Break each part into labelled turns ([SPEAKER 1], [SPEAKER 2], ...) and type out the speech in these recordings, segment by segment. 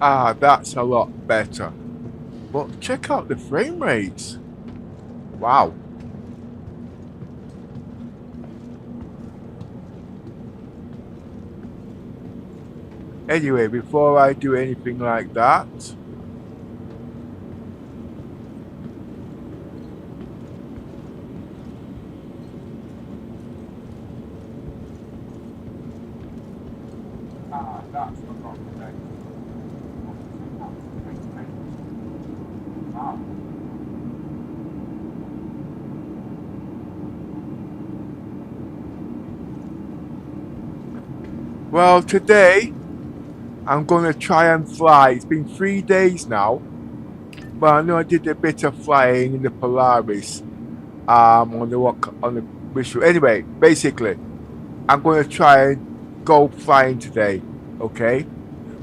[SPEAKER 1] Ah, that's a lot better. But check out the frame rates. Wow. Anyway, before I do anything like that, that's not correct. Well, today I'm gonna try and fly. It's been 3 days now, but I know I did a bit of flying in the Polaris, on the visual. Anyway, basically, I'm gonna try and go flying today. Okay,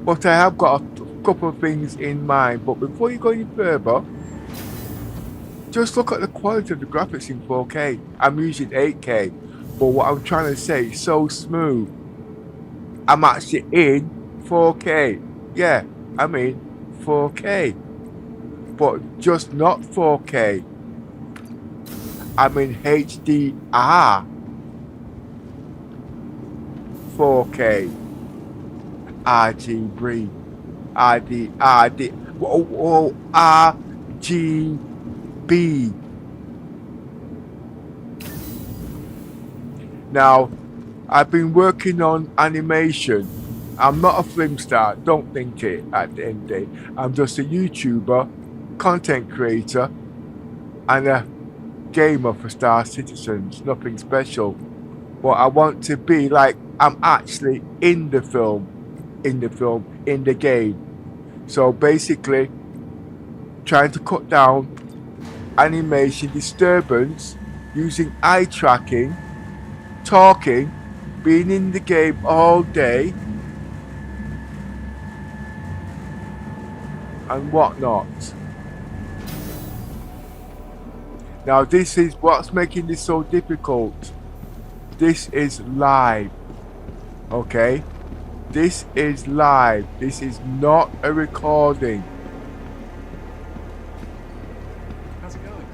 [SPEAKER 1] but I have got a couple of things in mind. But before you go any further, just look at the quality of the graphics in 4K. I'm using 8K, but what I'm trying to say is so smooth. I'm actually in 4K. Yeah, I mean 4K. But just not 4K. I'm in HDR 4K. RGB. RGB. Now, I've been working on animation. I'm not a film star, don't think it at the end of the day. I'm just a YouTuber, content creator, and a gamer for Star Citizens. Nothing special. But I want to be like I'm actually in the game. So basically, trying to cut down animation disturbance using eye tracking, talking, being in the game all day, and whatnot. Now this is what's making this so difficult. This is live. Okay? This is live. This is not a recording.
[SPEAKER 2] How's it going?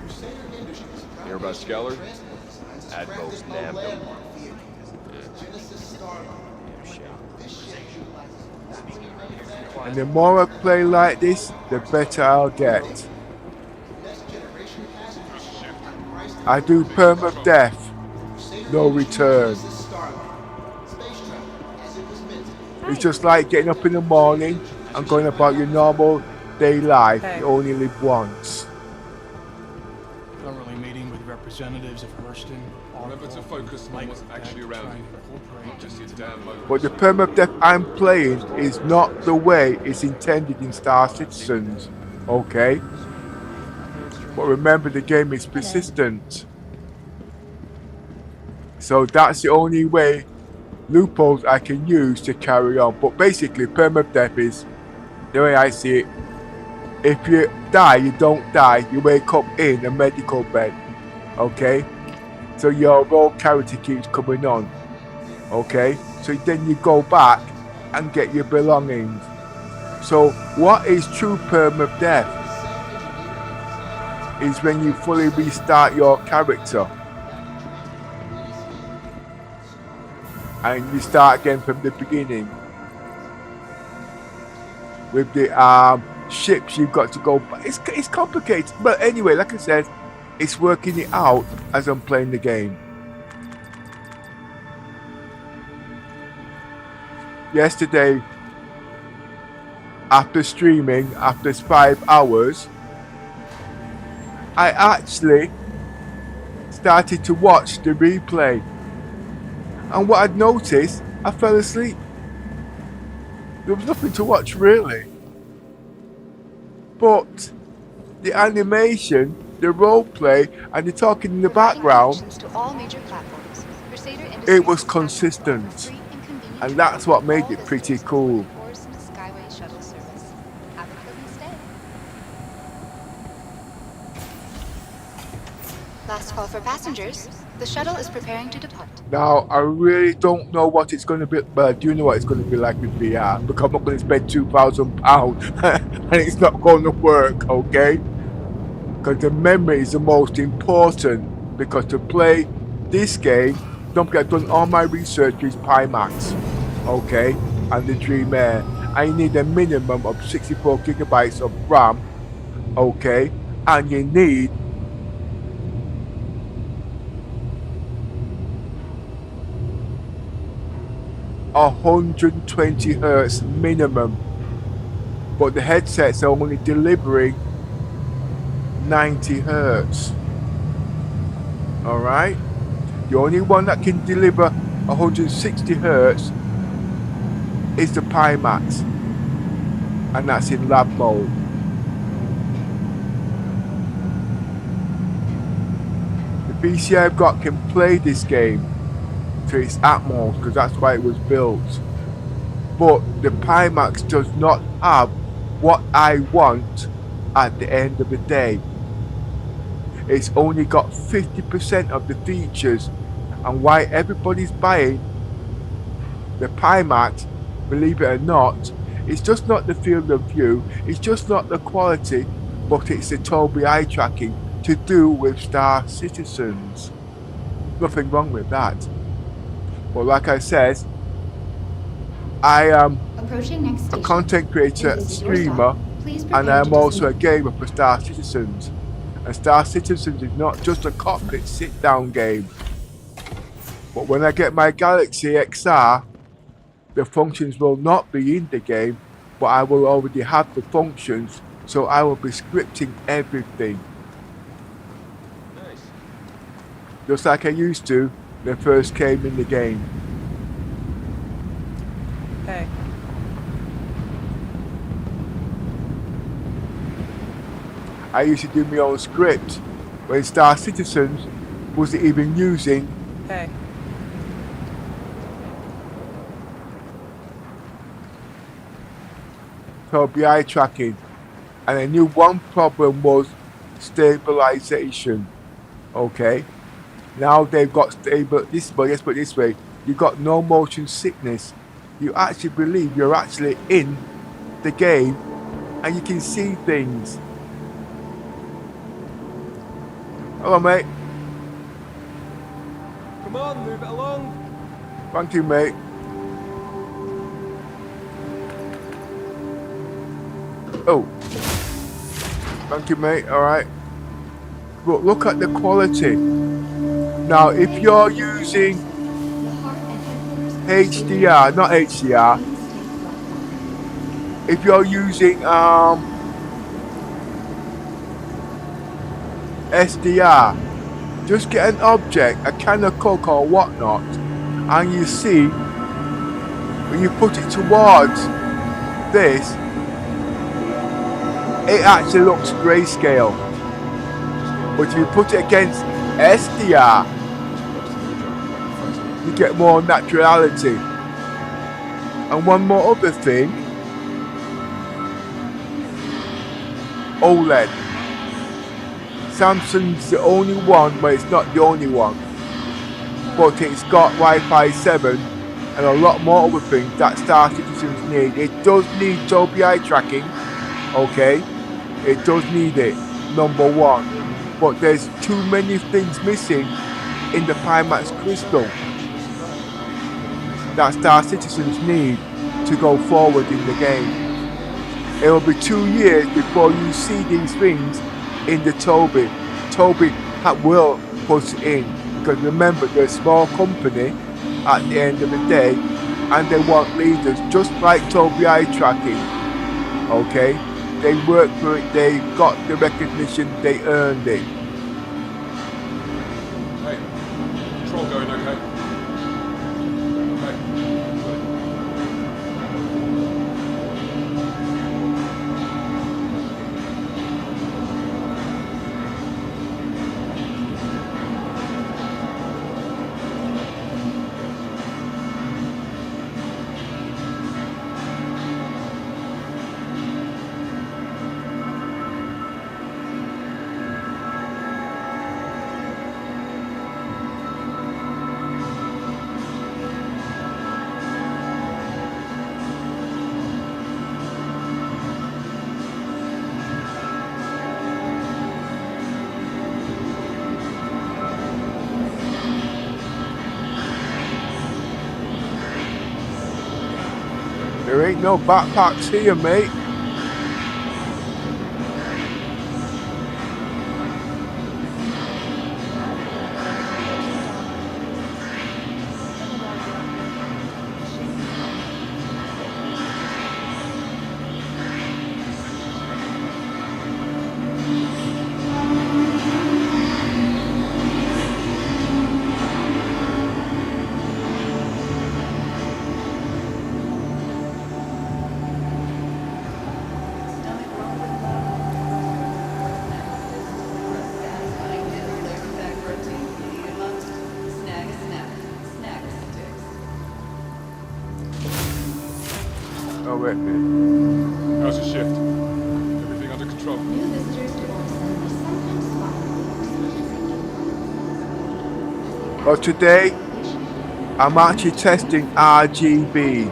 [SPEAKER 3] Hear about Skeller? Advo's nabbed him.
[SPEAKER 1] And the more I play like this, the better I'll get. I do Permadeath, no return. It's just like getting up in the morning and going about your normal day life. You only live once.
[SPEAKER 2] Currently meeting with representatives of Hurston.
[SPEAKER 3] Remember to focus on what's actually around you, not just your damn motor.
[SPEAKER 1] But the Permadeath I'm playing is not the way it's intended in Star Citizens. Okay? But remember, the game is persistent. So that's the only way, loopholes I can use to carry on. But basically, Permadeath is, the way I see it, if you die, you don't die. You wake up in a medical bed. Okay? So your role character keeps coming on. Okay? So then you go back and get your belongings. So what is true Permadeath? Is when you fully restart your character. And you start again from the beginning. With the ships you've got to go. It's complicated. But anyway, like I said, it's working it out as I'm playing the game. Yesterday, after streaming, after 5 hours, I actually started to watch the replay. And what I'd noticed, I fell asleep. There was nothing to watch really. But the animation, the roleplay, and the talking in the background, it was consistent. And that's what made it pretty cool.
[SPEAKER 4] Last call for passengers. The shuttle is preparing to depart.
[SPEAKER 1] Now, I really don't know what it's going to be, but I do know what it's going to be like with VR, because I'm not going to spend £2,000 and it's not going to work, okay? Because the memory is the most important, because to play this game, don't forget I've done all my research with Pimax, okay, and the Dream Air. I need a minimum of 64 gigabytes of RAM, okay, and you need 120 hertz minimum, but the headsets are only delivering 90 hertz. All right, the only one that can deliver 160 hertz is the Pimax, and that's in lab mode. The PC I've got can play this game to its utmost, because that's why it was built. But the Pimax does not have what I want at the end of the day. It's only got 50% of the features, and why everybody's buying the Pimax, believe it or not, it's just not the field of view, it's just not the quality, but it's the Tobii eye tracking to do with Star Citizens. Nothing wrong with that. But like I said, I am a content creator, streamer, and I am also a gamer for Star Citizens. And Star Citizens is not just a cockpit sit-down game. But when I get my Galaxy XR, the functions will not be in the game, but I will already have the functions, so I will be scripting everything.
[SPEAKER 3] Nice.
[SPEAKER 1] Just like I used to when I first came in the game.
[SPEAKER 5] Hey.
[SPEAKER 1] I used to do my own script when Star Citizens wasn't even using
[SPEAKER 5] Hey.
[SPEAKER 1] Tobii eye tracking, and I knew one problem was stabilization. Okay, now they've got stable this, but let's put it this way: you got no motion sickness. You actually believe you're actually in the game, and you can see things. Hello, mate.
[SPEAKER 3] Come on, move it along.
[SPEAKER 1] Thank you, mate. Oh, thank you, mate. All right. But look at the quality. Now, if you're using HDR, not HDR, if you're using SDR, just get an object, a can of Coke or whatnot, and you see when you put it towards this, it actually looks grayscale. But if you put it against SDR, you get more naturality. And one more other thing, OLED. Samsung's the only one, but it's not the only one. But it's got Wi-Fi 7 and a lot more other things that Star Citizens need. It does need Tobii eye tracking, okay? It does need it, number one. But there's too many things missing in the Pimax Crystal that Star Citizens need to go forward in the game. It will be 2 years before you see these things in the Tobii. Tobii will put it in, because remember, they're a small company at the end of the day, and they want leaders, just like Tobii eye tracking, okay? They worked for it, they got the recognition, they earned it.
[SPEAKER 3] Hey, control going okay? Okay.
[SPEAKER 1] There ain't no backpacks here, mate. Oh, wait a minute.
[SPEAKER 3] How's the shift? Everything under control?
[SPEAKER 4] New visitors to Orson are sometimes spotted.
[SPEAKER 1] Well, today I'm actually testing RGB.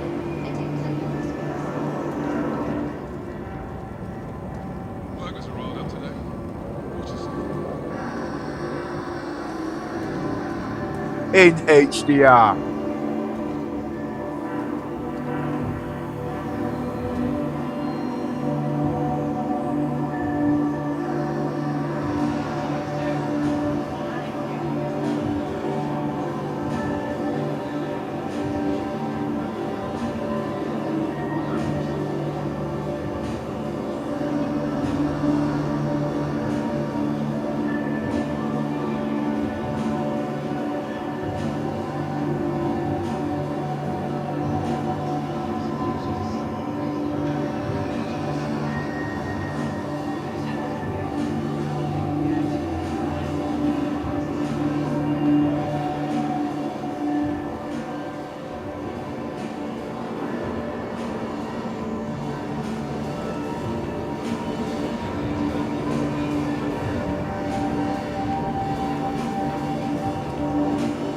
[SPEAKER 3] Burgers are rolled up today. What you say?
[SPEAKER 1] In HDR.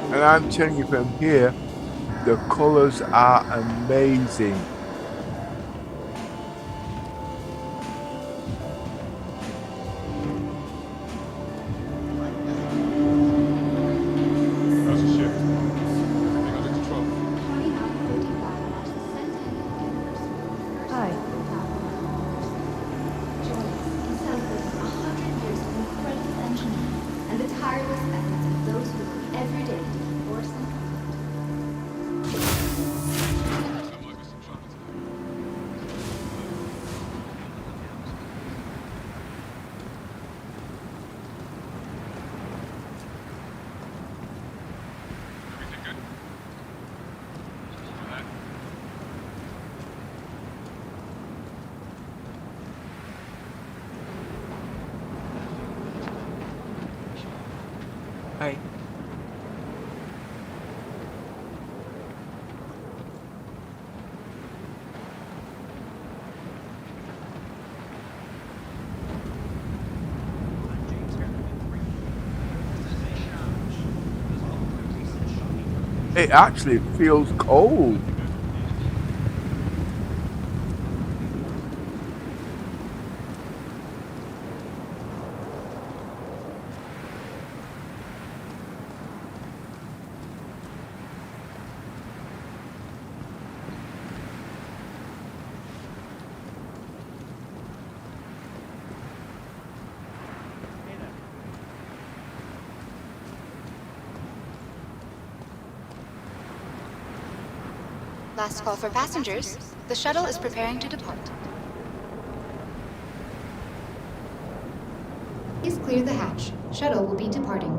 [SPEAKER 1] And I'm telling you from here, the colors are amazing.
[SPEAKER 3] How's the shift? Everything under control?
[SPEAKER 4] Hi. Joyce is celebrating 100 years of incredible engineering and the tireless efforts of those who work every day to keep Orson complete.
[SPEAKER 3] There might be some trouble today. Everything good? For that?
[SPEAKER 2] Hey.
[SPEAKER 1] It actually feels cold.
[SPEAKER 5] Last call for passengers. The shuttle is preparing to depart.
[SPEAKER 4] Please clear the hatch. Shuttle will be departing.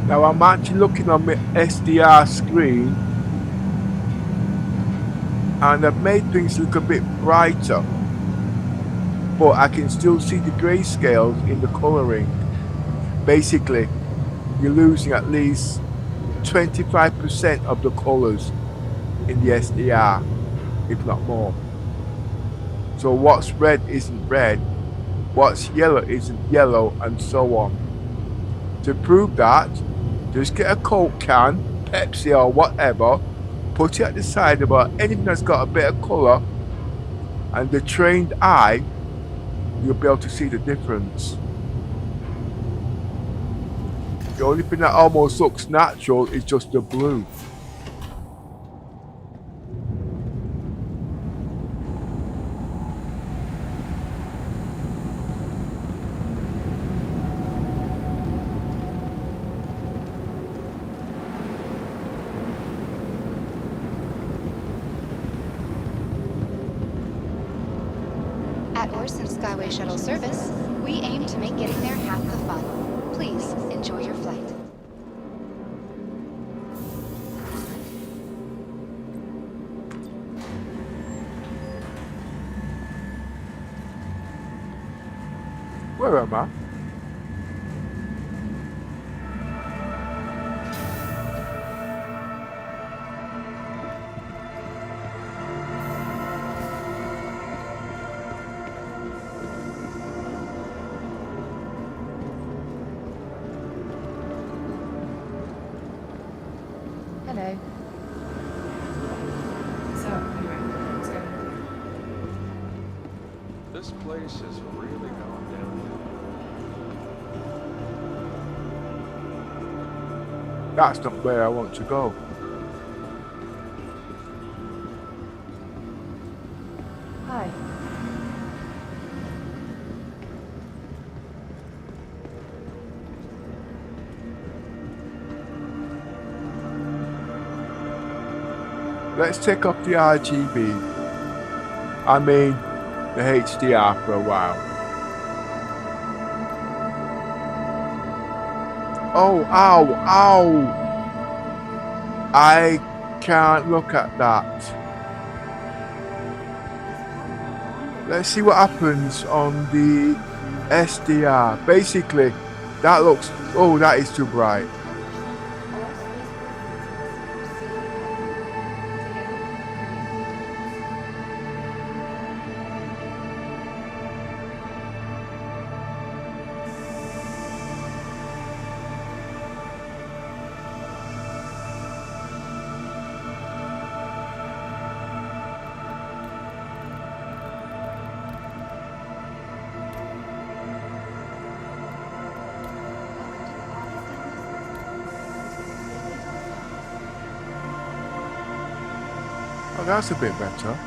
[SPEAKER 1] Now I'm actually looking on my SDR screen and I've made things look a bit brighter, but I can still see the grayscales in the colouring. Basically, you're losing at least 25% of the colours in the SDR, if not more. So what's red isn't red, what's yellow isn't yellow, and so on. To prove that, just get a Coke can, Pepsi or whatever, put it at the side about anything that's got a bit of colour, and the trained eye, you'll be able to see the difference. The only thing that almost looks natural is just the blue.
[SPEAKER 5] At Orson Skyway Shuttle Service, we aim to make getting there half the fun. Please enjoy your flight.
[SPEAKER 1] Where am I?
[SPEAKER 5] Hello.
[SPEAKER 6] So, anyway, what's going on?
[SPEAKER 3] This place is really going downhill.
[SPEAKER 1] That's not where I want to go.
[SPEAKER 6] Hi.
[SPEAKER 1] Let's take off the RGB. I mean, the HDR for a while. Oh, ow, ow! I can't look at that. Let's see what happens on the SDR. Basically, that looks... Oh, that is too bright. Oh, that's a bit better.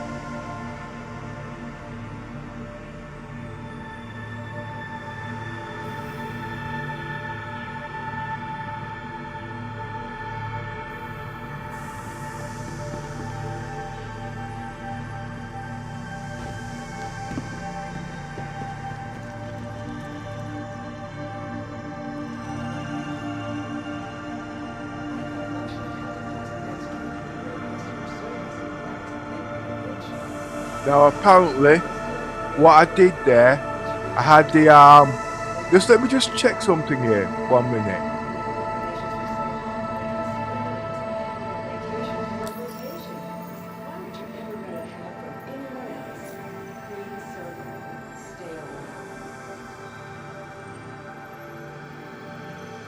[SPEAKER 1] Now apparently, what I did there, I had the just let me just check something here. 1 minute.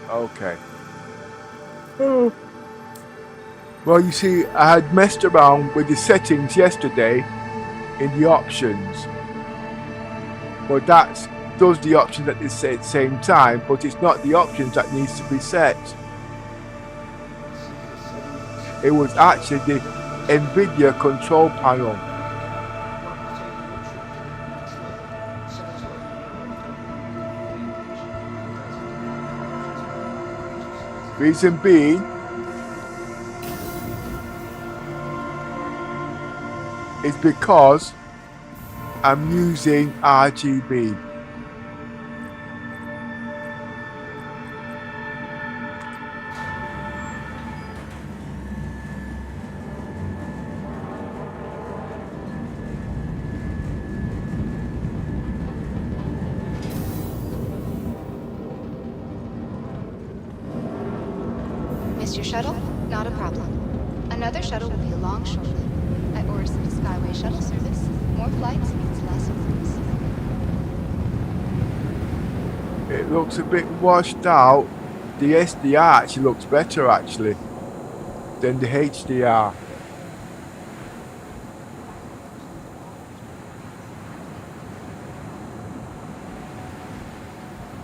[SPEAKER 1] Okay. Well, you see, I had messed around with the settings yesterday in the options, but that does the options at the same time, but it's not the options that needs to be set. It was actually the NVIDIA control panel. Reason being, is because I'm using RGB.
[SPEAKER 5] your shuttle? Not a problem. Another shuttle will be along shortly. At Orison Skyway Shuttle Service, more flights means less worries.
[SPEAKER 1] It looks a bit washed out. The SDR actually looks better actually than the HDR.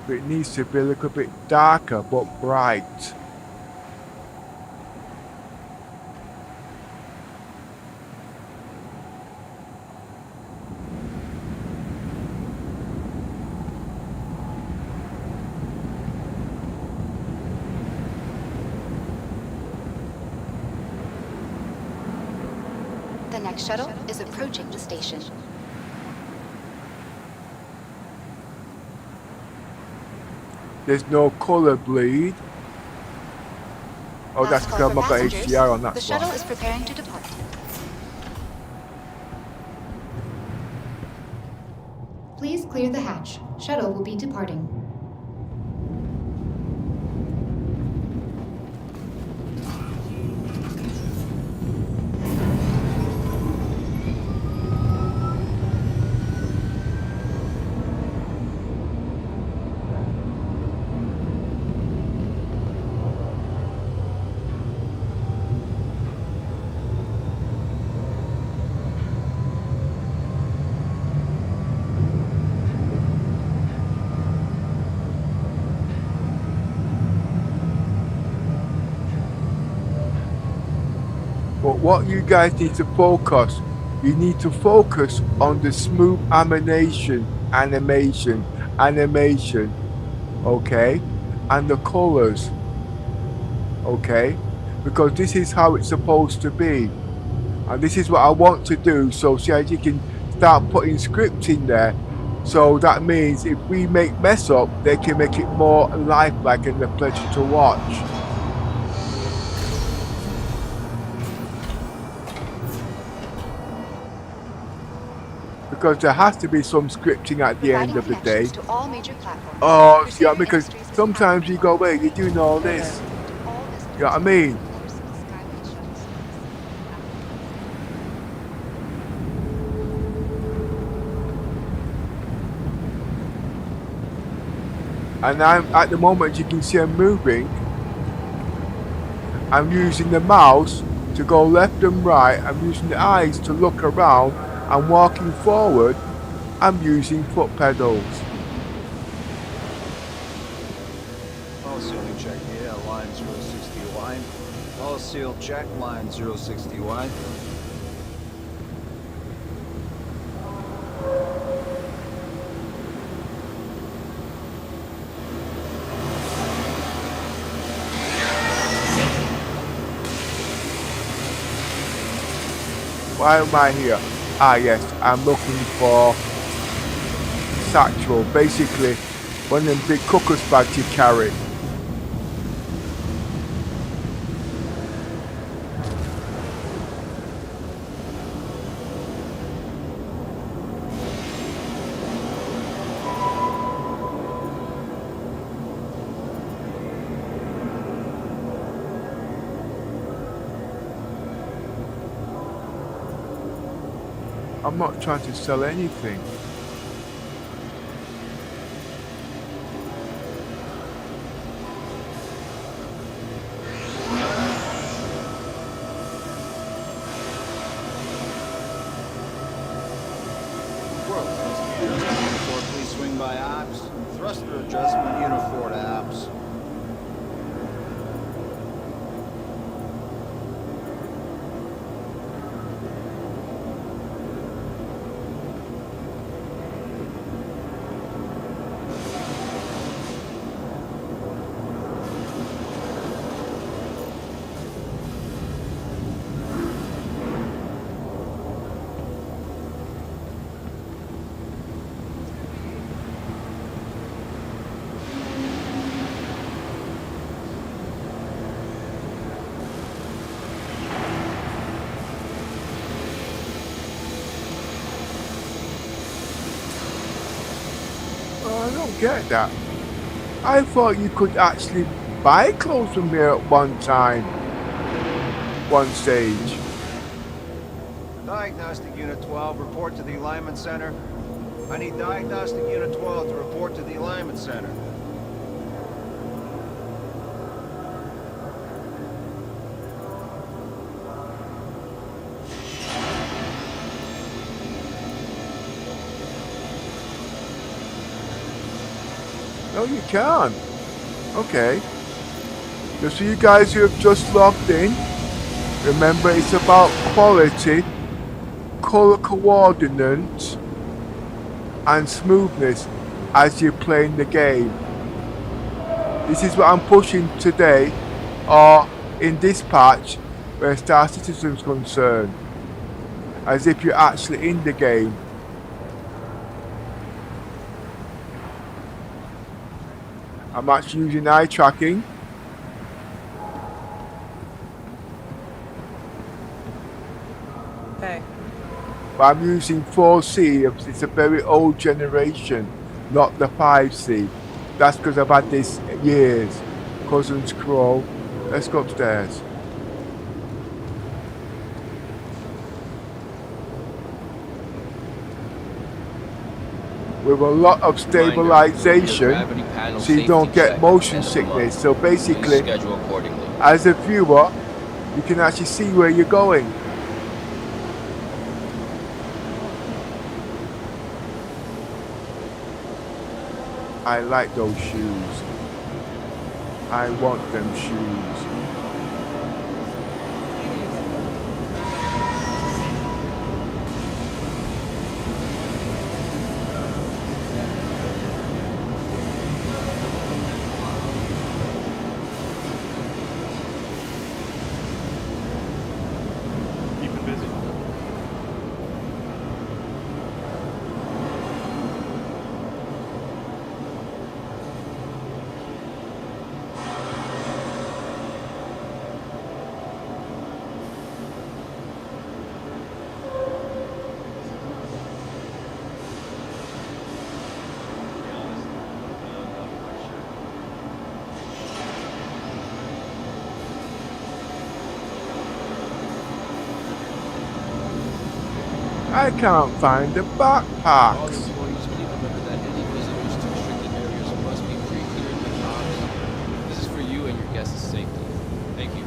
[SPEAKER 1] But it needs to be a little bit darker but bright.
[SPEAKER 5] The next shuttle is approaching the station.
[SPEAKER 1] There's no colour bleed. Oh, that's
[SPEAKER 5] Last call
[SPEAKER 1] because
[SPEAKER 5] for
[SPEAKER 1] I've got
[SPEAKER 5] passengers.
[SPEAKER 1] HDR on that
[SPEAKER 5] The shuttle
[SPEAKER 1] one.
[SPEAKER 5] is preparing to depart.
[SPEAKER 4] Please clear the hatch. Shuttle will be departing.
[SPEAKER 1] But what you guys need to focus, you need to focus on the smooth animation, okay? And the colors, okay? Because this is how it's supposed to be. And this is what I want to do, so see as you can start putting scripts in there. So that means if we make mess up, they can make it more lifelike and a pleasure to watch. Because there has to be some scripting at the end of the day.
[SPEAKER 5] To all major platforms.
[SPEAKER 1] Oh, yeah,
[SPEAKER 5] Receiving
[SPEAKER 1] because
[SPEAKER 5] industries is
[SPEAKER 1] sometimes you go, wait, you're doing all this.
[SPEAKER 5] to all business
[SPEAKER 1] You know what I mean?
[SPEAKER 5] Orison Skyway Shuttle Service.
[SPEAKER 1] And I'm at the moment, you can see I'm moving. I'm using the mouse to go left and right. I'm using the eyes to look around. I'm walking forward. I'm using foot pedals.
[SPEAKER 7] All sealing check here, line 060Y. All seal check, line 060Y.
[SPEAKER 1] Why am I here? Ah yes, I'm looking for satchel. Basically, one of them big cookers bags you carry. I'm not trying to sell anything.
[SPEAKER 7] World uniform, please swing by ops. Thruster adjustment, uniform to ops.
[SPEAKER 1] Oh, I don't get that. I thought you could actually bike closed from here at one time. One stage.
[SPEAKER 7] Diagnostic Unit 12, report to the Alignment Center. I need Diagnostic Unit 12 to report to the Alignment Center.
[SPEAKER 1] No, you can't. Okay. Just for you guys who have just logged in, remember it's about quality, color coordinates, and smoothness as you're playing the game. This is what I'm pushing today, or in this patch, where Star Citizen's concerned, as if you're actually in the game. I'm actually using eye tracking.
[SPEAKER 6] Hey.
[SPEAKER 1] But I'm using 4C, it's a very old generation, not the 5C. That's because I've had this years. Cousin's Crow. Let's go upstairs. With a lot of stabilization, so you don't get motion sickness. So basically, as a viewer, you can actually see where you're going. I like those shoes. I want them shoes.
[SPEAKER 2] Keeping busy.
[SPEAKER 1] I can't find the backpacks.
[SPEAKER 8] Please remember that any visitors to restricted areas must be pre-cleared with knobs. This is for you and your guests' safety. Thank you.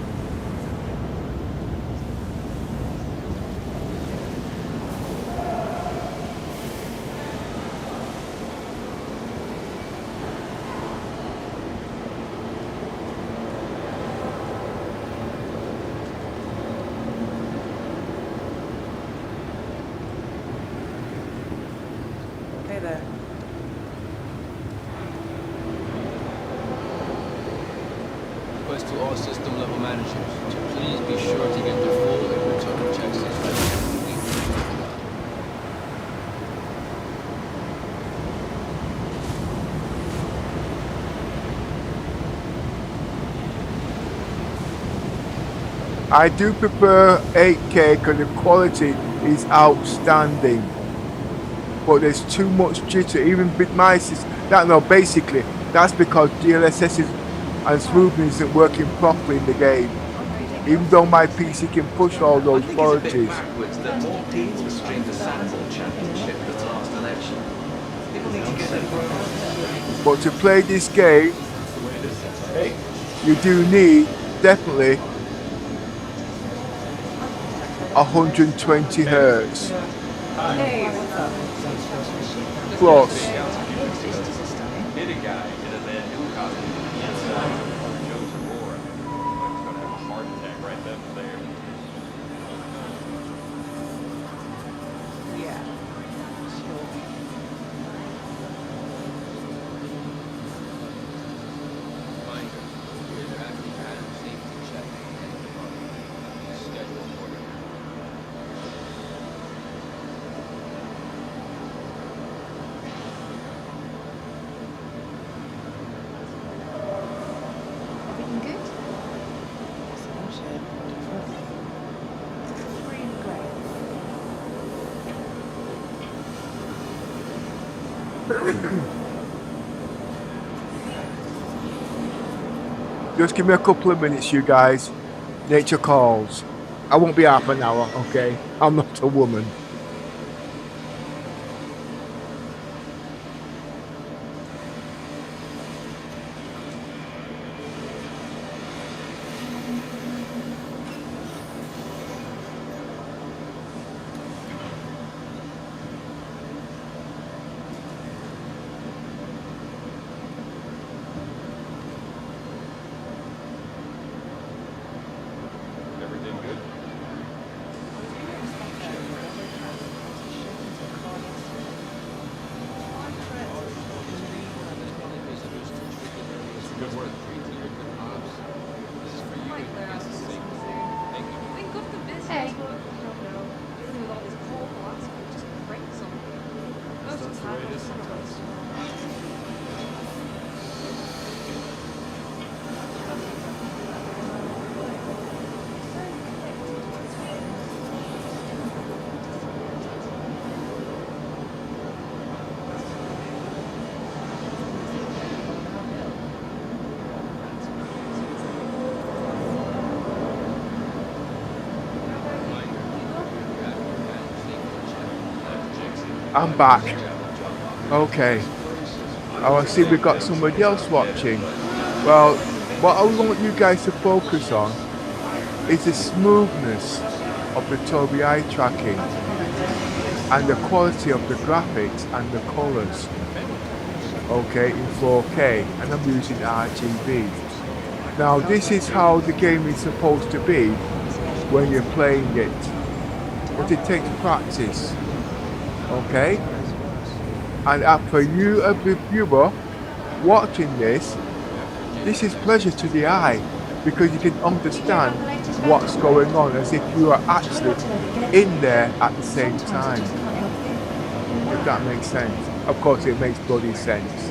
[SPEAKER 6] Hey there.
[SPEAKER 8] Request to all system level managers to please be sure to get their full inventory checks as well.
[SPEAKER 1] I do prefer 8K because the quality is outstanding. But there's too much jitter, even with my system. Basically, that's because DLSS and smoothing isn't working properly in the game. Even though my PC can push all those qualities.
[SPEAKER 9] That Maltese restrained the Thunderbolt championship at the last election. People need to get their
[SPEAKER 1] But to play this game, you do need definitely 120 hertz
[SPEAKER 6] Hey, what's up?
[SPEAKER 1] plus.
[SPEAKER 3] Hit a guy in a man new costume. Jokes are more. He's gonna have a heart attack right then and there.
[SPEAKER 6] Yeah.
[SPEAKER 8] Reminder, interactive pattern safety check. Schedule accordingly.
[SPEAKER 5] Everything good?
[SPEAKER 6] Green gray.
[SPEAKER 1] Just give me a couple of minutes, you guys. Nature calls. I won't be half an hour, okay? I'm not a woman.
[SPEAKER 3] Everything good?
[SPEAKER 8] Good work. Pre-cleared the cops. This is for you and your guests' safety. Thank you.
[SPEAKER 6] Think of the business.
[SPEAKER 5] Hey.
[SPEAKER 6] I don't know. Dealing with all this cold philosophy just breaks them. Most of the time,
[SPEAKER 3] That's the way it is sometimes.
[SPEAKER 1] I'm back. Okay. Oh, I see we've got somebody else watching. Well, what I want you guys to focus on is the smoothness of the Tobii eye tracking and the quality of the graphics and the colors. Okay, in 4K, and I'm using RGB. Now, this is how the game is supposed to be when you're playing it, but it takes practice. Okay, and for you, a viewer watching this is pleasure to the eye because you can understand what's going on as if you are actually in there at the same time. If that makes sense. Of course, it makes bloody sense.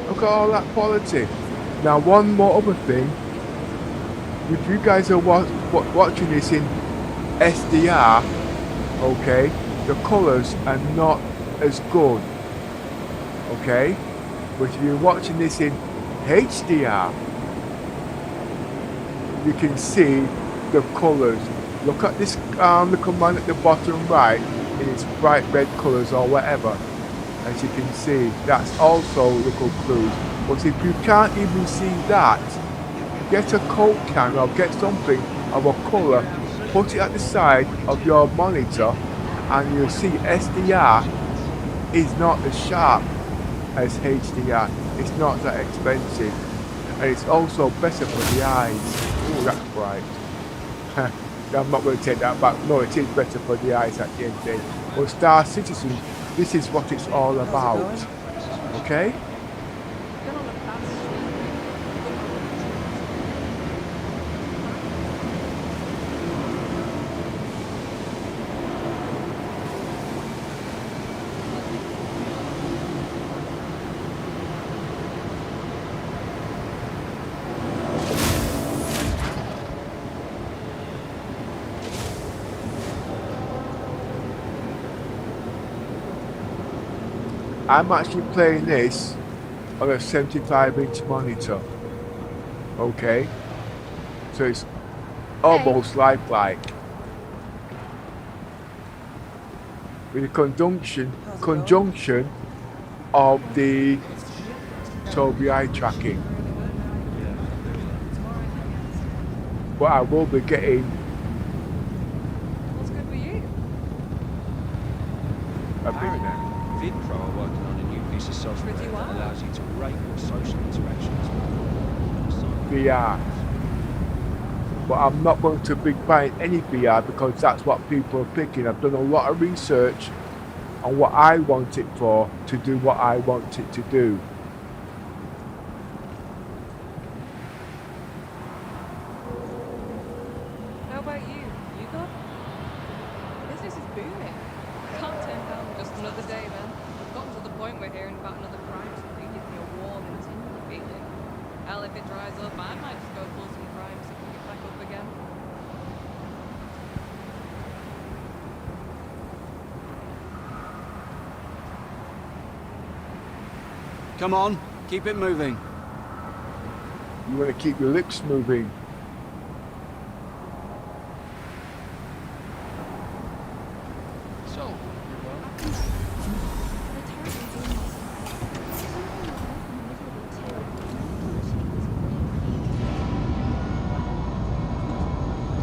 [SPEAKER 1] Look at all that quality. Now, one more other thing. If you guys are watching this in SDR, okay, the colors are not as good, okay? But if you're watching this in HDR, you can see the colors. Look at this, the command at the bottom right, in its bright red colors or whatever. As you can see, that's also little clues. But if you can't even see that, get a Coke can or get something of a color, put it at the side of your monitor, and you'll see SDR is not as sharp as HDR. It's not that expensive, and it's also better for the eyes. Oh, that's bright. I'm not going to take that back. No, it is better for the eyes at the end of the day. But Star Citizen, this is what it's all about. Okay? I'm actually playing this on a 75-inch monitor. Okay? So it's almost lifelike. With the conjunction of the Tobii eye tracking. But I will be getting
[SPEAKER 6] What's good for you?
[SPEAKER 1] a bit there.
[SPEAKER 7] VidPro are working on a new piece of software
[SPEAKER 6] Pretty
[SPEAKER 7] that
[SPEAKER 6] well.
[SPEAKER 7] allows you to rate your social interactions.
[SPEAKER 1] VR. But I'm not going to be buying any VR because that's what people are picking. I've done a lot of research on what I want it for to do what I want it to do.
[SPEAKER 6] How about you? You good? Business is booming. Can't turn down just another day, man. We've gotten to the point where hearing about another crime spree gives me a warm and tingly feeling. Hell, if it dries up, I might just go pull some crime so we can get back up again.
[SPEAKER 7] Come on, keep it moving.
[SPEAKER 1] You want to keep your lips moving.
[SPEAKER 8] So,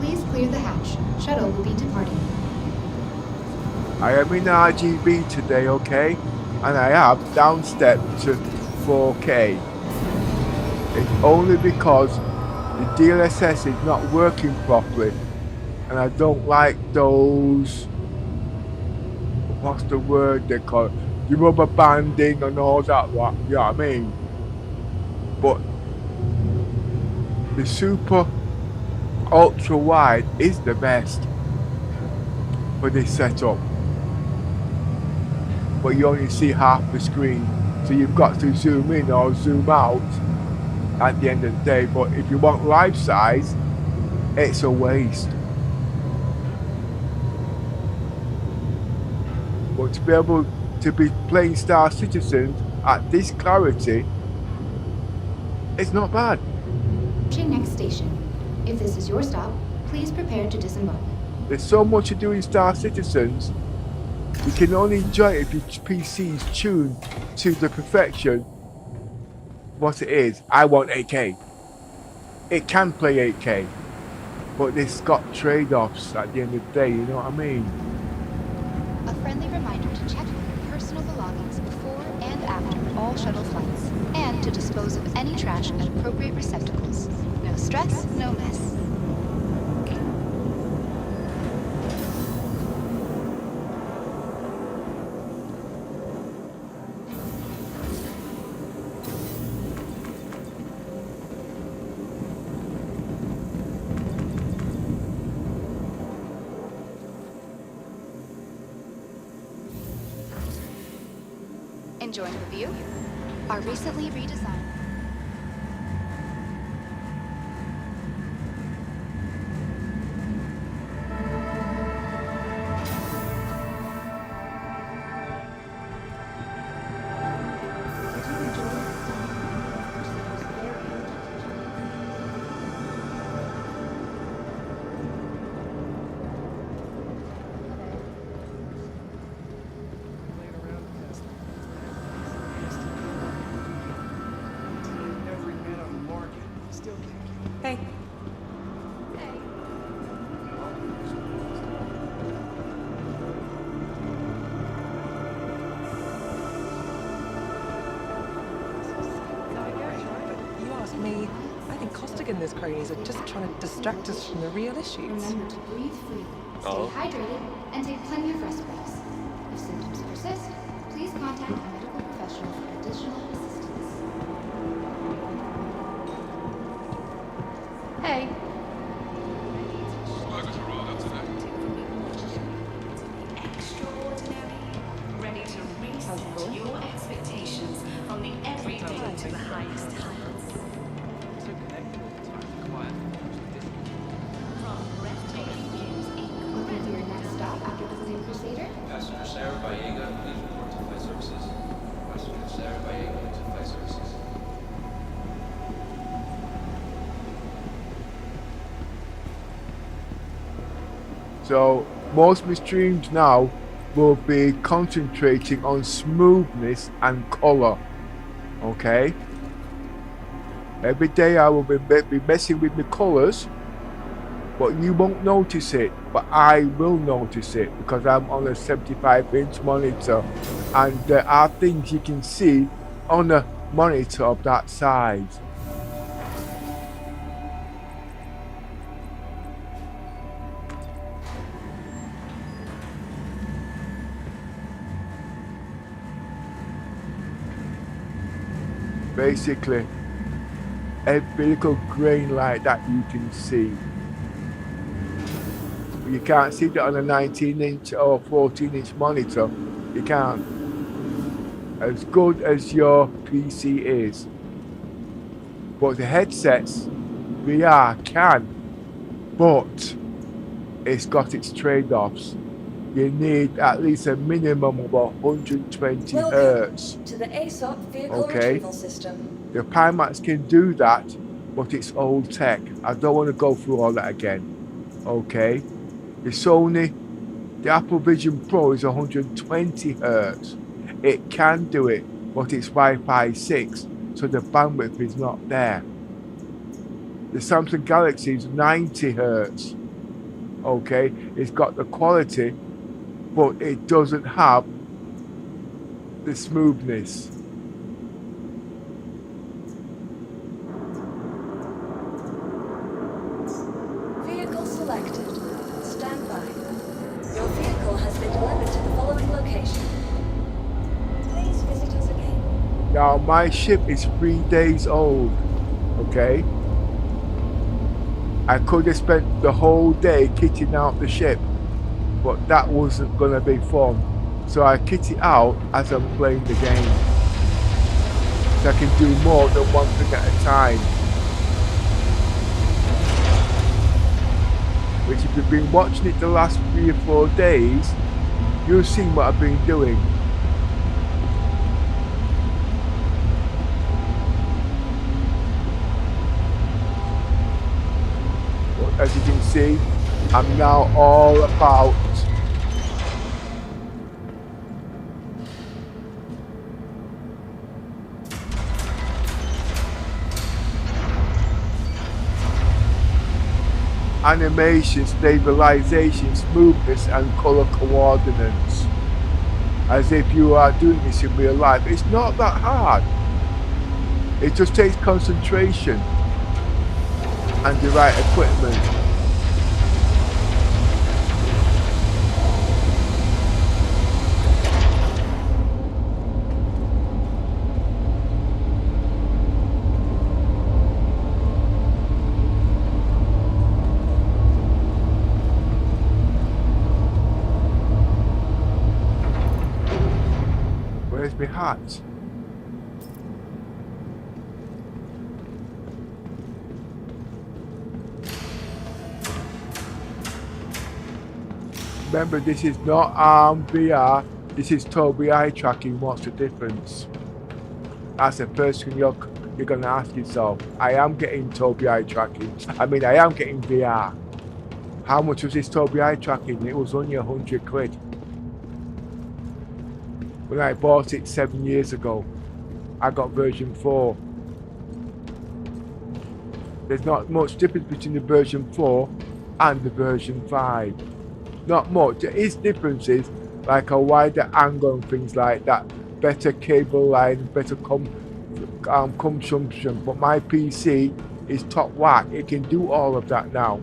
[SPEAKER 5] Please clear the hatch. Shuttle will be departing.
[SPEAKER 1] I am in RGB today, okay? And I have downstepped to 4K. It's only because the DLSS is not working properly. And I don't like those, what's the word they call it? The rubber banding and all that, you know what I mean? But the super ultra wide is the best for this setup. But you only see half the screen, so you've got to zoom in or zoom out at the end of the day. But if you want life size, it's a waste. But to be able to be playing Star Citizen at this clarity, it's not bad.
[SPEAKER 5] Approaching next station. If this is your stop, please prepare to disembark.
[SPEAKER 1] There's so much to do in Star Citizens. You can only enjoy it if your PC is tuned to the perfection what it is. I want 8K. It can play 8K, but it's got trade-offs at the end of the day, you know what I mean?
[SPEAKER 5] A friendly reminder to check your personal belongings before and after all shuttle flights, and to dispose of any trash at appropriate receptacles. No stress, no mess. Enjoying the view? Our recently redesigned
[SPEAKER 10] Hey. You ask me, I think Costigan and his cronies are just trying to distract us from the real issues.
[SPEAKER 5] Remember to breathe freely, stay hydrated, and take plenty of rest breaks. If symptoms persist, please contact a medical professional for additional assistance. Hey.
[SPEAKER 11] Extraordinary, ready to reset your expectations from the everyday to the highest heights.
[SPEAKER 8] so connected all the time, quiet.
[SPEAKER 11] From breathtaking views in
[SPEAKER 5] Looking for your next stop after visiting Crusader?
[SPEAKER 3] Passenger Sarah Vallega, please report to flight services. Passenger Sarah Vallega to flight services.
[SPEAKER 1] So most of my streams now will be concentrating on smoothness and color. Okay? Every day I will be messing with the colors, but you won't notice it, but I will notice it because I'm on a 75-inch monitor, and there are things you can see on a monitor of that size. Basically, every little grain like that you can see. You can't see that on a 19-inch or 14-inch monitor. You can't. As good as your PC is. But the headsets, VR can. But it's got its trade-offs. You need at least a minimum of 120 hertz.
[SPEAKER 10] To the ASOP vehicle
[SPEAKER 1] Okay.
[SPEAKER 10] retrieval system.
[SPEAKER 1] The Pimax can do that, but it's old tech. I don't want to go through all that again. Okay, the Sony, the Apple Vision Pro is 120 hertz. It can do it, but it's Wi-Fi 6, so the bandwidth is not there. The Samsung Galaxy is 90 hertz. Okay, it's got the quality, but it doesn't have the smoothness.
[SPEAKER 12] Vehicle selected. Stand by. Your vehicle has been delivered to the following location. Please visit us again.
[SPEAKER 1] Now my ship is 3 days old. Okay, I could have spent the whole day kitting out the ship, but that wasn't gonna be fun. So I kit it out as I'm playing the game. So I can do more than one thing at a time. Which if you've been watching it the last 3 or 4 days, you've seen what I've been doing. But as you can see, I'm now all about animation, stabilization, smoothness and color coordinates. As if you are doing this in real life. It's not that hard. It just takes concentration and the right equipment. Where's my hat? Remember, this is not VR, this is Tobii eye tracking. What's the difference? That's the first thing you're going to ask yourself. I am getting Tobii eye tracking. I mean, I am getting VR. How much was this Tobii eye tracking? It was only 100 quid. When I bought it 7 years ago, I got version 4. There's not much difference between the version 4 and the version 5. Not much. There is differences, like a wider angle and things like that, better cable line, better consumption. But my PC is top whack. It can do all of that now.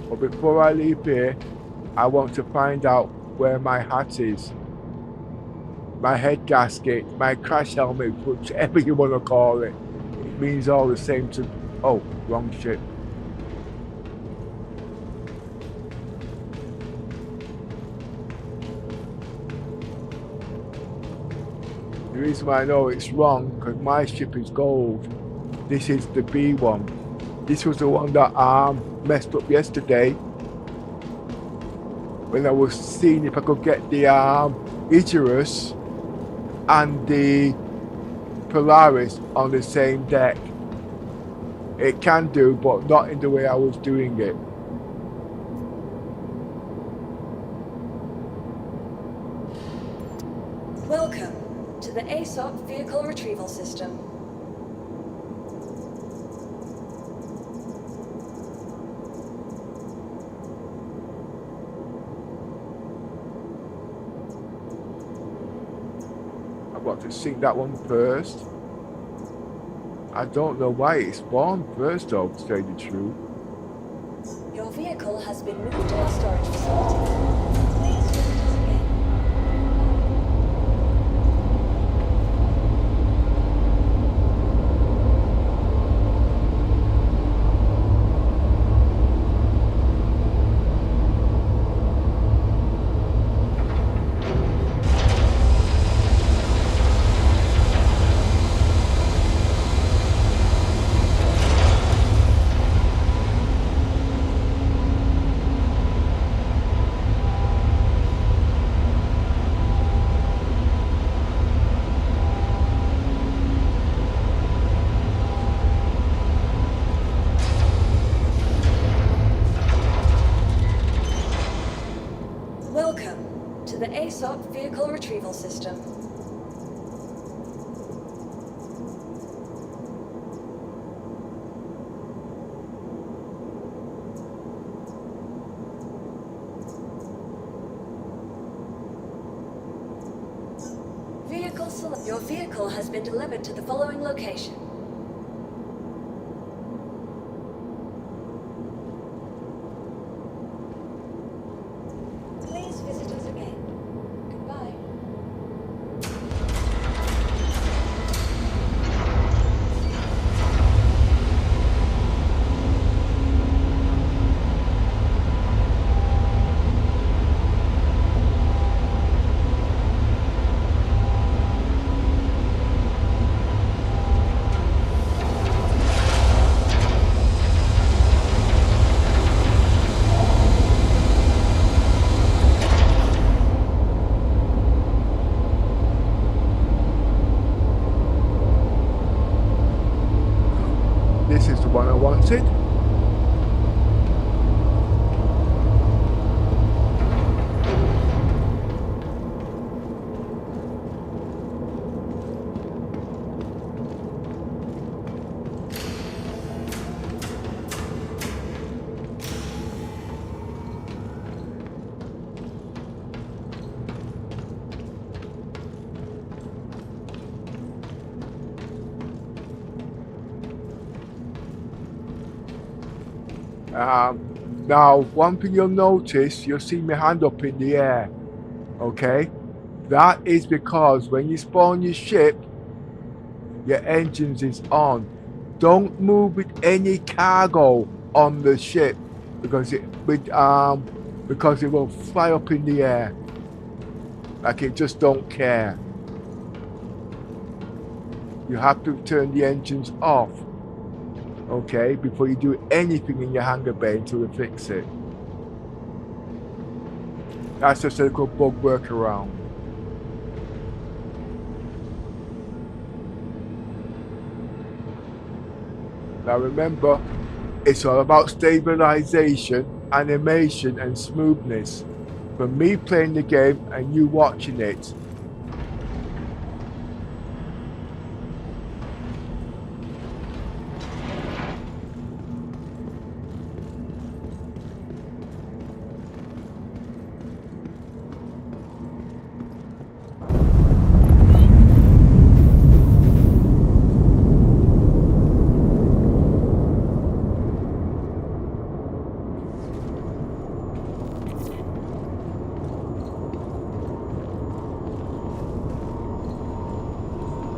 [SPEAKER 1] But before I leave here, I want to find out where my hat is. My head gasket, my crash helmet, whichever you want to call it. It means all the same to... Oh, wrong ship. The reason why I know it's wrong, because my ship is gold. This is the B one. This was the one that messed up yesterday when I was seeing if I could get the Icarus and the Polaris on the same deck. It can do, but not in the way I was doing it.
[SPEAKER 12] Welcome to the ASOP Vehicle Retrieval System.
[SPEAKER 1] I've got to sync that one first. I don't know why it spawned first though, to tell you the truth.
[SPEAKER 12] Your vehicle has been moved to our storage facility. Please visit us again. the ASOP vehicle retrieval system. Your vehicle has been delivered to the following location. Please visit us again. Goodbye.
[SPEAKER 1] This is the one I wanted. Now, one thing you'll notice, you'll see my hand up in the air, okay? That is because when you spawn your ship, your engines is on. Don't move with any cargo on the ship because it will fly up in the air. Like it just don't care. You have to turn the engines off, okay, before you do anything in your hangar bay until we fix it. That's just a little bug workaround. Now remember, it's all about stabilization, animation and smoothness. From me playing the game and you watching it.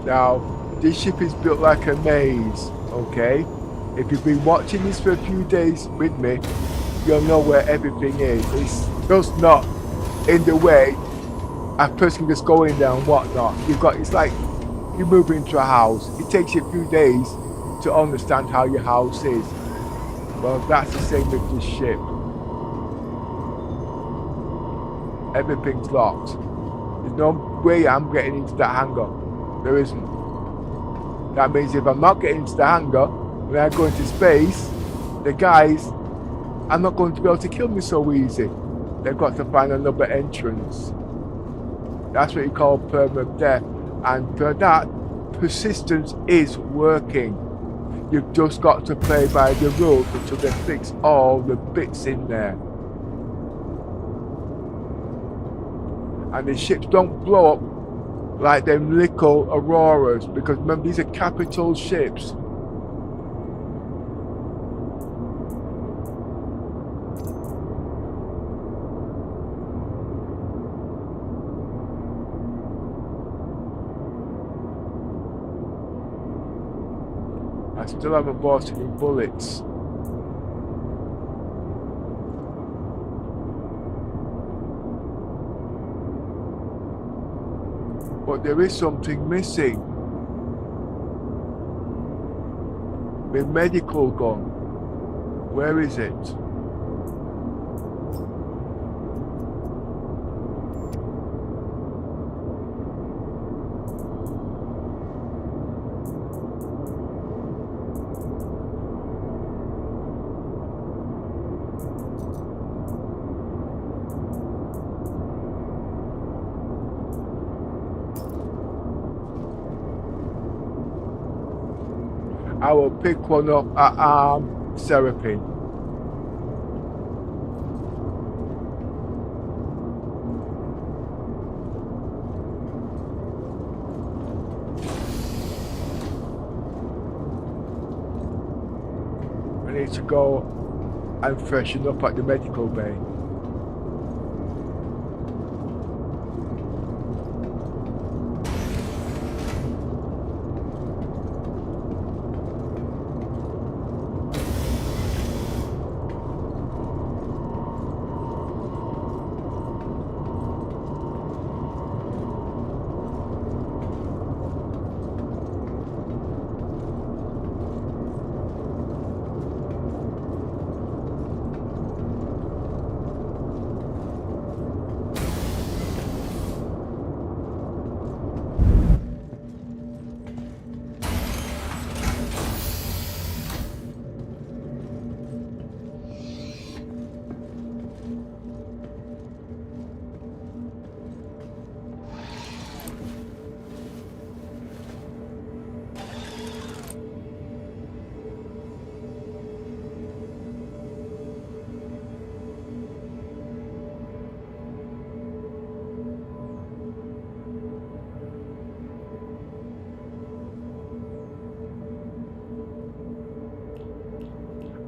[SPEAKER 1] Now, this ship is built like a maze, okay? If you've been watching this for a few days with me, you'll know where everything is. It's just not in the way a person can just go in there and whatnot. It's like you move into a house. It takes you a few days to understand how your house is. Well, that's the same with this ship. Everything's locked. There's no way I'm getting into that hangar. There isn't. That means if I'm not getting into the hangar, when I go into space, the guys are not going to be able to kill me so easy. They've got to find another entrance. That's what you call permadeath. And for that, persistence is working. You've just got to play by the rules until they fix all the bits in there. And the ships don't blow up like them little Auroras, because remember, these are capital ships. I still haven't bought any bullets. But there is something missing. My medical gun. Where is it? I will pick one up at Serapin. I need to go and freshen up at the medical bay.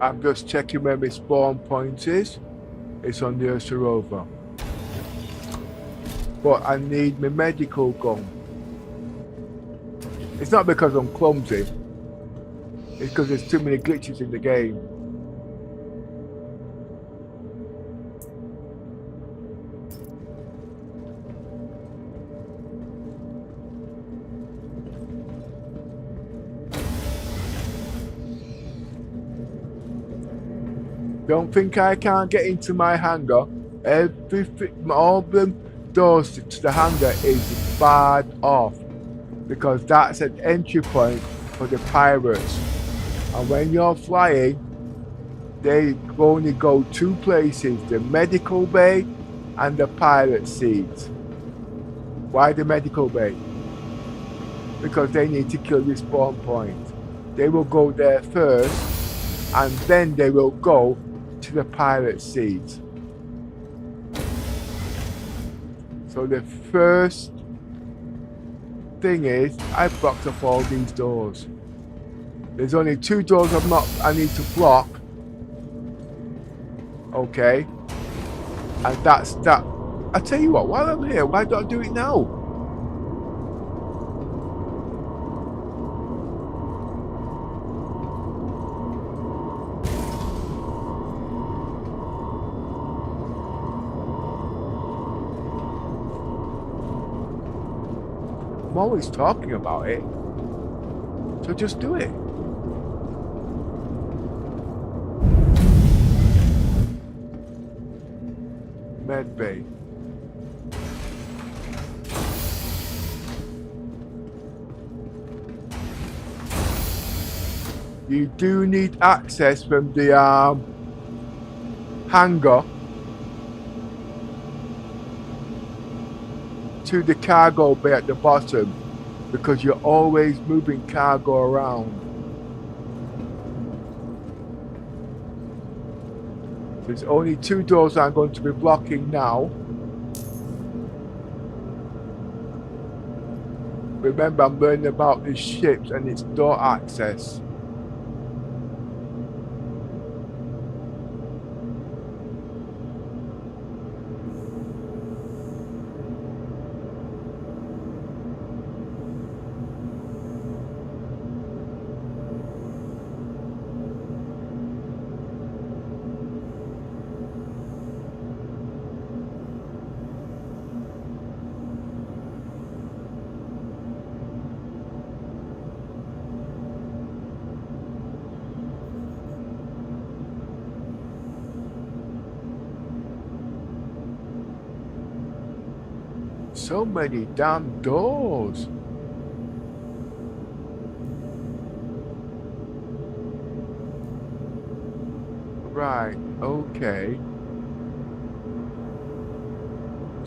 [SPEAKER 1] I'm just checking where my spawn point is. It's on the Ursa Rover. But I need my medical gun. It's not because I'm clumsy. It's because there's too many glitches in the game. Don't think I can't get into my hangar. All the doors to the hangar is barred off because that's an entry point for the pirates. And when you're flying, they only go two places: the medical bay and the pilot seat. Why the medical bay? Because they need to kill the spawn point. They will go there first, and then they will go to the pilot seat. So the first thing is I've blocked up all these doors. There's only two doors I need to block. Okay. And that's that. I tell you what, while I'm here, why don't I do it now? I'm always talking about it, so just do it. Med bay. You do need access from the hangar to the cargo bay at the bottom, because you're always moving cargo around. There's only two doors I'm going to be blocking now. Remember, I'm learning about these ships and its door access. So many damn doors. Right, okay.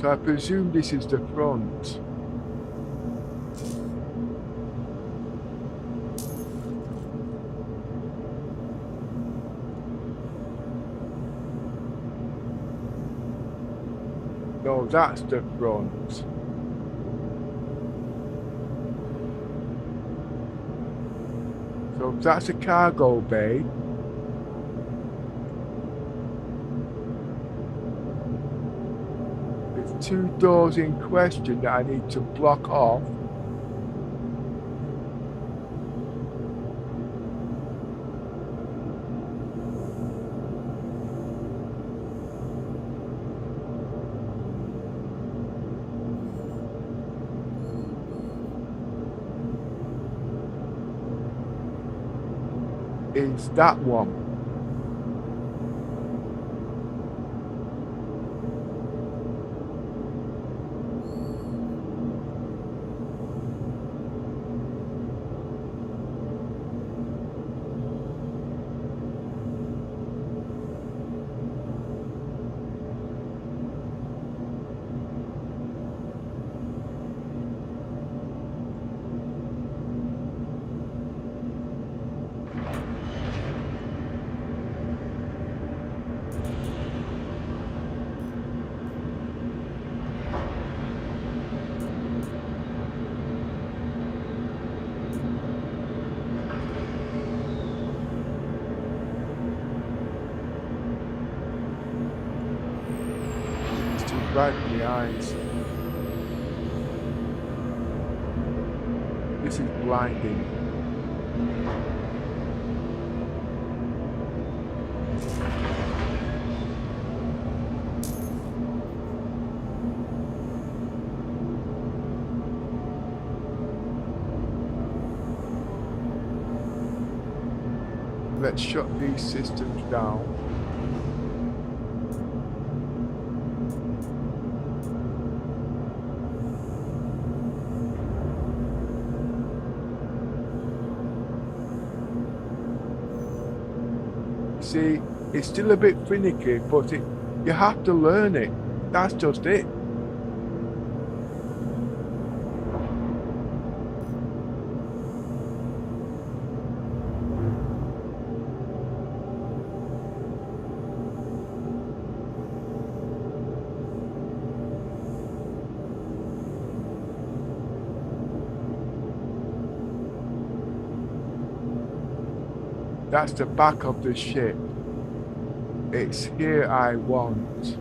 [SPEAKER 1] So I presume this is the front. No, that's the front. So that's a cargo bay. There's 2 doors in question that I need to block off. Is that one. Right in the eyes. This is blinding. Let's shut these systems down. See, it's still a bit finicky, but you have to learn it. That's just it. That's the back of the ship. It's here I want.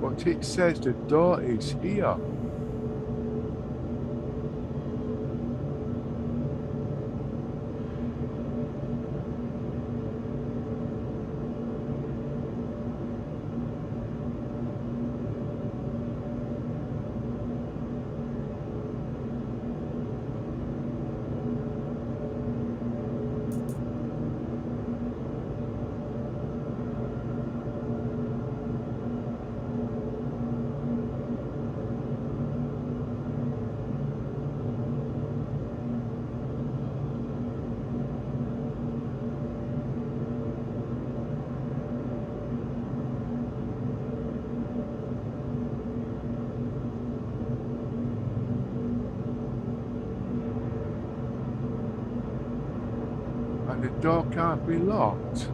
[SPEAKER 1] But it says the door is here. And the door can't be locked.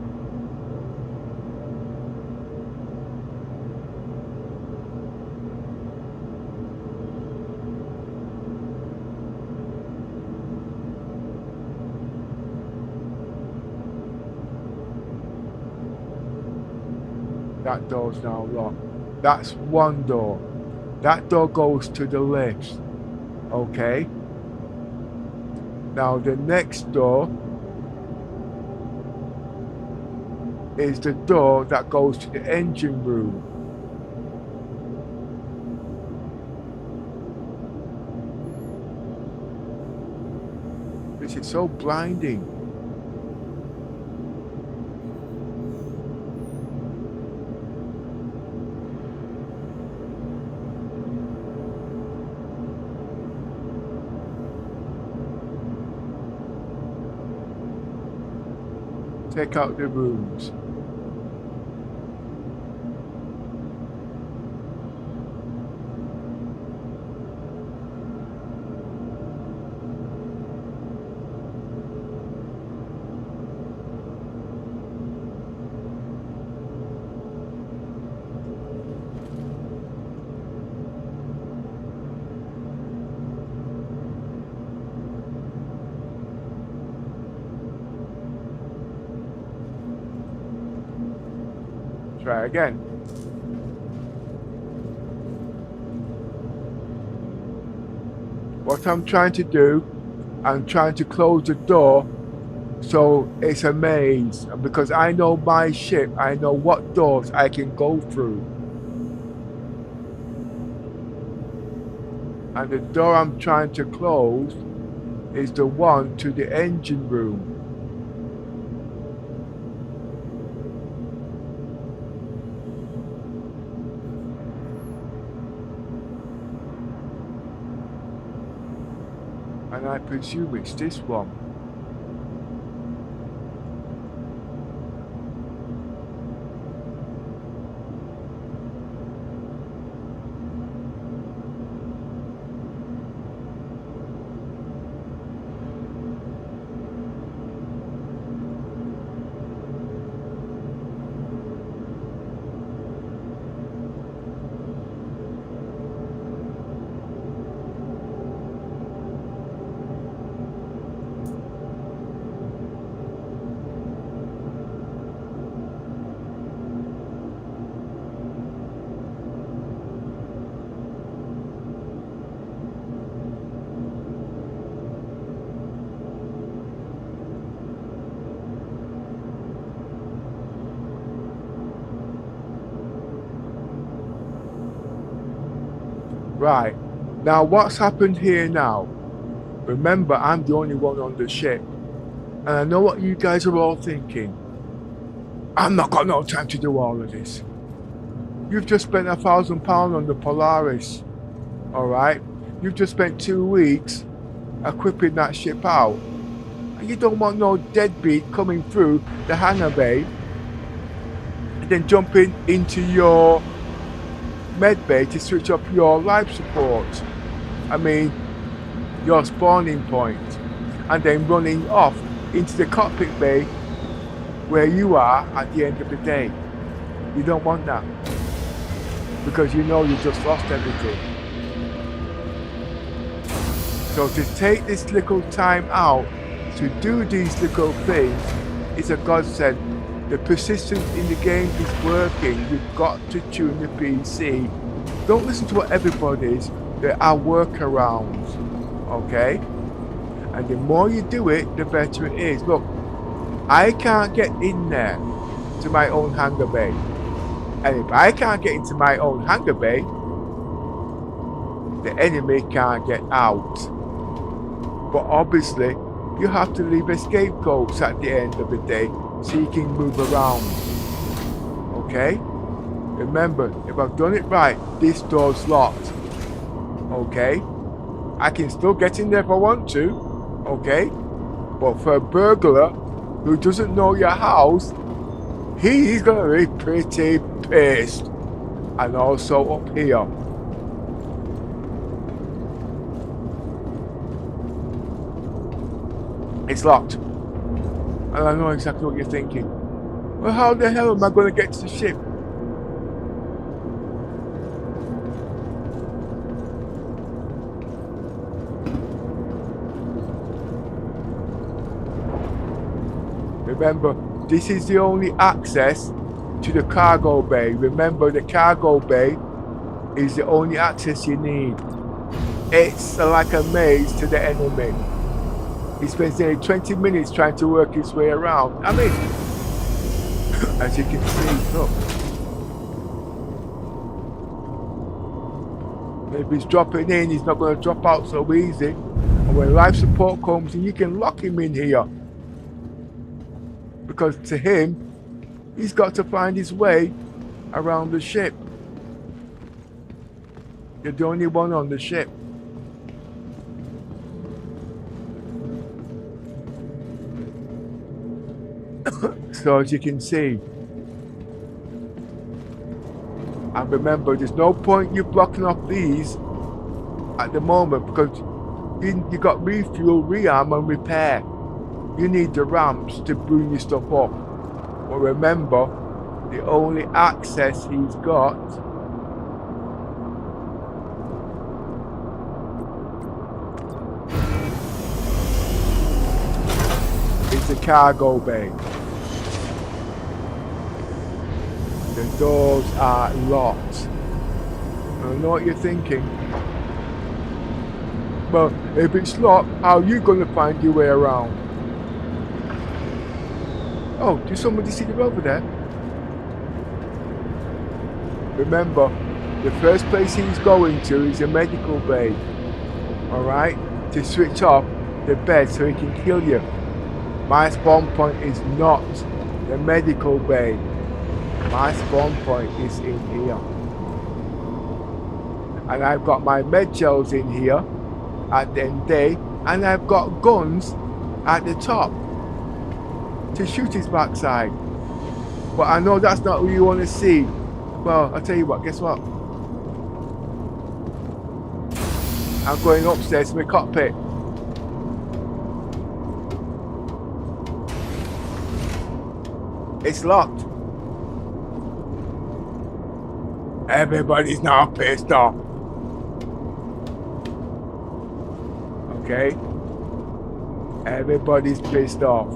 [SPEAKER 1] That door's now locked. That's one door. That door goes to the left. Okay. Now the next door is the door that goes to the engine room. This is so blinding. Take out the rooms. Try again. What I'm trying to do, I'm trying to close the door so it's a maze. And because I know my ship, I know what doors I can go through. And the door I'm trying to close is the one to the engine room. And I presume it's this one. Right, now what's happened here now? Remember, I'm the only one on the ship. And I know what you guys are all thinking. I'm not got no time to do all of this. You've just spent £1,000 on the Polaris. Alright? You've just spent 2 weeks equipping that ship out. And you don't want no deadbeat coming through the hangar bay and then jumping into your med bay to switch up your life support. I mean, your spawning point, and then running off into the cockpit bay where you are at the end of the day. You don't want that, because you know you just lost everything. So to take this little time out to do these little things is a godsend. The persistence in the game is working. You've got to tune the PC. Don't listen to what everybody is. There are workarounds, okay? And the more you do it, the better it is. Look, I can't get in there to my own hangar bay. And if I can't get into my own hangar bay, the enemy can't get out. But obviously, you have to leave escape codes at the end of the day so you can move around. Okay? Remember, if I've done it right, this door's locked. Okay? I can still get in there if I want to. Okay? But for a burglar who doesn't know your house, he's gonna be pretty pissed. And also up here. It's locked. And I know exactly what you're thinking. Well, how the hell am I going to get to the ship? Remember, this is the only access to the cargo bay. Remember, the cargo bay is the only access you need. It's like a maze to the enemy. He spends nearly 20 minutes trying to work his way around. I mean, as you can see, look. If he's dropping in, he's not going to drop out so easy. And when life support comes in, you can lock him in here. Because to him, he's got to find his way around the ship. You're the only one on the ship. So as you can see, and remember, there's no point you blocking off these at the moment because you got refuel, rearm and repair. You need the ramps to bring your stuff up. But remember, the only access he's got is the cargo bay. The doors are locked. I know what you're thinking. But if it's locked, how are you going to find your way around? Oh, did somebody see you over there? Remember, the first place he's going to is a medical bay. Alright? To switch off the bed so he can kill you. My spawn point is not the medical bay. My spawn point is in here. And I've got my med gels in here at the end of the day. And I've got guns at the top to shoot his backside. But I know that's not what you want to see. Well, I'll tell you what, guess what? I'm going upstairs to my cockpit. It's locked. Everybody's now pissed off. Okay? Everybody's pissed off.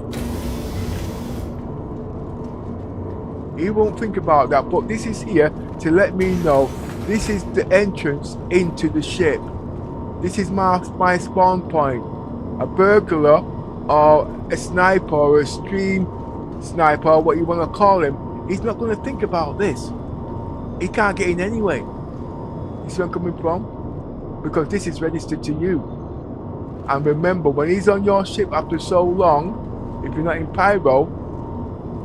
[SPEAKER 1] He won't think about that, but this is here to let me know this is the entrance into the ship. This is my spawn point. A burglar or a sniper or a stream sniper, what you want to call him, he's not going to think about this. He can't get in anyway. You see where I'm coming from? Because this is registered to you. And remember, when he's on your ship after so long, if you're not in pyro,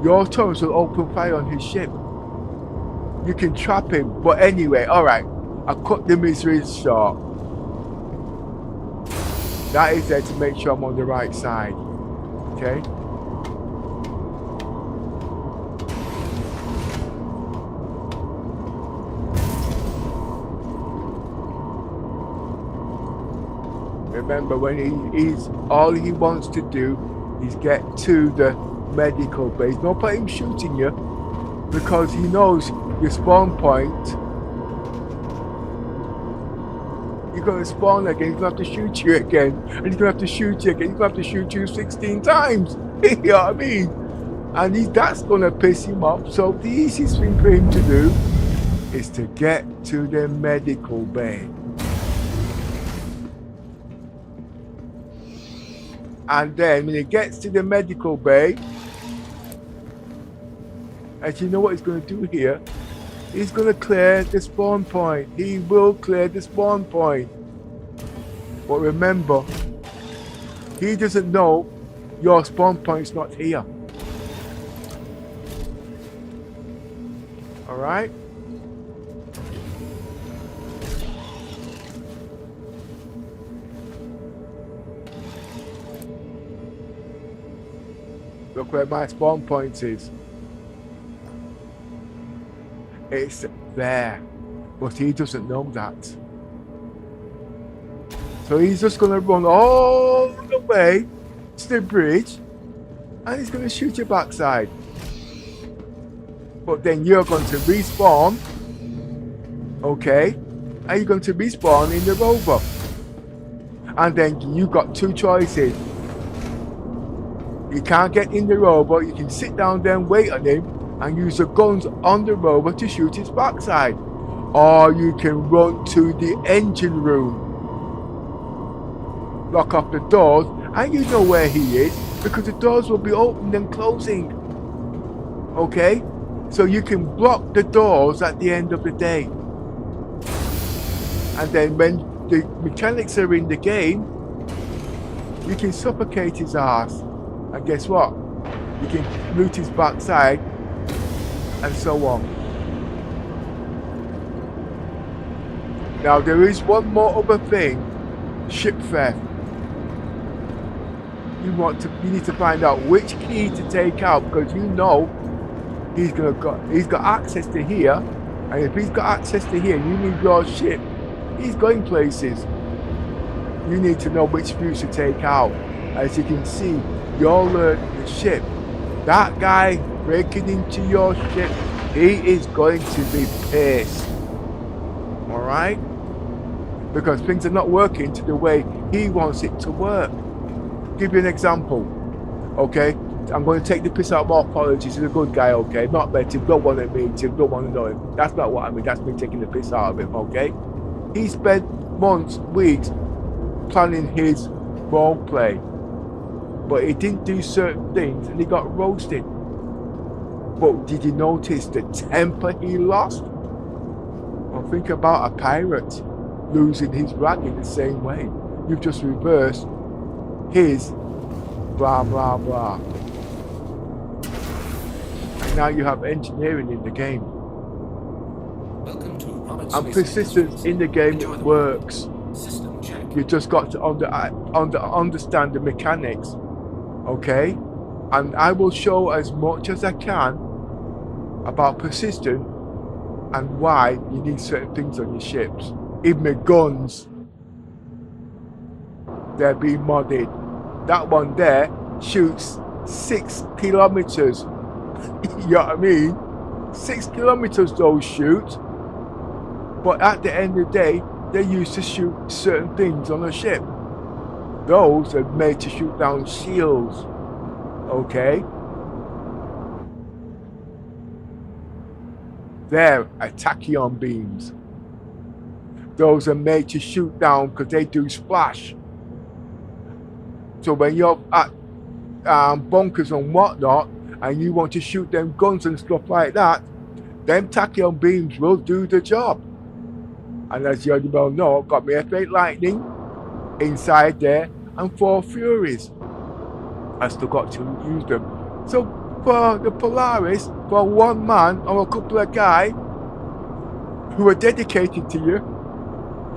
[SPEAKER 1] your turrets will open fire on his ship. You can trap him. But anyway, alright. I cut the misery short. That is there to make sure I'm on the right side. Okay? Remember, when he's all he wants to do is get to the medical base. No point him shooting you because he knows your spawn point. You're going to spawn again. He's going to have to shoot you again, and he's going to have to shoot you again. He's going to have to shoot you 16 times. You know what I mean? And that's going to piss him off. So the easiest thing for him to do is to get to the medical bay. And then when he gets to the medical bay, and you know what he's going to do here? He's going to clear the spawn point. He will clear the spawn point. But remember, he doesn't know your spawn point's not here. Alright? Look where my spawn point is. It's there. But he doesn't know that. So he's just going to run all the way to the bridge. And he's going to shoot your backside. But then you're going to respawn. Okay? And you're going to respawn in the rover. And then you've got two choices. You can't get in the rover, you can sit down there and wait on him and use the guns on the rover to shoot his backside. Or you can run to the engine room, lock off the doors, and you know where he is because the doors will be opened and closing. Okay? So you can block the doors at the end of the day. And then when the mechanics are in the game, you can suffocate his ass. And guess what? You can loot his backside and so on. Now there is one more other thing. Ship theft. you need to find out which key to take out, because you know he's got access to here, and if he's got access to here, you need your ship. He's going places. You need to know which fuse to take out. As you can see, you're the ship. That guy breaking into your ship, he is going to be pissed. Alright? Because things are not working to the way he wants it to work. Give you an example. Okay? I'm going to take the piss out of more apologies. He's a good guy, okay? Not meant to, don't want to meet him, don't want to know him. That's not what I mean. That's me taking the piss out of him, okay? He spent months, weeks planning his role play, but he didn't do certain things and he got roasted. But did you notice the temper he lost? Well, think about a pirate losing his rag in the same way. You've just reversed his blah blah blah. And now you have engineering in the game. And persistence in the game works. You just got to understand the mechanics, okay? And I will show as much as I can about persistence and why you need certain things on your ships. Even the guns, they're being modded. That one there shoots 6 kilometers. You know what I mean? 6 kilometers those shoot. But at the end of the day, they used to shoot certain things on a ship. Those are made to shoot down shields. Okay? They're tachyon beams. Those are made to shoot down because they do splash. So when you're at bunkers and whatnot, and you want to shoot them guns and stuff like that, them tachyon beams will do the job. And as you already well know, I've got my F8 Lightning inside there and 4 Furies. I still got to use them. So for the Polaris, for one man or a couple of guys who are dedicated to you,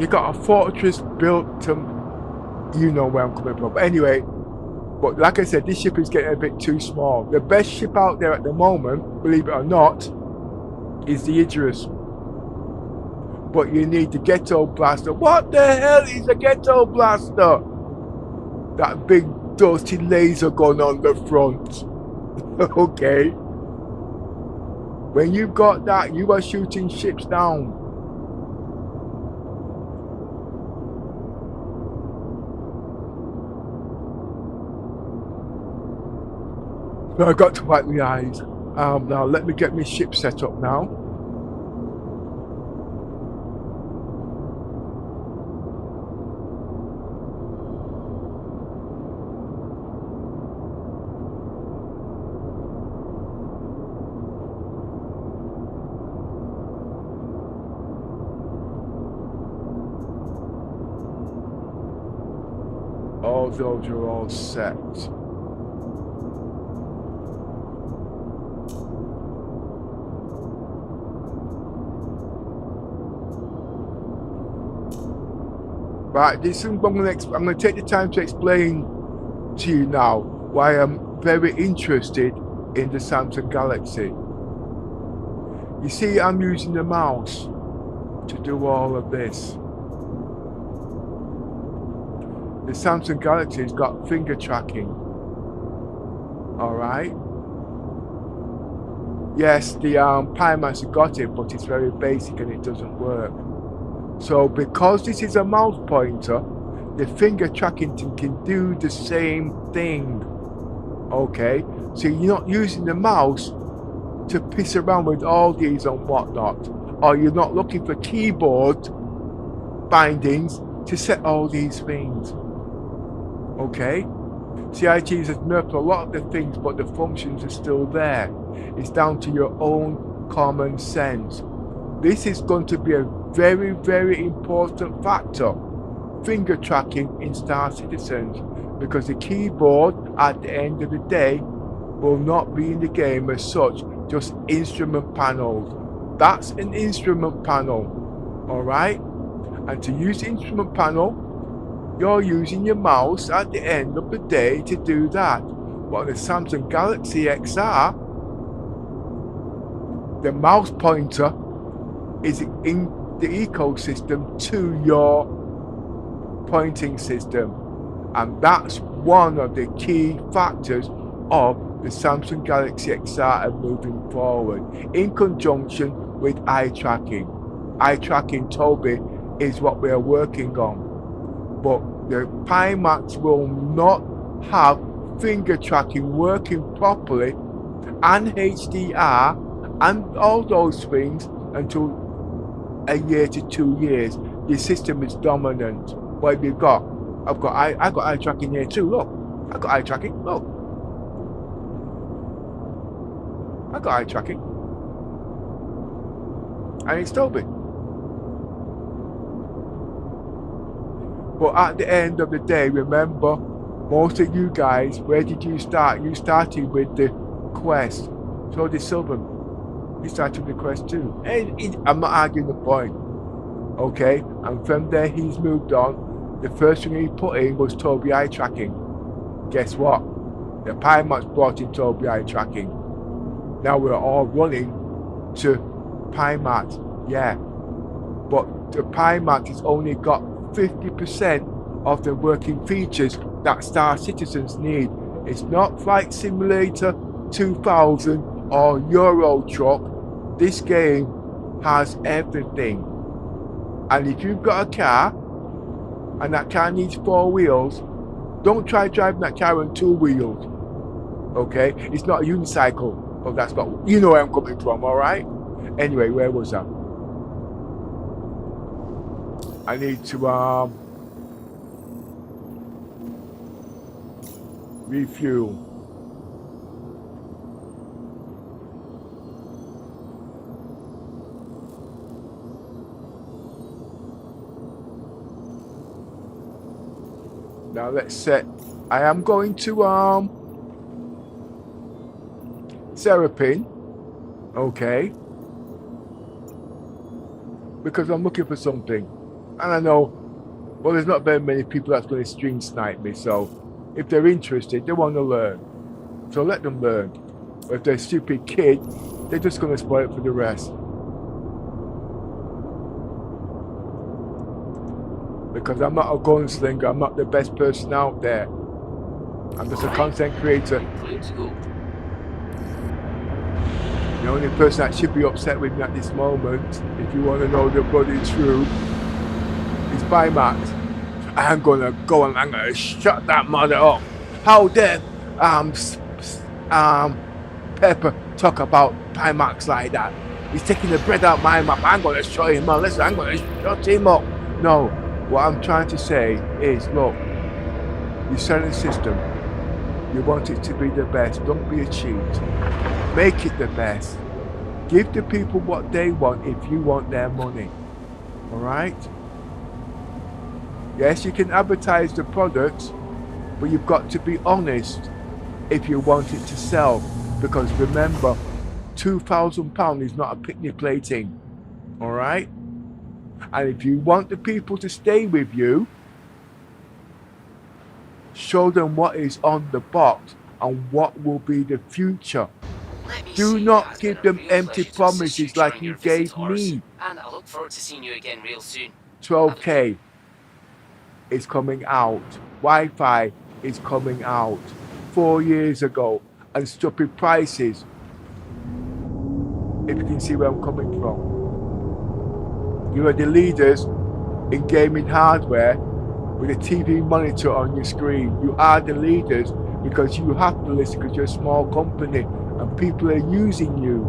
[SPEAKER 1] you got a fortress built to, you know where I'm coming from. But anyway, but like I said, this ship is getting a bit too small. The best ship out there at the moment, believe it or not, is the Idris. But you need the Ghetto Blaster. What the hell is a Ghetto Blaster? That big dusty laser gun on the front. Okay. When you've got that, you are shooting ships down. I got to wipe my eyes. Now let me get my ship set up now. All those are all set. Right, this is I'm going to take the time to explain to you now why I'm very interested in the Samsung Galaxy. You see, I'm using the mouse to do all of this. The Samsung Galaxy has got finger tracking. Alright? Yes, the Pymaster got it, but it's very basic and it doesn't work. So because this is a mouse pointer, the finger tracking can do the same thing. Okay? So you're not using the mouse to piss around with all these and whatnot. Or you're not looking for keyboard bindings to set all these things. Okay? CIGs has nerfed a lot of the things, but the functions are still there. It's down to your own common sense. This is going to be a very, very important factor. Finger tracking in Star Citizens. Because the keyboard, at the end of the day, will not be in the game as such. Just instrument panels. That's an instrument panel. Alright? And to use the instrument panel, you're using your mouse at the end of the day to do that. But the Samsung Galaxy XR, the mouse pointer is in the ecosystem to your pointing system. And that's one of the key factors of the Samsung Galaxy XR and moving forward, in conjunction with eye tracking. Eye tracking Tobii is what we are working on. But the Pimax will not have finger tracking working properly and HDR and all those things until a year to 2 years. The system is dominant. What have you got? I got eye tracking here too. Look, I got eye tracking. Look, I got eye tracking, and it's Tobii. But at the end of the day, remember, most of you guys, where did you start? You started with the Quest. So did Sylvan. He started with the Quest too. And I'm not arguing the point. Okay? And from there, he's moved on. The first thing he put in was Tobii eye tracking. Guess what? The Pimax brought in Tobii eye tracking. Now we're all running to Pimax. Yeah. But the Pimax has only got 50% of the working features that Star Citizens need. It's not Flight Simulator 2000 or Euro Truck. This game has everything. And if you've got a car and that car needs 4 wheels, don't try driving that car on 2 wheels. Okay? It's not a unicycle. Oh, that's not, you know where I'm coming from, alright? Anyway, where was I? I need to refuel. Now let's set. I am going to Serapin, okay, because I'm looking for something. And I know, well, there's not very many people that's going to string snipe me, so if they're interested, they want to learn. So let them learn. But if they're a stupid kid, they're just going to spoil it for the rest. Because I'm not a gunslinger, I'm not the best person out there. I'm just a content creator. The only person that should be upset with me at this moment, if you want to know the bloody truth, is Pimax. I'm gonna go and I'm gonna shut that mother up. How dare Pepper talk about Pimax like that? He's taking the bread out of my mouth. I'm gonna shut him up. Listen, I'm gonna shut him up. No, what I'm trying to say is, look, you're selling a system. You want it to be the best. Don't be a cheat. Make it the best. Give the people what they want if you want their money. Alright? Yes, you can advertise the products, but you've got to be honest if you want it to sell. Because remember, £2,000 is not a picnic plating. Alright? And if you want the people to stay with you, show them what is on the box and what will be the future. Do not give them empty promises like you gave me.
[SPEAKER 13] And I look forward to seeing you again real soon.
[SPEAKER 1] 12K is coming out. Wi-Fi is coming out 4 years ago, and stupid prices. If you can see where I'm coming from. You are the leaders in gaming hardware with a TV monitor on your screen. You are the leaders because you have to listen because you're a small company and people are using you.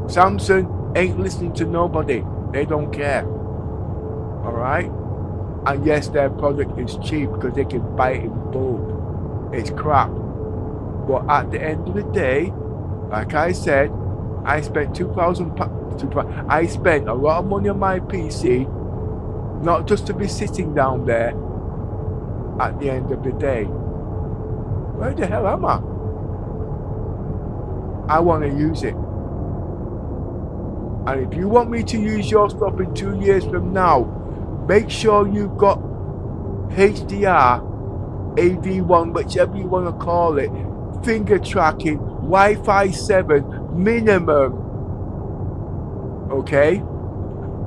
[SPEAKER 1] Samsung ain't listening to nobody. They don't care. Alright? And yes, their product is cheap because they can buy it in bulk. It's crap. But at the end of the day, like I said, I spent £2,000. I spent a lot of money on my PC, not just to be sitting down there at the end of the day. Where the hell am I? I want to use it. And if you want me to use your stuff in 2 years from now, make sure you've got HDR AV1, whichever you want to call it, finger tracking, Wi-Fi 7 minimum, okay?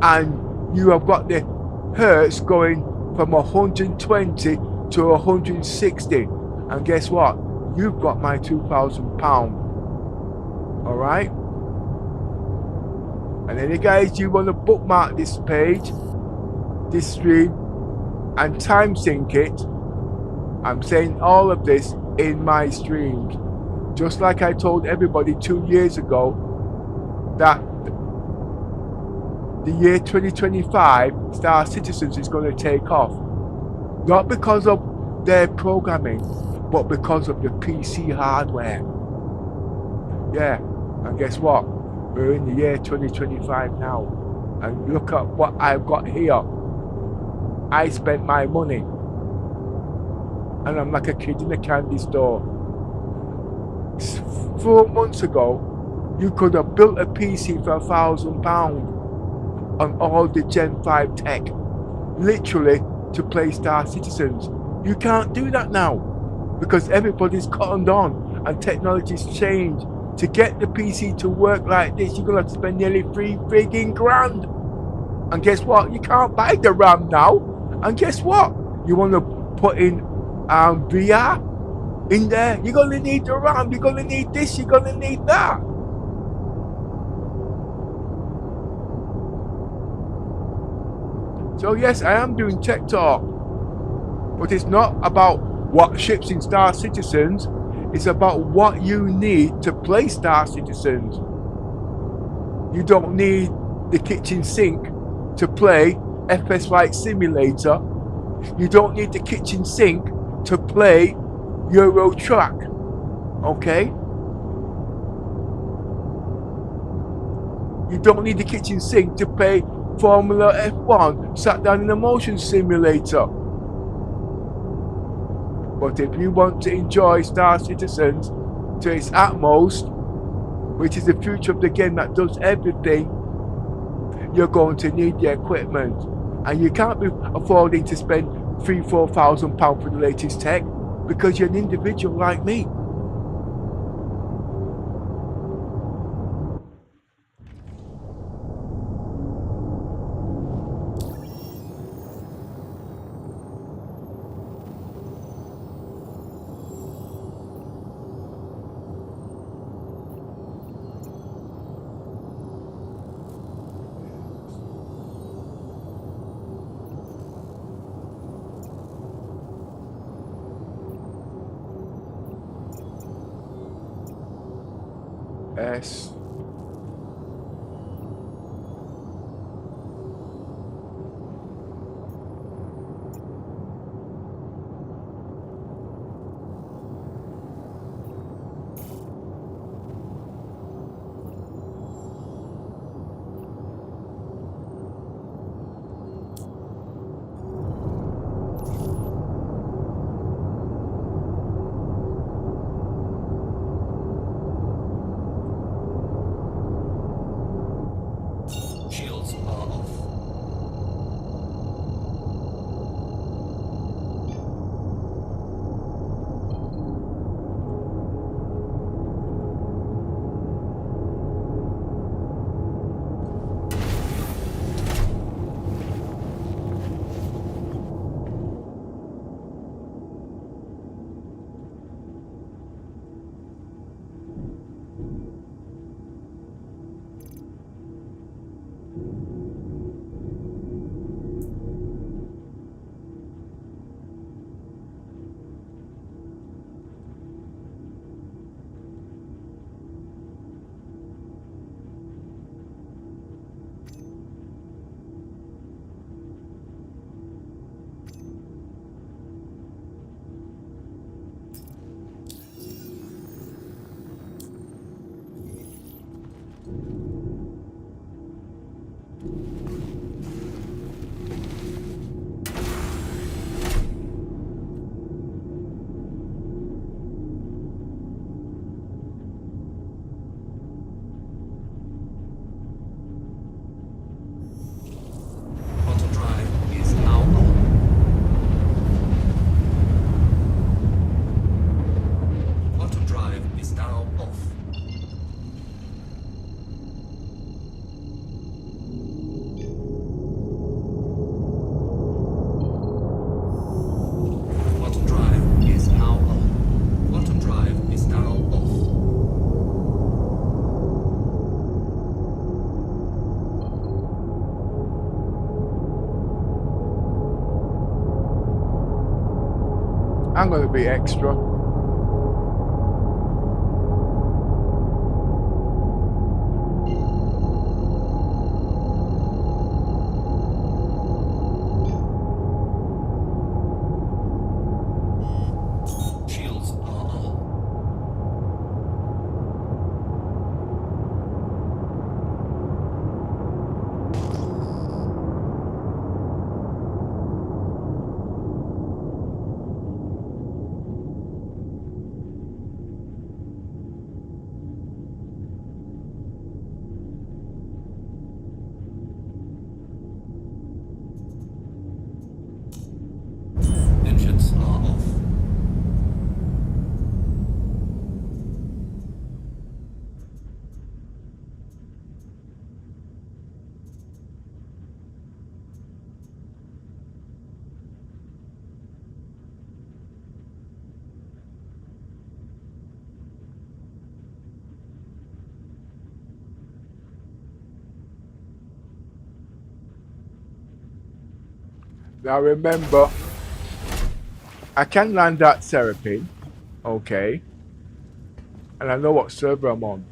[SPEAKER 1] And you have got the hertz going from 120 to 160, and guess what? You've got my £2,000. All right. And any guys, you want to bookmark this page, this stream, and time sync it. I'm saying all of this in my streams, just like I told everybody 2 years ago that the year 2025 Star Citizens is going to take off, not because of their programming, but because of the PC hardware. Yeah, and guess what? We're in the year 2025 now, and look at what I've got here. I spent my money, and I'm like a kid in a candy store. 4 months ago, you could have built a PC for £1,000 on all the Gen 5 tech, literally, to play Star Citizens. You can't do that now, because everybody's cottoned on and technology's changed. To get the PC to work like this, you're gonna have to spend nearly $3 frigging grand. And guess what? You can't buy the RAM now. And guess what? You want to put in VR in there? You're gonna need the RAM. You're gonna need this. You're gonna need that. So yes, I am doing tech talk, but it's not about what ships in Star Citizens. It's about what you need to play Star Citizens. You don't need the kitchen sink to play FS Flight Simulator. You don't need the kitchen sink to play Euro Truck. Okay? You don't need the kitchen sink to play Formula F1 sat down in a motion simulator. But if you want to enjoy Star Citizens to its utmost, which is the future of the game that does everything, you're going to need the equipment. And you can't be affording to spend £3,000-4,000 for the latest tech, because you're an individual like me. S. I'm gonna be extra.
[SPEAKER 9] Shields are on. Engines are off.
[SPEAKER 1] Now remember, I can land that Seraphim, okay, and I know what server I'm on.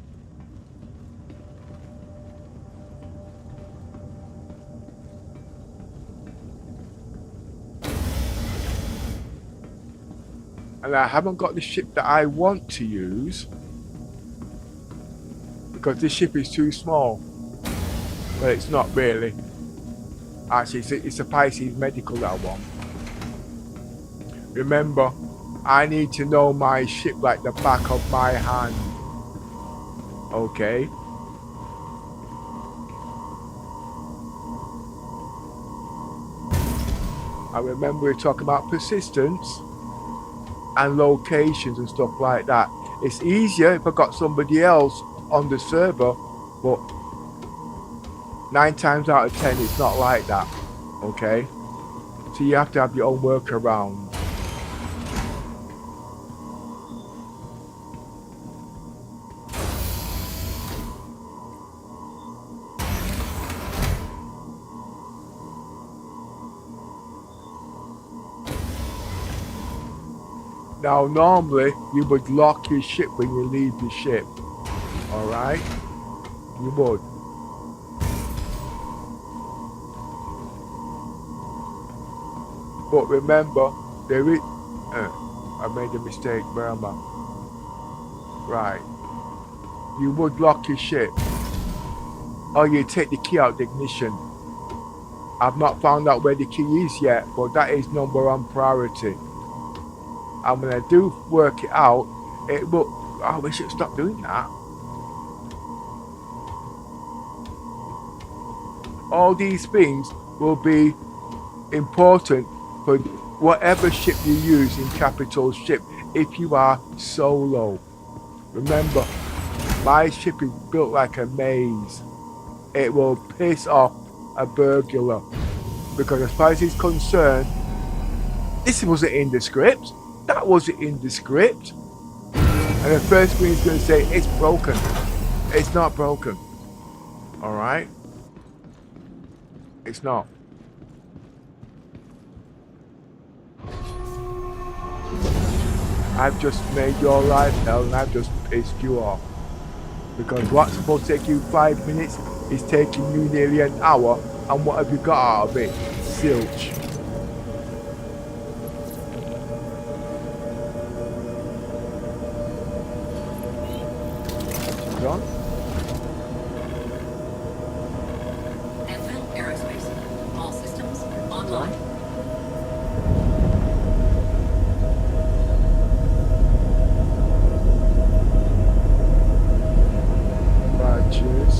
[SPEAKER 1] And I haven't got the ship that I want to use because this ship is too small. But it's not really. Actually, it's a Pisces medical that I want. Remember, I need to know my ship like the back of my hand. Okay. I remember we were talking about persistence and locations and stuff like that. It's easier if I got somebody else on the server, but 9 times out of 10 it's not like that. Okay, so you have to have your own workaround. Now normally you would lock your ship when you leave the ship. Alright? You would. But remember, there is... I made a mistake, where am I? Right. You would lock your ship. Or you take the key out of the ignition. I've not found out where the key is yet, but that is number 1 priority. And when I do work it out, it will... I wish it stopped doing that. All these things will be important for whatever ship you use in capital ship if you are solo. Remember, my ship is built like a maze. It will piss off a burglar. Because as far as he's concerned, this wasn't in the script. That wasn't in the script. And the first thing he's going to say, it's broken. It's not broken. Alright? It's not. I've just made your life hell and I've just pissed you off. Because what's supposed to take you 5 minutes is taking you nearly an hour, and what have you got out of it? Zilch. John?
[SPEAKER 11] Advent Aerospace. All systems online.
[SPEAKER 1] Badges.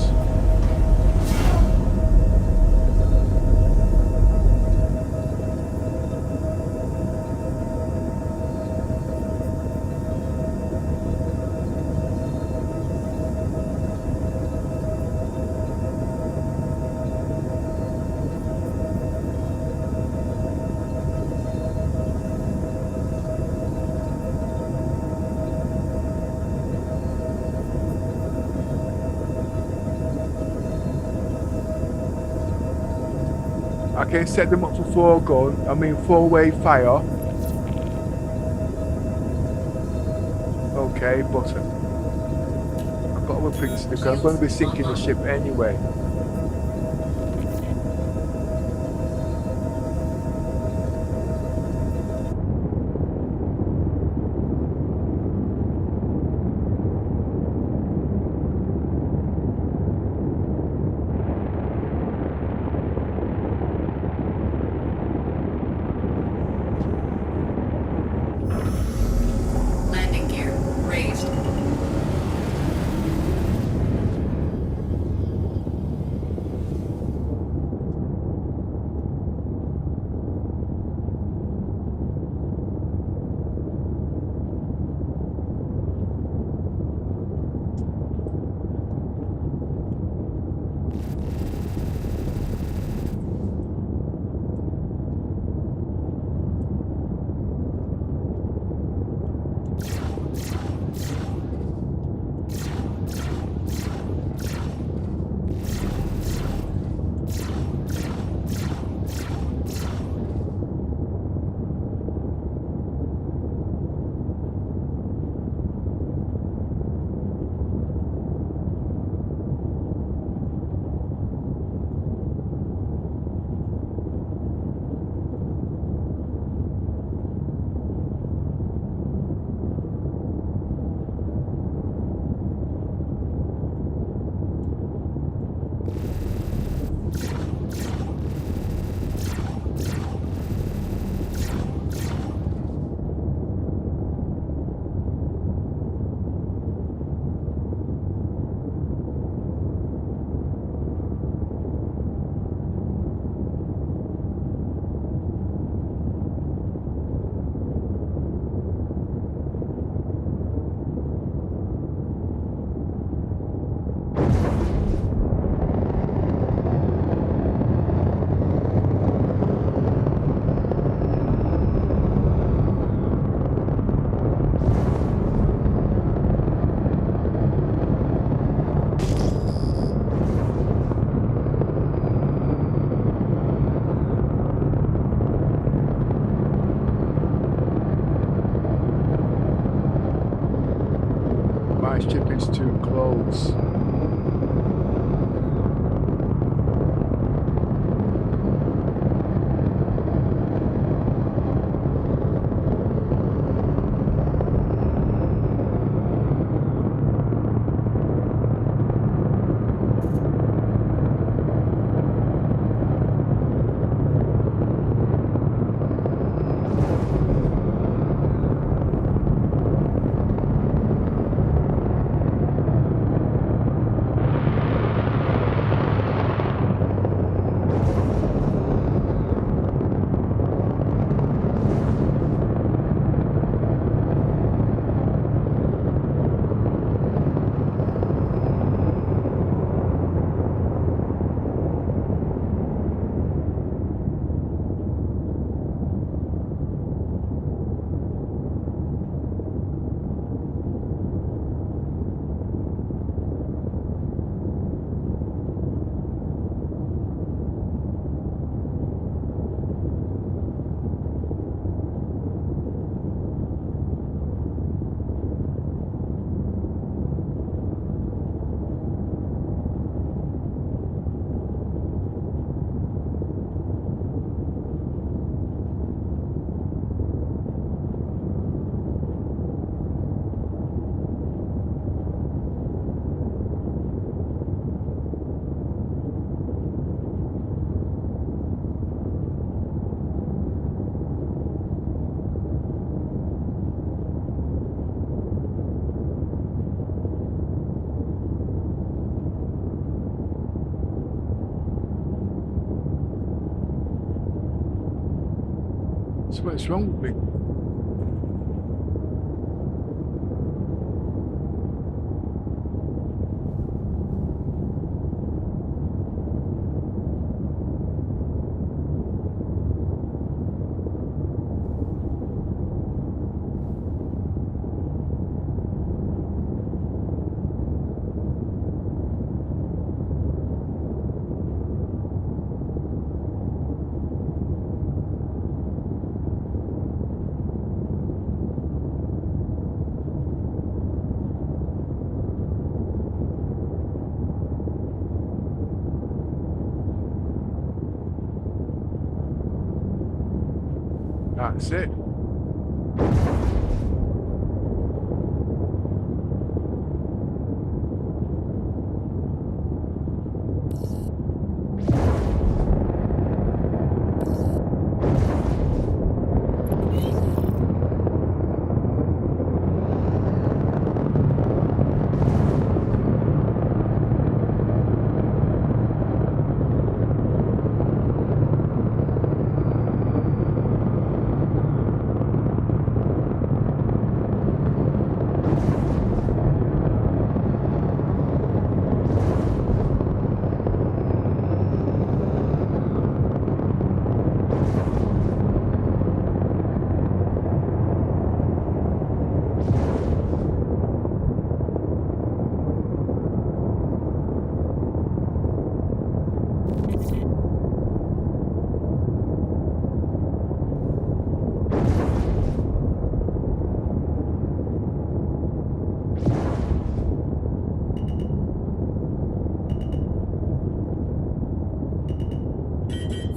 [SPEAKER 1] I can set them up for 4-way fire. Okay, button. I've got other things to do. I'm going to be sinking the ship anyway.
[SPEAKER 11] Landing gear raised.
[SPEAKER 1] My ship is too close. So what's wrong with me? That's it.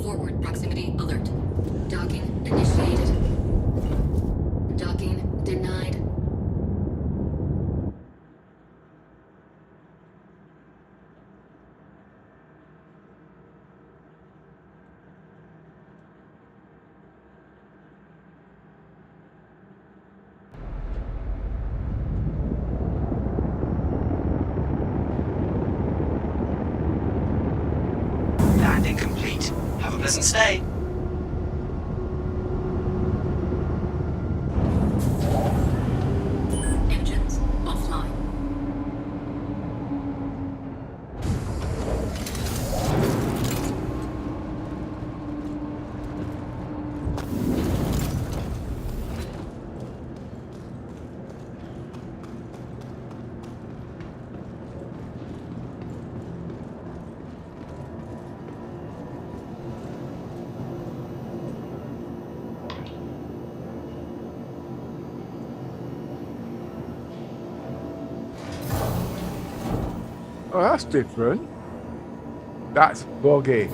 [SPEAKER 14] Forward proximity alert. Docking initiated. Docking denied.
[SPEAKER 13] Landing complete. Have a pleasant stay.
[SPEAKER 14] Engines offline.
[SPEAKER 1] Oh, that's different. That's buggy.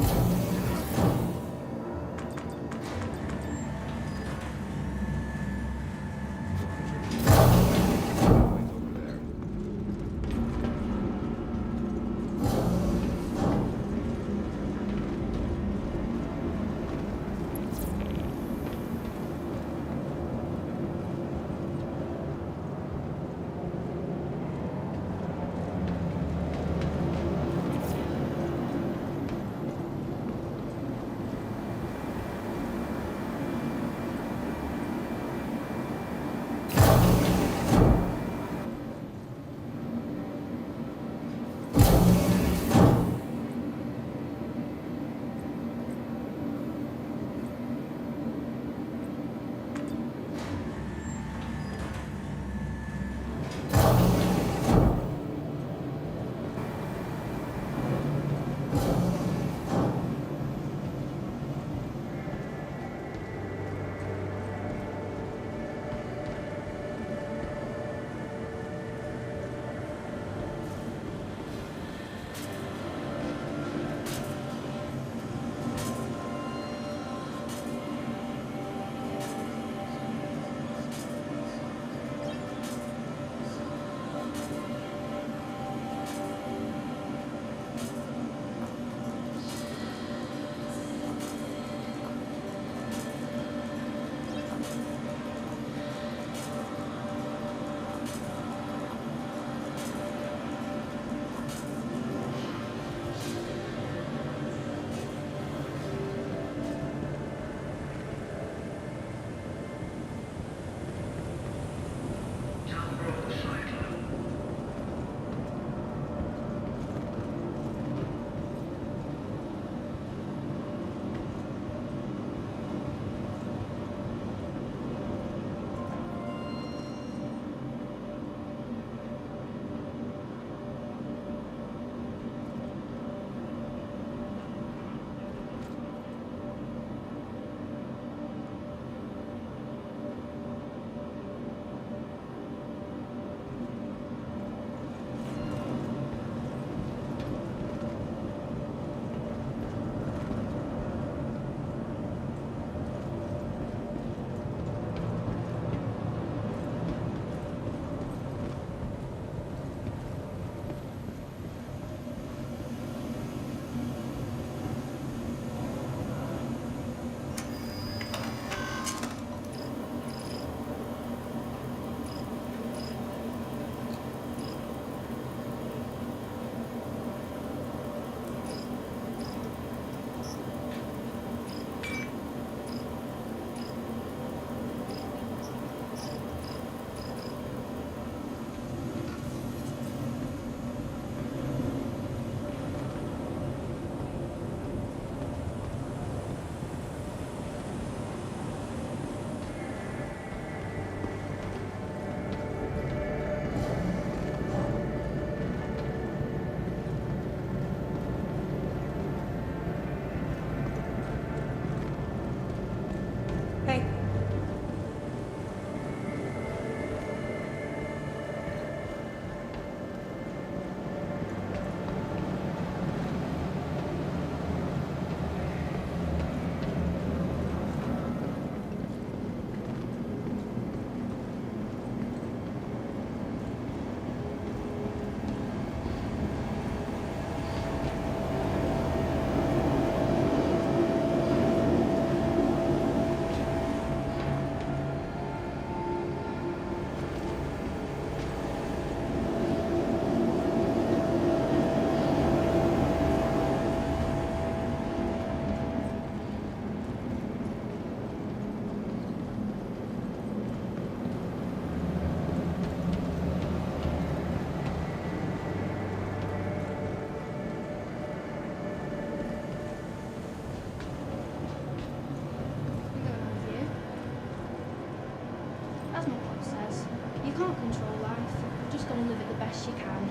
[SPEAKER 4] can't control life. You've just got to live it the best you can.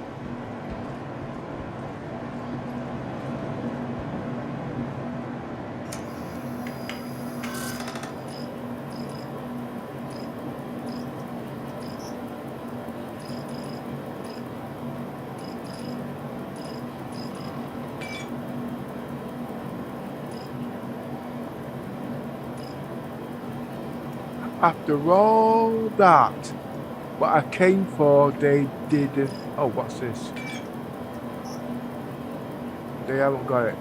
[SPEAKER 1] After all that, what I came for, they didn't. Oh, what's this? They haven't got it.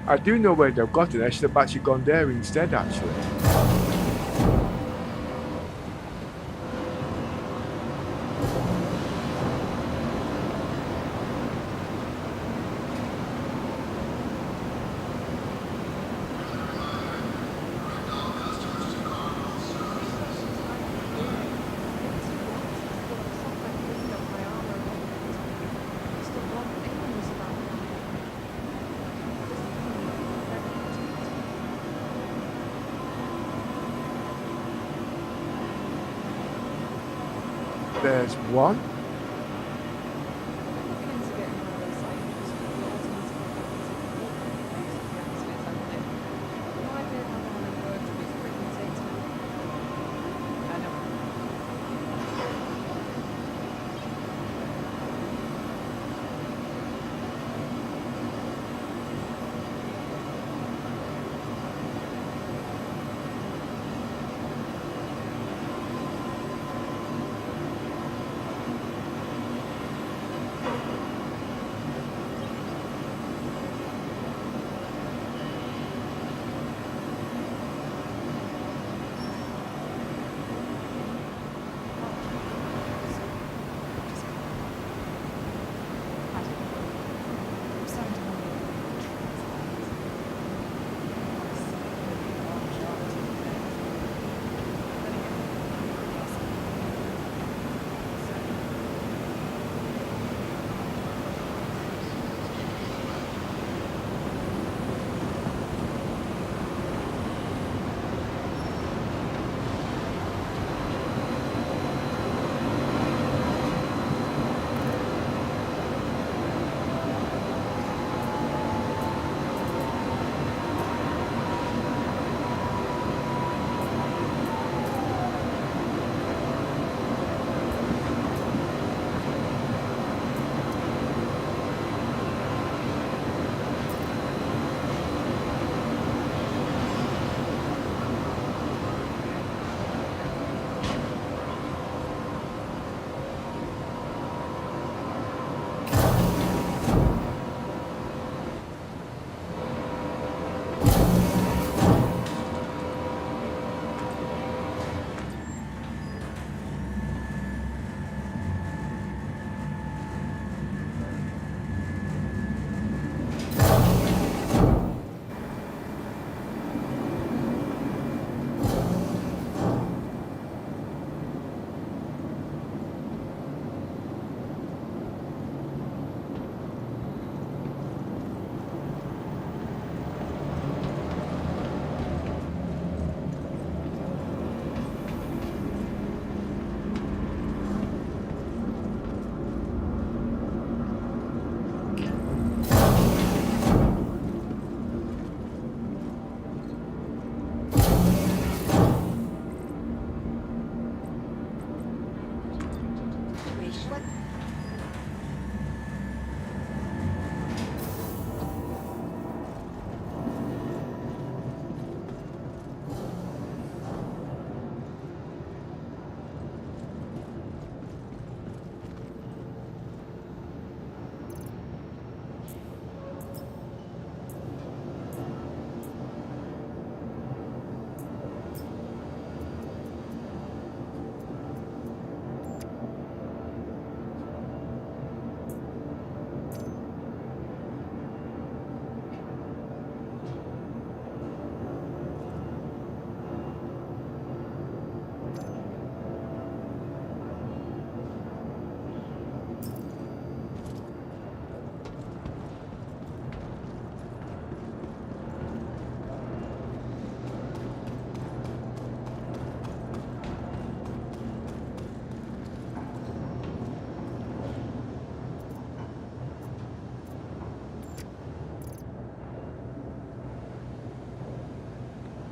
[SPEAKER 1] I do know where they've got it. I should have actually gone there instead, actually. There's one.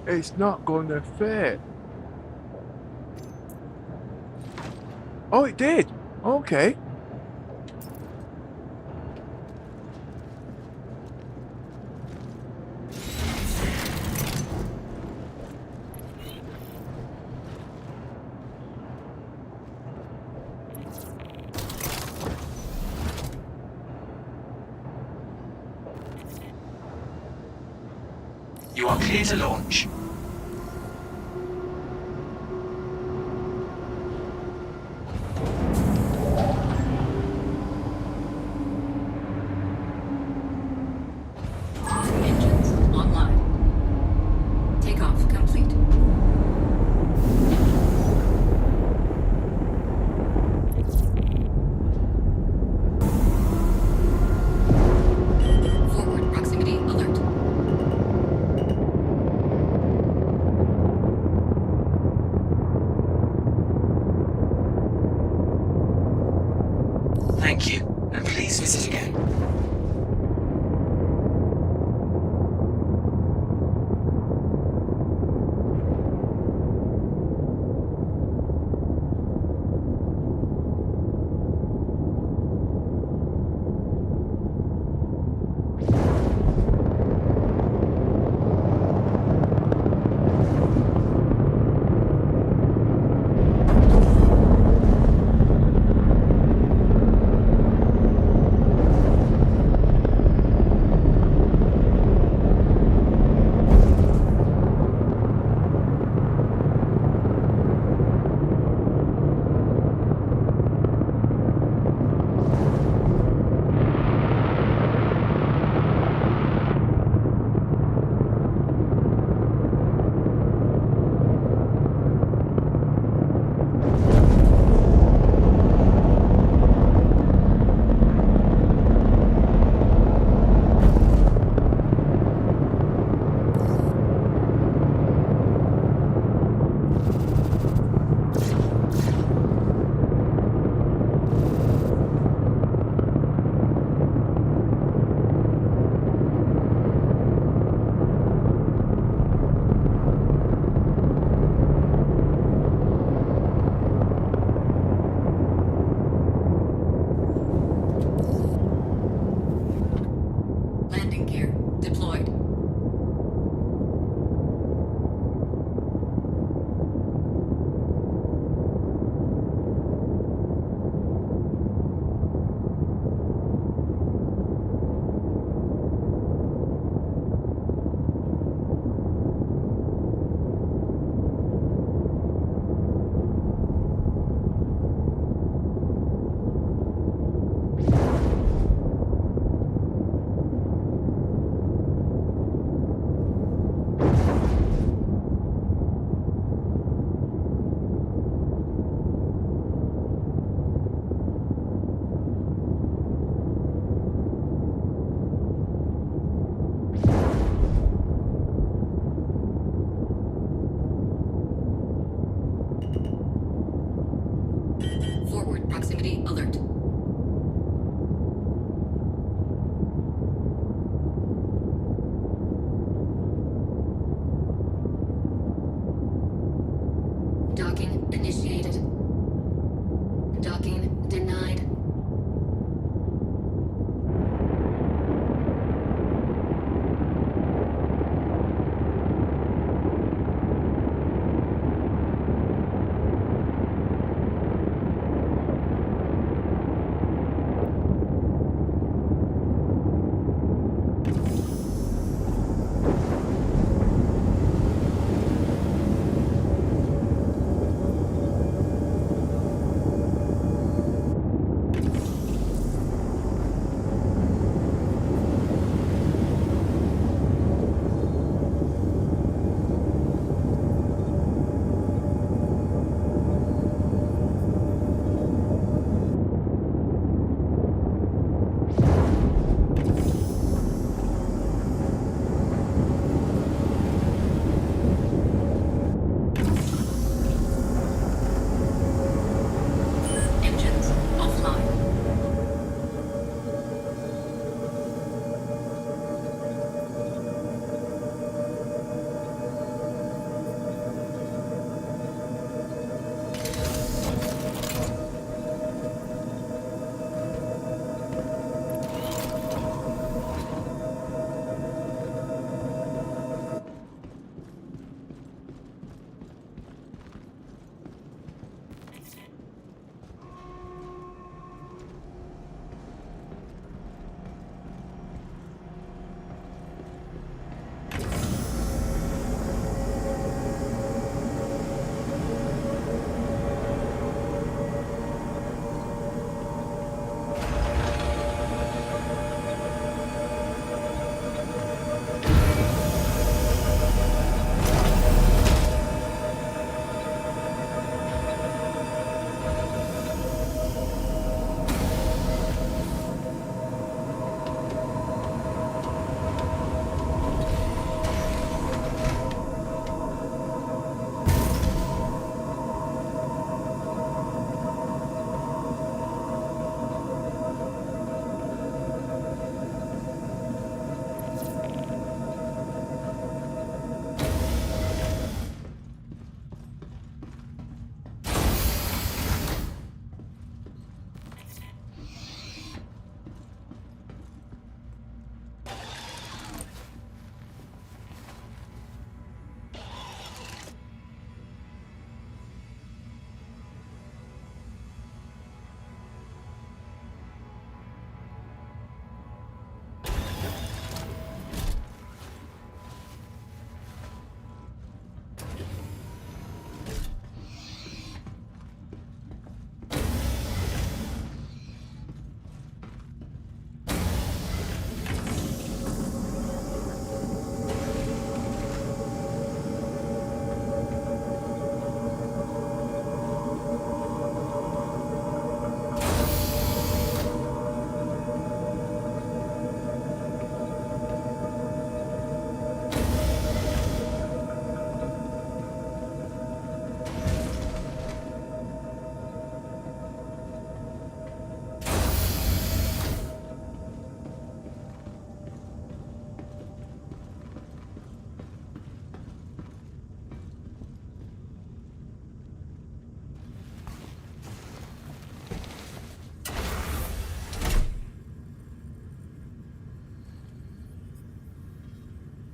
[SPEAKER 1] It's not gonna fit. Oh, it did. Okay.
[SPEAKER 13] You are clear to launch.
[SPEAKER 14] Engines online. Takeoff complete. Forward proximity alert.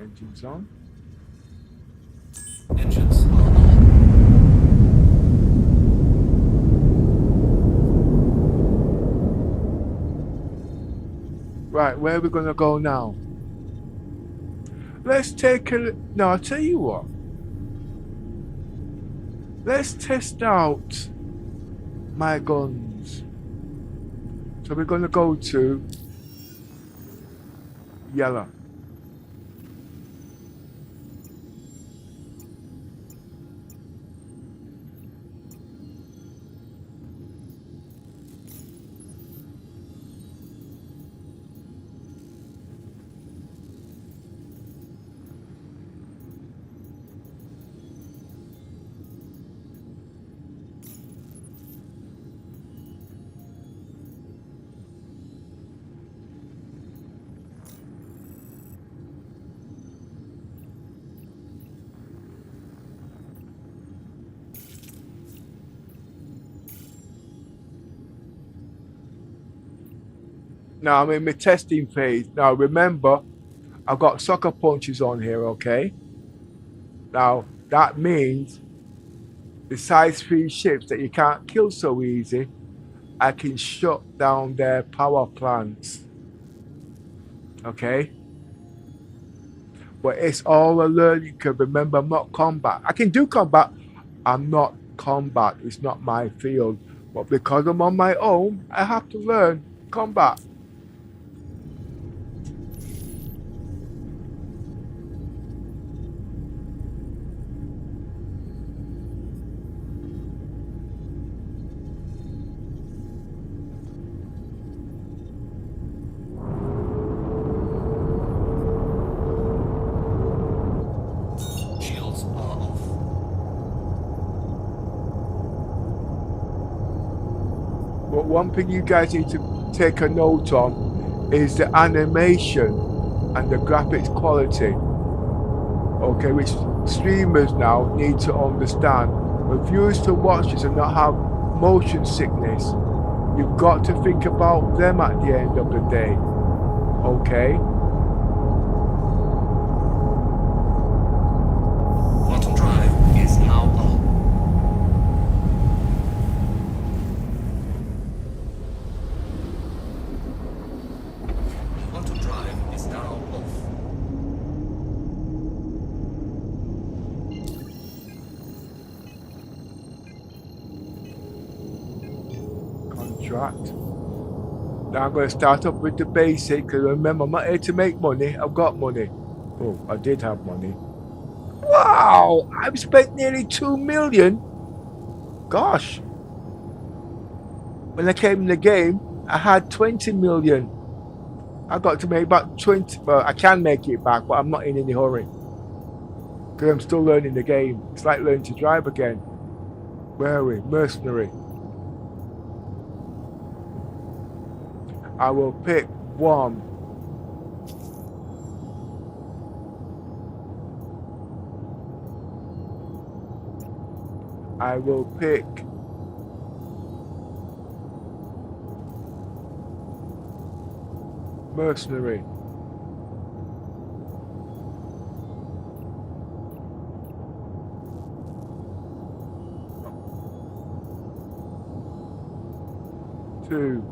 [SPEAKER 1] Engines on.
[SPEAKER 13] Engines are on.
[SPEAKER 1] Right, where are we gonna go now? Let's take a... No, I'll tell you what. Let's test out my guns. So we're gonna go to yellow. Now I'm in my testing phase. Now remember, I've got sucker punches on here, okay? Now that means the size 3 ships that you can't kill so easy, I can shut down their power plants. Okay? But it's all a learning curve. Remember, I'm not combat. I can do combat. I'm not combat. It's not my field. But because I'm on my own, I have to learn combat.
[SPEAKER 13] Shields are off.
[SPEAKER 1] But one thing you guys need to take a note on is the animation and the graphics quality. Okay, which streamers now need to understand. For viewers to watch this and not have motion sickness, you've got to think about them at the end of the day. Okay?
[SPEAKER 13] Quantum drive is now on. Quantum drive is now off.
[SPEAKER 1] Contract. Now I'm going to start up with the basic, because remember, I'm not here to make money. I've got money. Oh, I did have money. Wow! I've spent nearly 2 million. Gosh. When I came in the game, I had 20 million. I got to make about 20. Well, I can make it back, but I'm not in any hurry. Because I'm still learning the game. It's like learning to drive again. Where are we? Mercenary. I will pick one. I will pick mercenary. Two.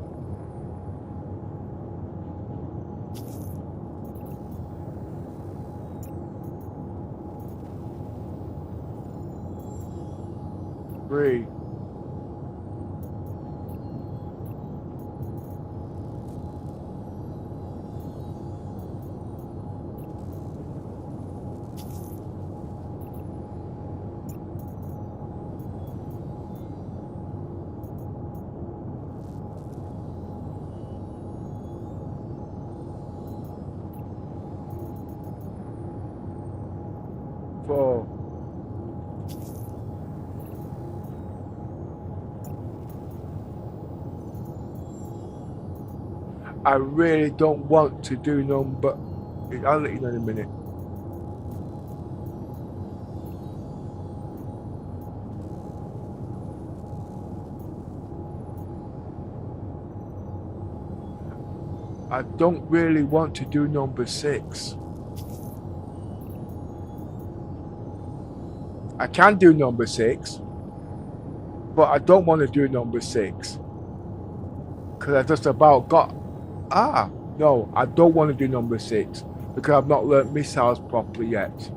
[SPEAKER 1] Three. Four. I really don't want to do number. I'll let you know in a minute. I don't really want to do number 6. I can do number 6, but I don't want to do number 6 because I just about got. No, I don't want to do number 6 because I've not learnt missiles properly yet.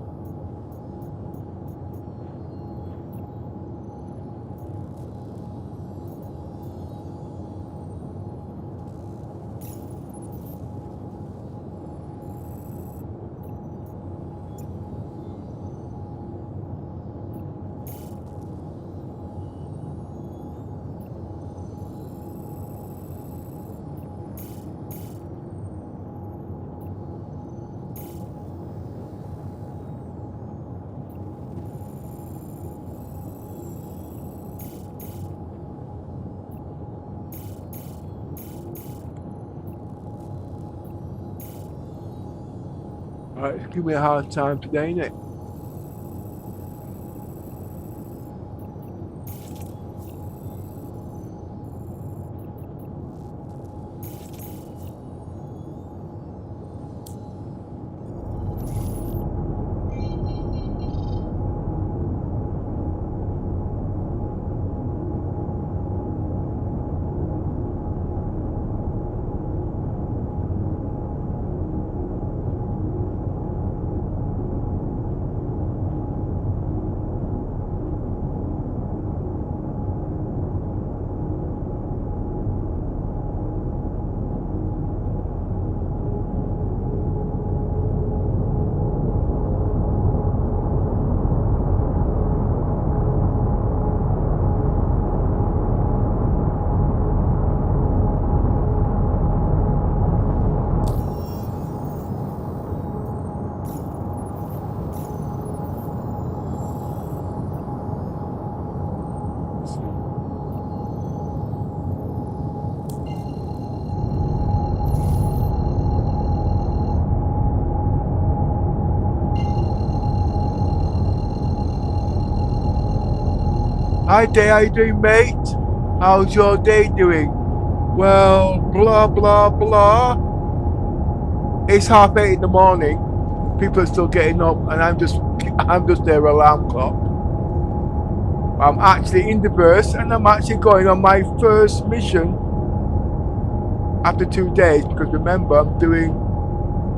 [SPEAKER 1] Alright, give me a hard time today, innit? Hi day, how you doing, mate? How's your day doing? Well, blah blah blah. It's 8:30 in the morning. People are still getting up, and I'm just their alarm clock. I'm actually in the verse, and I'm actually going on my first mission after 2 days because remember I'm doing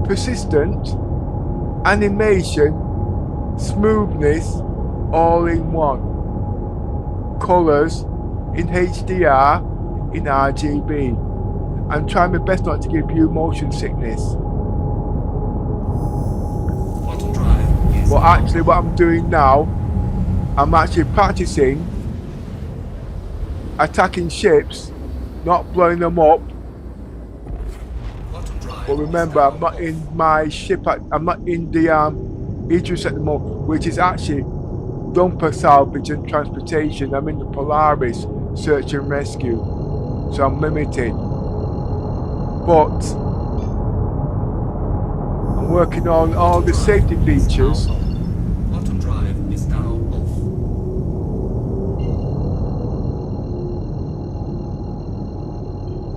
[SPEAKER 1] persistent, animation, smoothness, all in one. Colors in HDR, in RGB. I'm trying my best not to give you motion sickness. But actually what I'm doing now, I'm actually practicing attacking ships, not blowing them up. But remember, I'm not in my ship, I'm not in the Idris at the moment, which is actually dumper salvage and transportation. I'm in the Polaris search and rescue, so I'm limited. But I'm working on all the safety features.
[SPEAKER 13] Bottom drive is now off.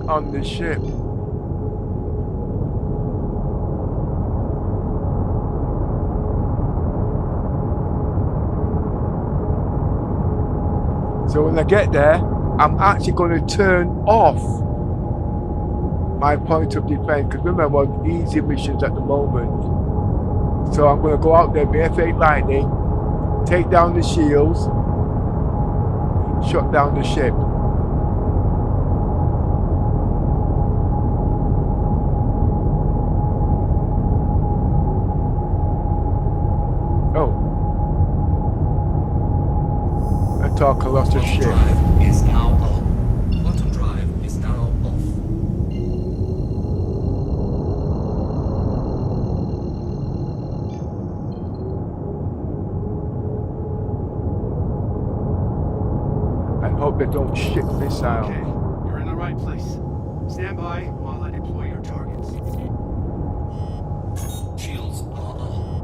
[SPEAKER 1] On the ship. So when I get there, I'm actually going to turn off my point of defense because remember I'm on easy missions at the moment. So I'm going to go out there, my F8 Lightning, take down the shields, shut down the ship. Talk a lot of shit.
[SPEAKER 13] Drive is now on. Bottom drive is now off.
[SPEAKER 1] I hope they don't ship this out.
[SPEAKER 2] Okay, you're in the right place. Stand by while I deploy your targets.
[SPEAKER 13] Shields are on.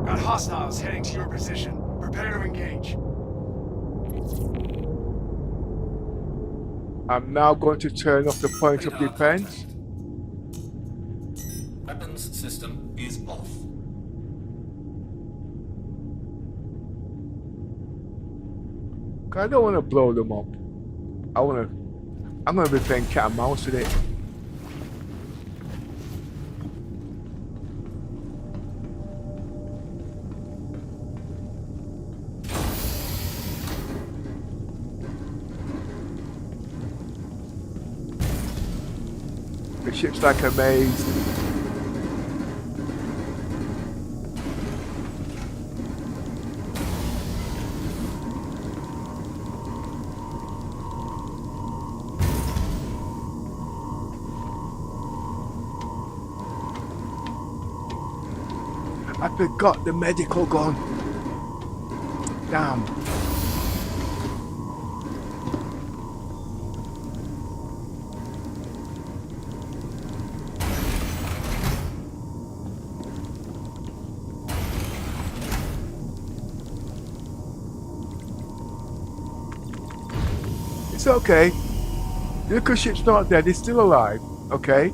[SPEAKER 2] Got hostiles heading to your position. Prepare to engage.
[SPEAKER 1] I'm now going to turn off the point of defense.
[SPEAKER 13] off.
[SPEAKER 1] I don't want to blow them up. I'm gonna be playing cat and mouse with it. The ship's like a maze. I forgot the medical gun. Damn. It's okay. The little ship's not dead, it's still alive. Okay?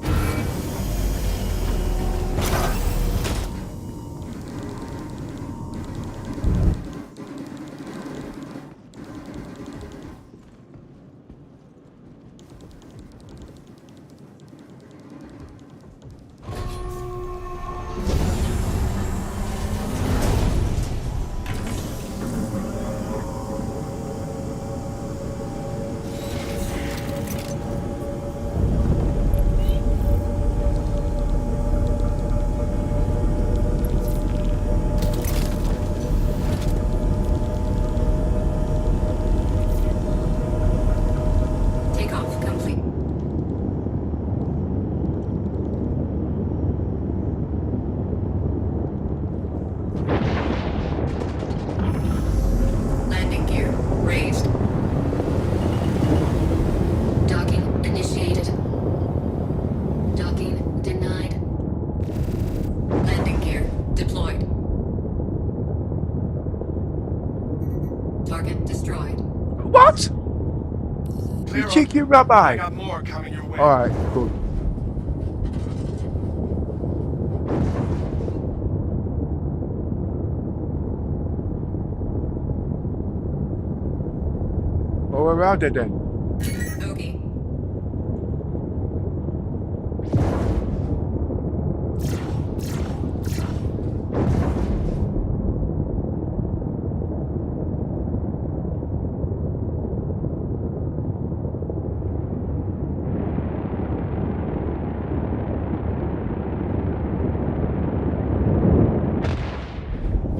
[SPEAKER 14] Takeoff complete. Landing gear raised. Docking initiated. Docking denied. Landing gear deployed. Target destroyed.
[SPEAKER 1] What?
[SPEAKER 2] Clear
[SPEAKER 1] You
[SPEAKER 2] up.
[SPEAKER 1] cheeky
[SPEAKER 2] I
[SPEAKER 1] rabbi.
[SPEAKER 2] got more coming your way.
[SPEAKER 1] Alright, good. Well, we're around it then.
[SPEAKER 14] Tobii.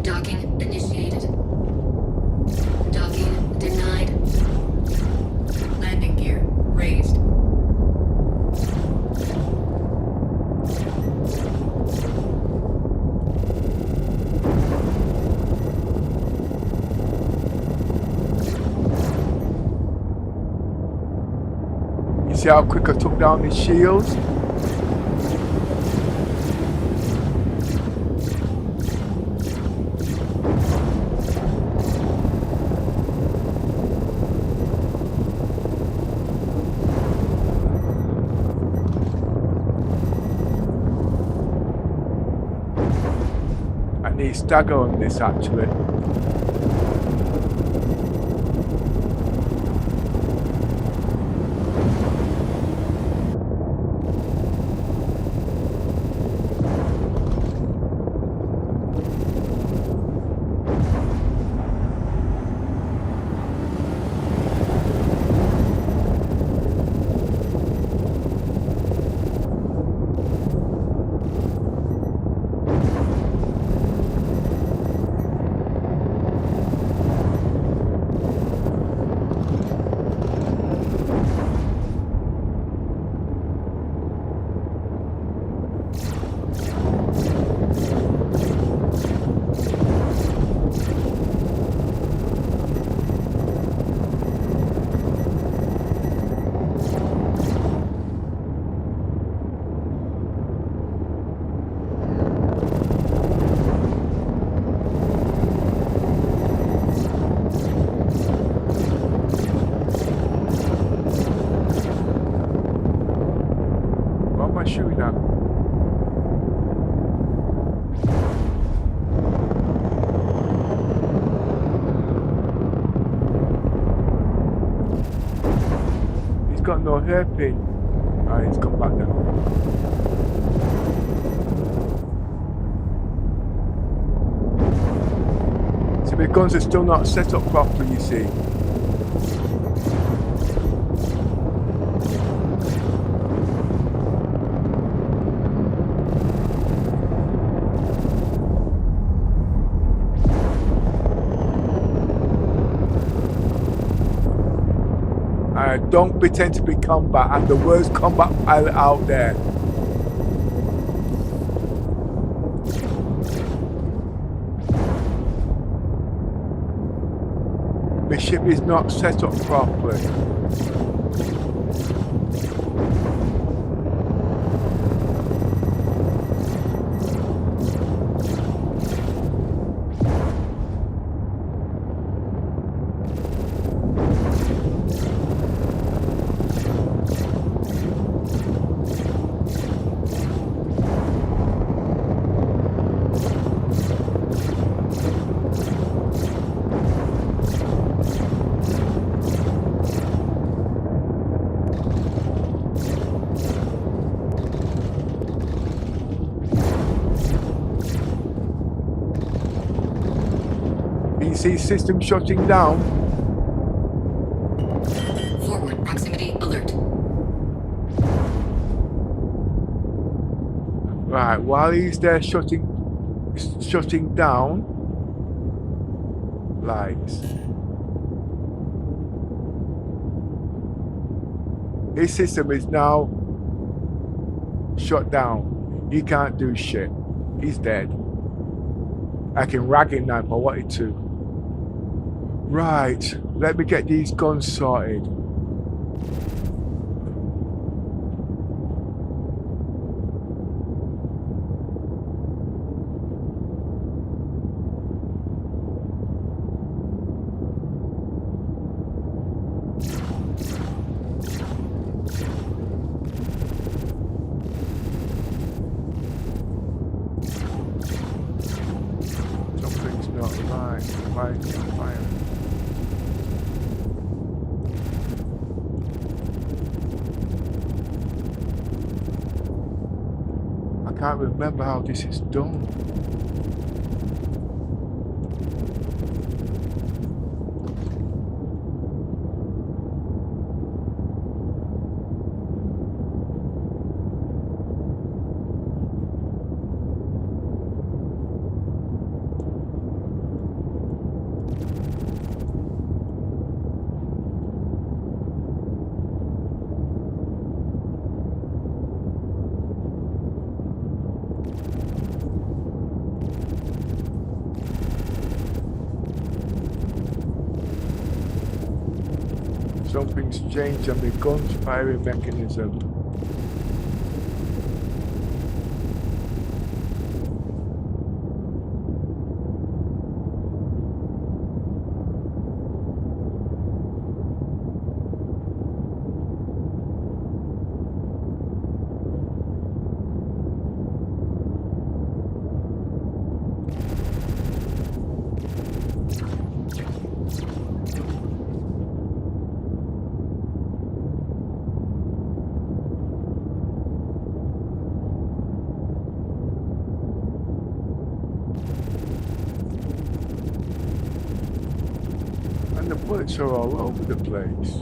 [SPEAKER 14] Docking initiated. Docking denied. Landing gear raised.
[SPEAKER 1] You see how quick I took down the shields? I need stagger on this actually. What am I shooting at? got no hairpin. Alright, it's come back now. So the guns are still not set up properly, you see. Don't pretend to be combat. I'm the worst combat pilot out there. The ship is not set up properly. See system shutting down.
[SPEAKER 14] Forward proximity alert.
[SPEAKER 1] Right, while he's there shutting down lights. His system is now shut down. He can't do shit. He's dead. I can rag him now if I wanted to. Right, let me get these guns sorted. Something's not right. Why is it firing? I can't remember how this is done. Something's changed on the gun's firing mechanism. And the bullets are all over the place.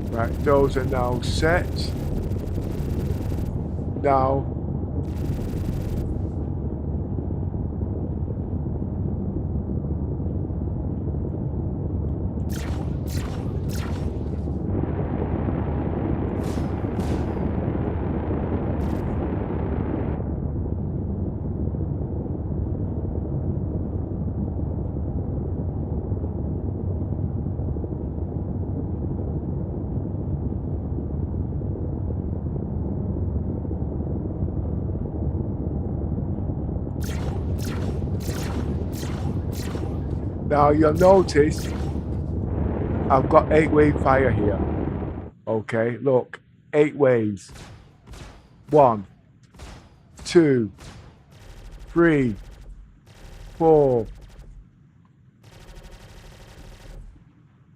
[SPEAKER 1] Right, those are now set. Now, Now you'll notice I've got 8-way fire here. Okay, look, 8 ways. 1, 2, 3, 4,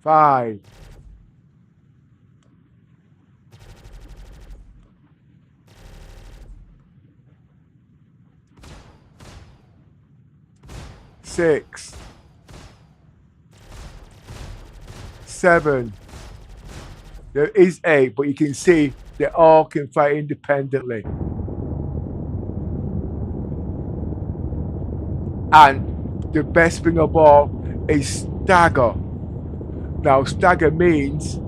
[SPEAKER 1] 5, 6, 7. There is 8, but you can see they all can fight independently. And the best thing of all is stagger. Now, stagger means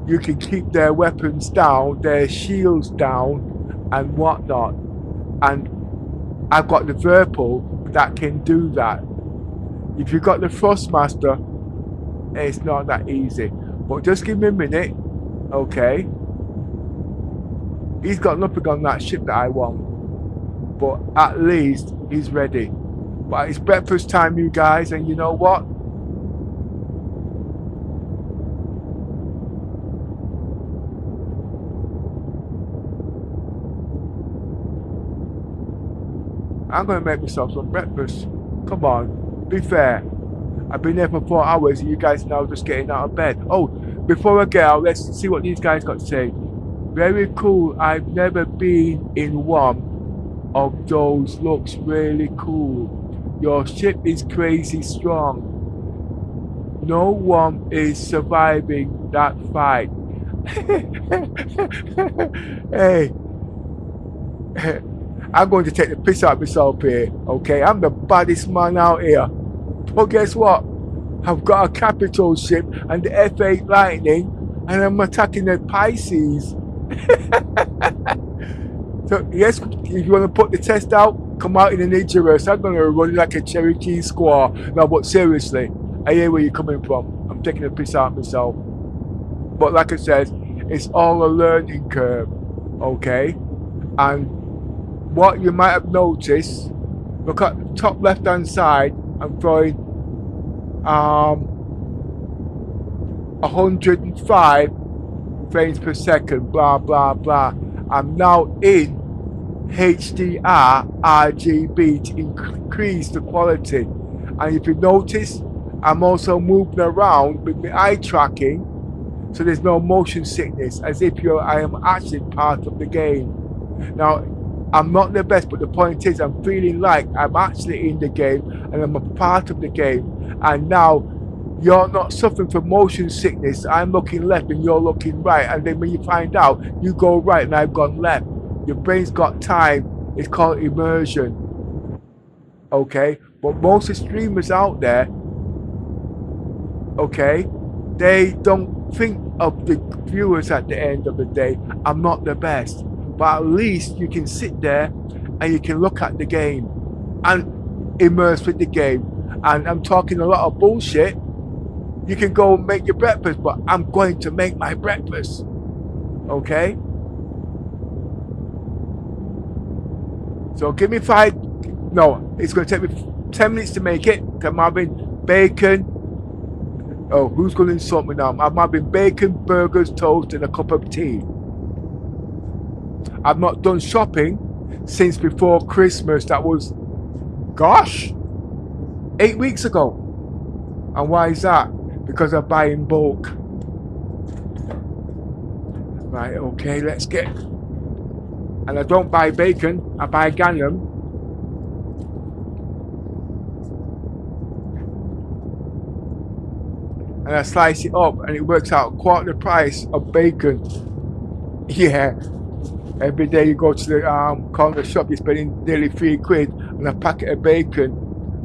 [SPEAKER 1] you can keep their weapons down, their shields down, and whatnot. And I've got the Verpal that can do that. If you've got the Thrustmaster, it's not that easy. But just give me a minute, okay? He's got nothing on that ship that I want. But at least he's ready. But it's breakfast time, you guys, and you know what? I'm going to make myself some breakfast. Come on, be fair. I've been there for 4 hours and you guys now just getting out of bed. Oh, before I get out, let's see what these guys got to say. Very cool. I've never been in one of those. Looks really cool. Your ship is crazy strong. No one is surviving that fight. Hey. I'm going to take the piss out of myself here, okay? I'm the baddest man out here. But guess what? I've got a capital ship and the F8 Lightning, and I'm attacking the Pisces. So, yes, if you want to put the test out, come out in an Icarus. I'm going to run like a Cherokee squaw. No, but seriously, I hear where you're coming from. I'm taking the piss out of myself. But like I said, it's all a learning curve, okay? And what you might have noticed, look at the top left hand side, I'm throwing 105 frames per second, blah blah blah. I'm now in HDR RGB to increase the quality. And if you notice, I'm also moving around with my eye tracking, so there's no motion sickness, as if I am actually part of the game. Now, I'm not the best, but the point is I'm feeling like I'm actually in the game and I'm a part of the game. And now you're not suffering from motion sickness. I'm looking left and you're looking right. And then when you find out, you go right and I've gone left. Your brain's got time. It's called immersion. Okay? But most of the streamers out there, okay, they don't think of the viewers at the end of the day. I'm not the best. But at least you can sit there and you can look at the game and immerse with the game. And I'm talking a lot of bullshit. You can go and make your breakfast, but I'm going to make my breakfast. Okay? So give me 5. No, it's going to take me 10 minutes to make it. I'm having bacon. Oh, who's going to insult me now? I'm having bacon, burgers, toast, and a cup of tea. I've not done shopping since before Christmas. That was, gosh, 8 weeks ago. And why is that? Because I buy in bulk. Right, okay, let's get. And I don't buy bacon, I buy Gangnam. And I slice it up and it works out quarter the price of bacon. Yeah. Every day you go to the corner shop, you're spending nearly £3. And a packet of bacon,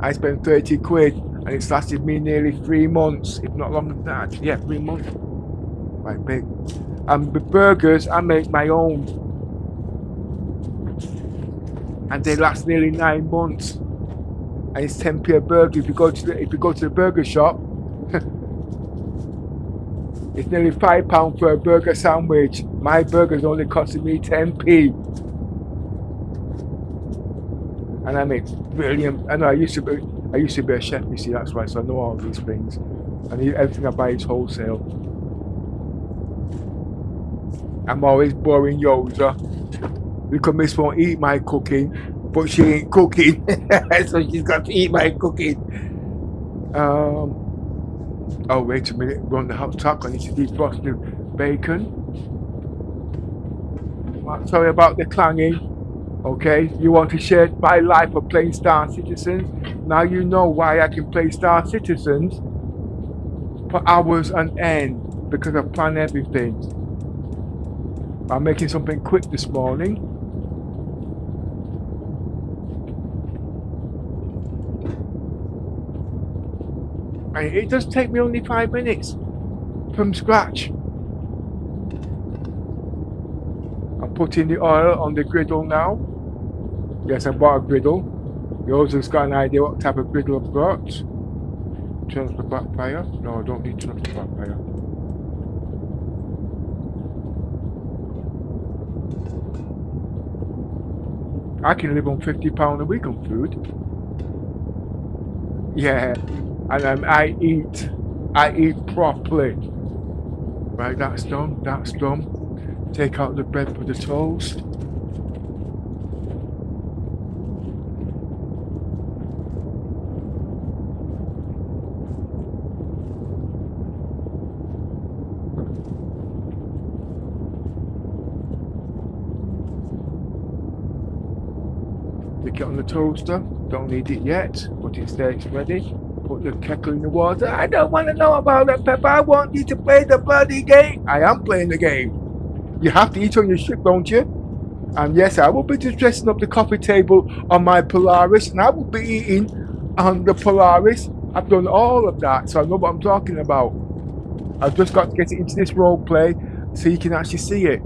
[SPEAKER 1] I spend £30. And it's lasted me nearly 3 months, if not longer than that. Yeah, 3 months. Right, big. And the burgers, I make my own. And they last nearly 9 months. And it's 10p a burger. If you go to the burger shop, it's nearly £5 for a burger sandwich. My burger's only costing me 10p. And I make brilliant. I know I used to I used to be a chef, you see, that's why, so I know all these things. And everything I buy is wholesale. I'm always boring Yoda because Miss won't eat my cooking, but she ain't cooking, so she's got to eat my cooking. Oh, wait a minute, we're on the hot top. I need to defrost the bacon. Sorry about the clanging. Okay, you want to share my life of playing Star Citizens? Now you know why I can play Star Citizens for hours on end, because I plan everything. I'm making something quick this morning. And it does take me only 5 minutes from scratch. I'm putting the oil on the griddle now. Yes, I bought a griddle. Yours has got an idea what type of griddle I've got. Turn off the back fire. No, I don't need to turn off the back fire. I can live on £50 a week on food. Yeah, and I eat properly. Right, that's done. That's done. Take out the bread for the toast. Stick it on the toaster. Don't need it yet, but it's there, it's ready. Put the kettle in the water. I don't want to know about that, Pepper. I want you to play the bloody game. I am playing the game. You have to eat on your ship, don't you? And yes, I will be just dressing up the coffee table on my Polaris, and I will be eating on the Polaris. I've done all of that, so I know what I'm talking about. I've just got to get it into this role play so you can actually see it.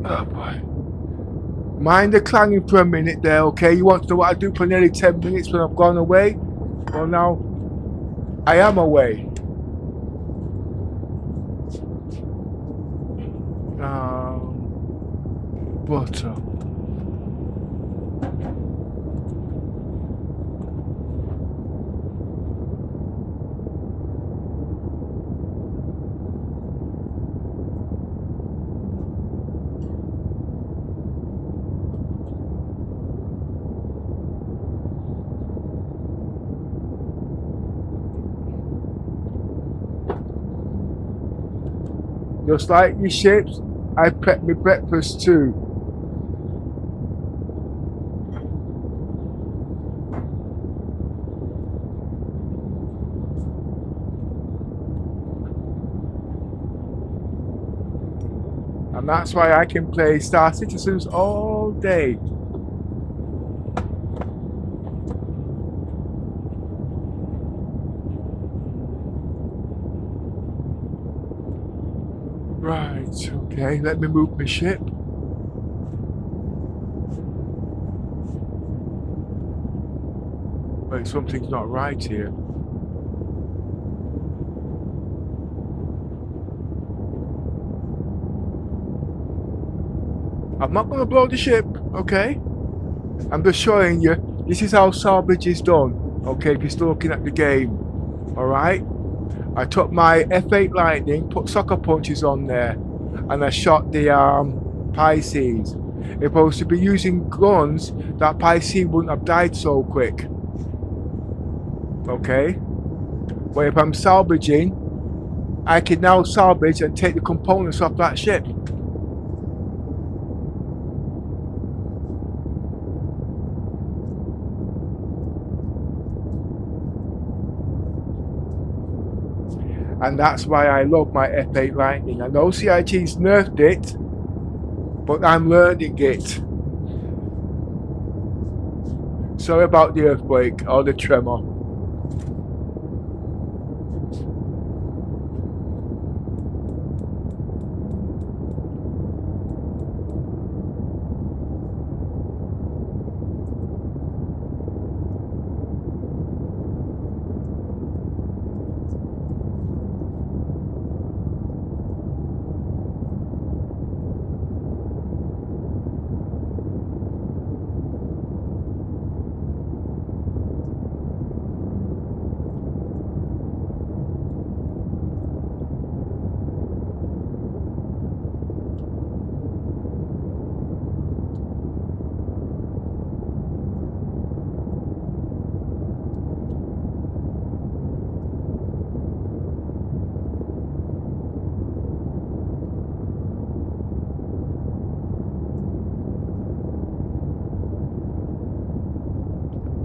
[SPEAKER 1] Oh boy. Mind the clanging for a minute there, okay? You want to know what I do for nearly 10 minutes when I've gone away? Well, now I am away. Butter. Just like your ships, I prep my breakfast too. And that's why I can play Star Citizens all day. Right, okay, let me move my ship. Wait, something's not right here. I'm not going to blow the ship, okay? I'm just showing you, this is how salvage is done, okay, if you're still looking at the game, alright? I took my F8 Lightning, put sucker punches on there, and I shot the Pisces. If I was to be using guns, that Pisces wouldn't have died so quick. Okay? But if I'm salvaging, I can now salvage and take the components off that ship. And that's why I love my F8 Lightning. I know CIG's nerfed it, but I'm learning it. Sorry about the earthquake or the tremor.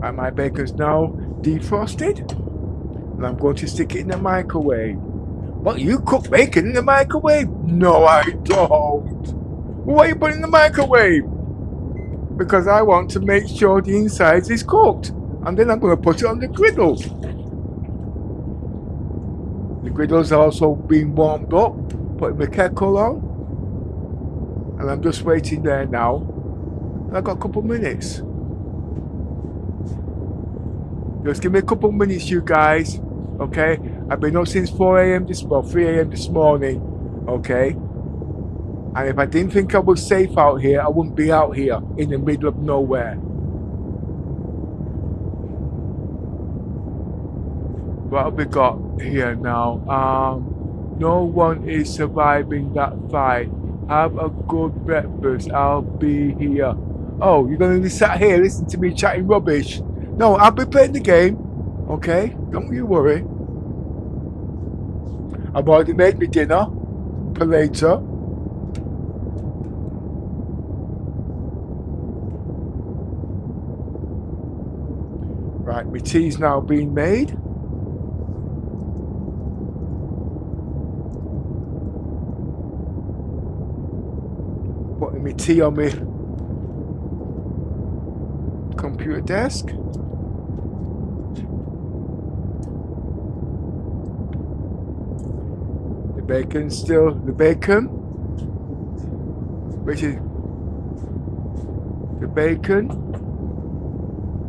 [SPEAKER 1] And my bacon's now defrosted. And I'm going to stick it in the microwave. What, you cook bacon in the microwave? No, I don't. Why are you putting it in the microwave? Because I want to make sure the insides is cooked. And then I'm going to put it on the griddle. The griddle's also been warmed up. Putting the kettle on. And I'm just waiting there now. And I've got a couple minutes. Just give me a couple minutes, you guys. Okay? I've been up since 4 a.m. well, 3 a.m. this morning. Okay? And if I didn't think I was safe out here, I wouldn't be out here in the middle of nowhere. What have we got here now? No one is surviving that fight. Have a good breakfast. I'll be here. Oh, you're going to be sat here listening to me chatting rubbish? No, I'll be playing the game. Okay? Don't you worry. I've already made me dinner for later. Right, my tea's now being made. Putting my tea on my computer desk. The bacon's still the bacon, which is the bacon,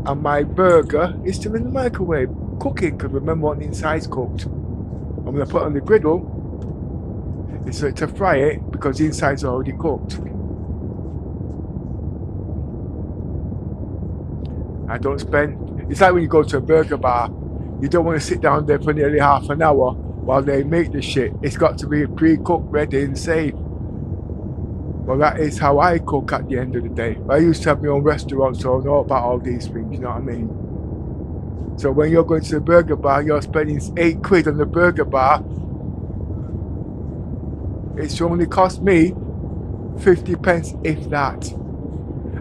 [SPEAKER 1] and my burger is still in the microwave cooking, because remember what the inside's cooked. I'm going to put it on the griddle so to fry it because the inside's already cooked. I don't spend, it's like when you go to a burger bar, you don't want to sit down there for nearly half an hour while they make the shit. It's got to be pre-cooked, ready and safe. Well, that is how I cook at the end of the day. I used to have my own restaurant, so I know about all these things, you know what I mean? So when you're going to the burger bar, you're spending £8 on the burger bar. It's only cost me 50 pence, if that.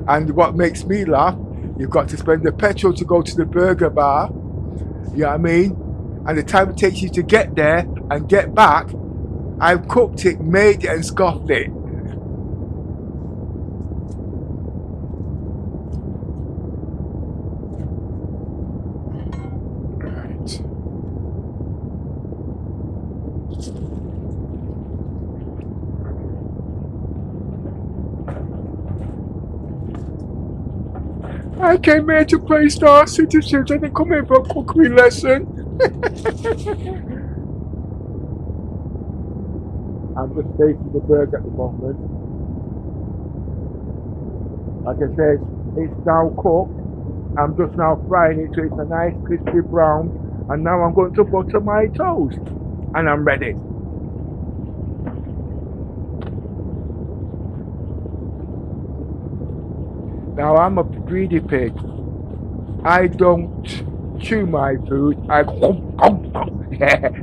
[SPEAKER 1] And what makes me laugh, you've got to spend the petrol to go to the burger bar, you know what I mean? And the time it takes you to get there and get back, I've cooked it, made it and scoffed it. Right. I came here to play Star Citizens. I didn't come here for a cookery lesson. I'm just tasting the burger at the moment. Like I said, it's now cooked. I'm just now frying it so it's a nice crispy brown. And now I'm going to butter my toast. And I'm ready. Now I'm a greedy pig. I don't chew my food.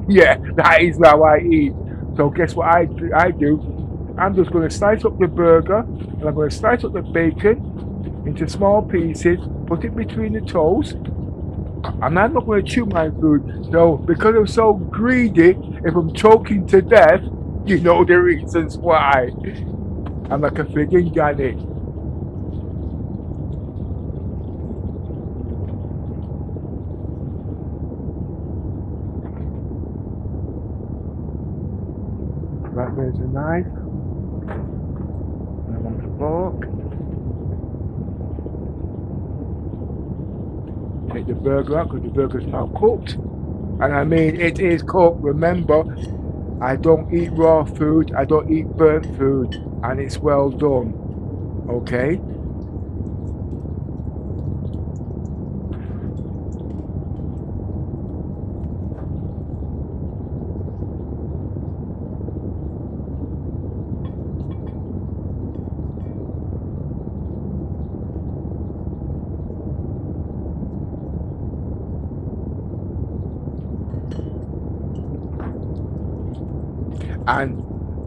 [SPEAKER 1] Yeah, that is how I eat. So guess what I do? I'm just going to slice up the burger and I'm going to slice up the bacon into small pieces, put it between the toast, and I'm not going to chew my food. No, because I'm so greedy, if I'm choking to death, you know the reasons why. I'm like a friggin' Granny. Right, there's a knife. And I want a fork. Take the burger out because the burger's now cooked. And I mean, it is cooked. Remember, I don't eat raw food. I don't eat burnt food. And it's well done. Okay? And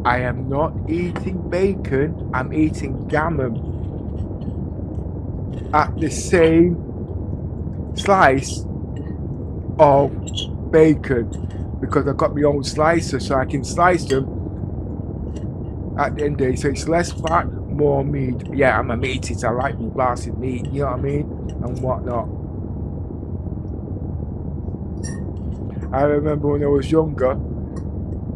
[SPEAKER 1] I am not eating bacon, I'm eating gammon at the same slice of bacon because I've got my own slicer, so I can slice them at the end of the day. So it's less fat, more meat. Yeah, I'm a meat eater. I like me blasted meat, you know what I mean? And whatnot. I remember when I was younger,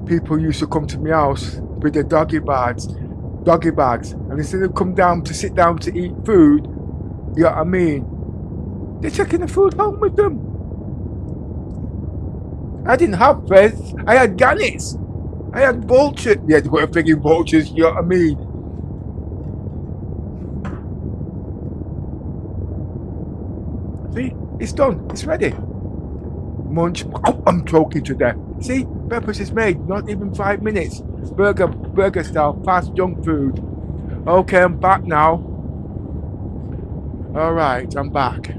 [SPEAKER 1] people used to come to my house with their doggy bags, and instead of come down to sit down to eat food, you know what I mean? They're taking the food home with them. I didn't have pheasants, I had gannets. I had vultures. Yeah, they were thinking vultures, you know what I mean? See, it's done, it's ready. Munch. Oh, I'm choking to death. See, breakfast is made, not even 5 minutes. Burger style, fast junk food. Okay, I'm back now. Alright, I'm back.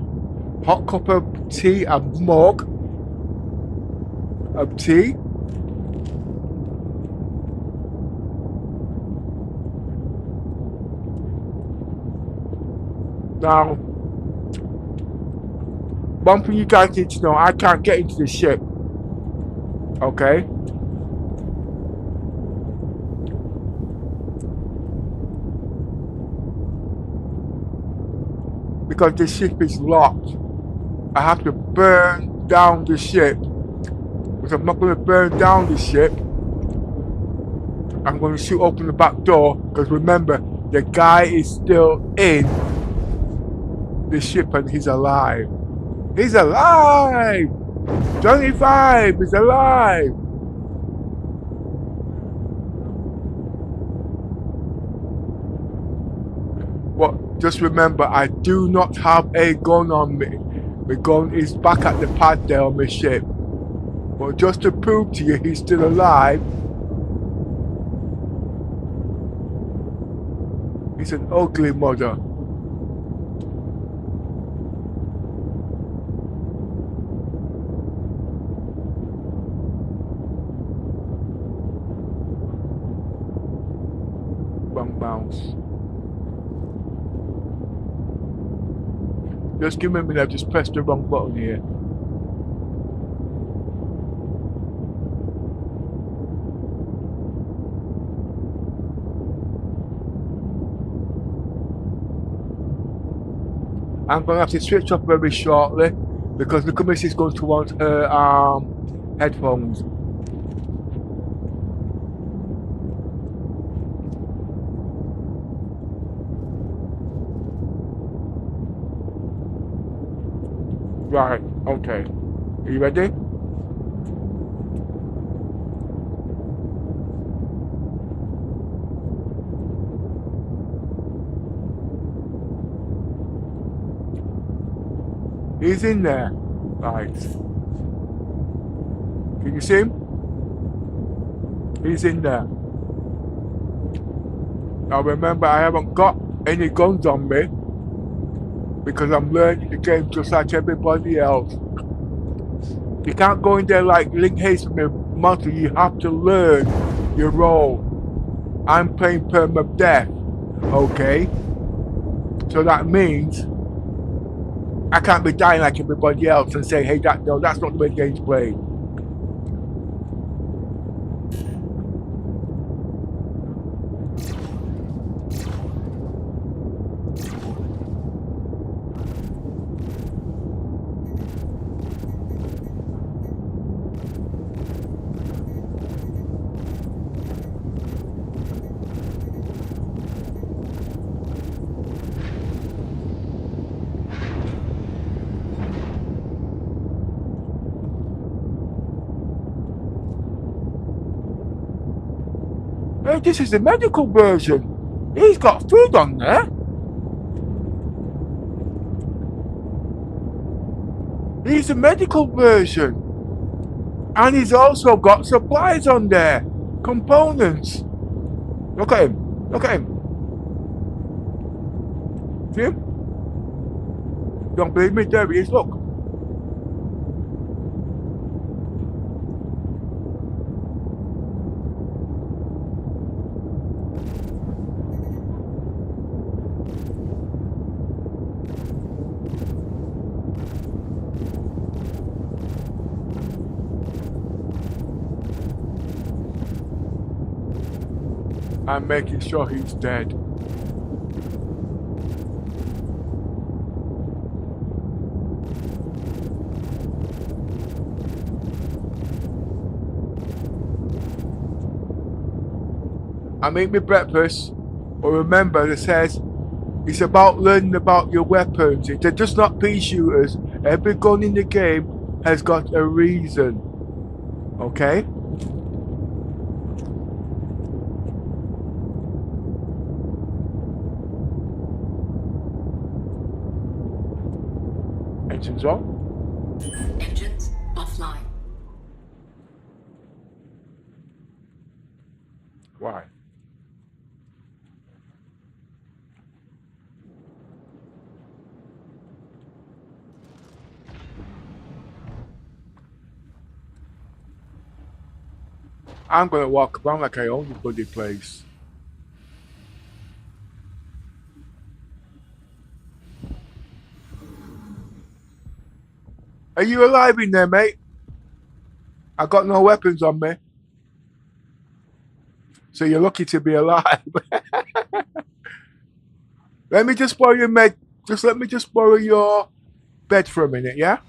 [SPEAKER 1] Hot cup of tea, a mug of tea. Now, one thing you guys need to know, I can't get into the ship. Okay? Because the ship is locked. I have to burn down the ship. Because I'm not going to burn down the ship. I'm going to shoot open the back door. Because remember, the guy is still in the ship and he's alive. He's alive! 25 is alive! But just remember, I do not have a gun on me. My gun is back at the pad there on my ship. But just to prove to you he's still alive, he's an ugly mother. Bounce. Just give me a minute, I've just pressed the wrong button here. I'm going to have to switch off very shortly because the committee is going to want her headphones. Right, okay. Are you ready? He's in there. Right. Can you see him? He's in there. Now remember, I haven't got any guns on me because I'm learning the game just like everybody else. You can't go in there like Link Hayes from the monster. You have to learn your role. I'm playing Permadeath, okay? So that means I can't be dying like everybody else and say, hey, that's not the way the game's played. Hey, this is the medical version. He's got food on there. He's the medical version. And he's also got supplies on there. Components. Look at him. Look at him. See him? Don't believe me? There he is. Look. I'm making sure he's dead. I'm eating my breakfast, but remember, it says it's about learning about your weapons. They're just not pea shooters. Every gun in the game has got a reason. Okay? Engines on.
[SPEAKER 14] Engines offline.
[SPEAKER 1] Why? I'm gonna walk around like I own the bloody place. Are you alive in there, mate? I got no weapons on me. So you're lucky to be alive. Let me just borrow your let me just borrow your bed for a minute, yeah?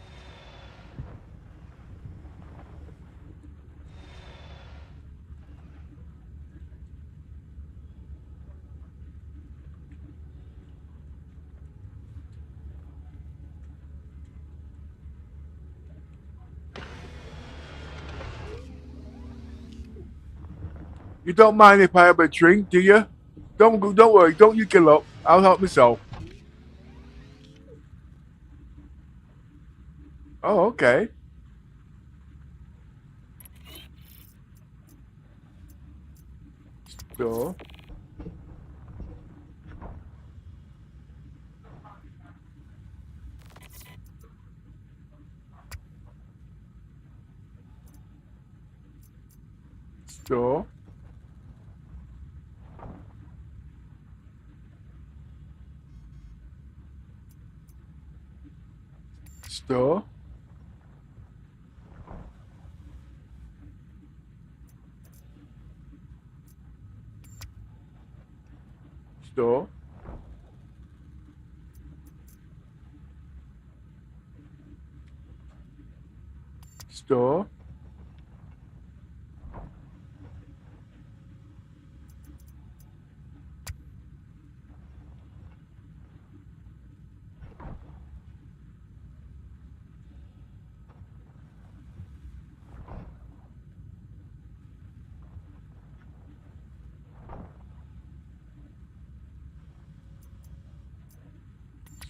[SPEAKER 1] You don't mind if I have a drink, do you? Don't worry, don't you give up. I'll help myself. Oh, okay. Store. Store. Store. Store. Store.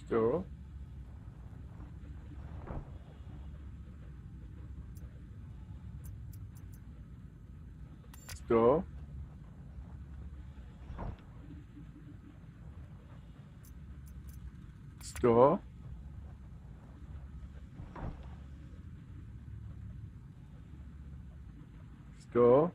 [SPEAKER 1] Store. Store. Store. Store.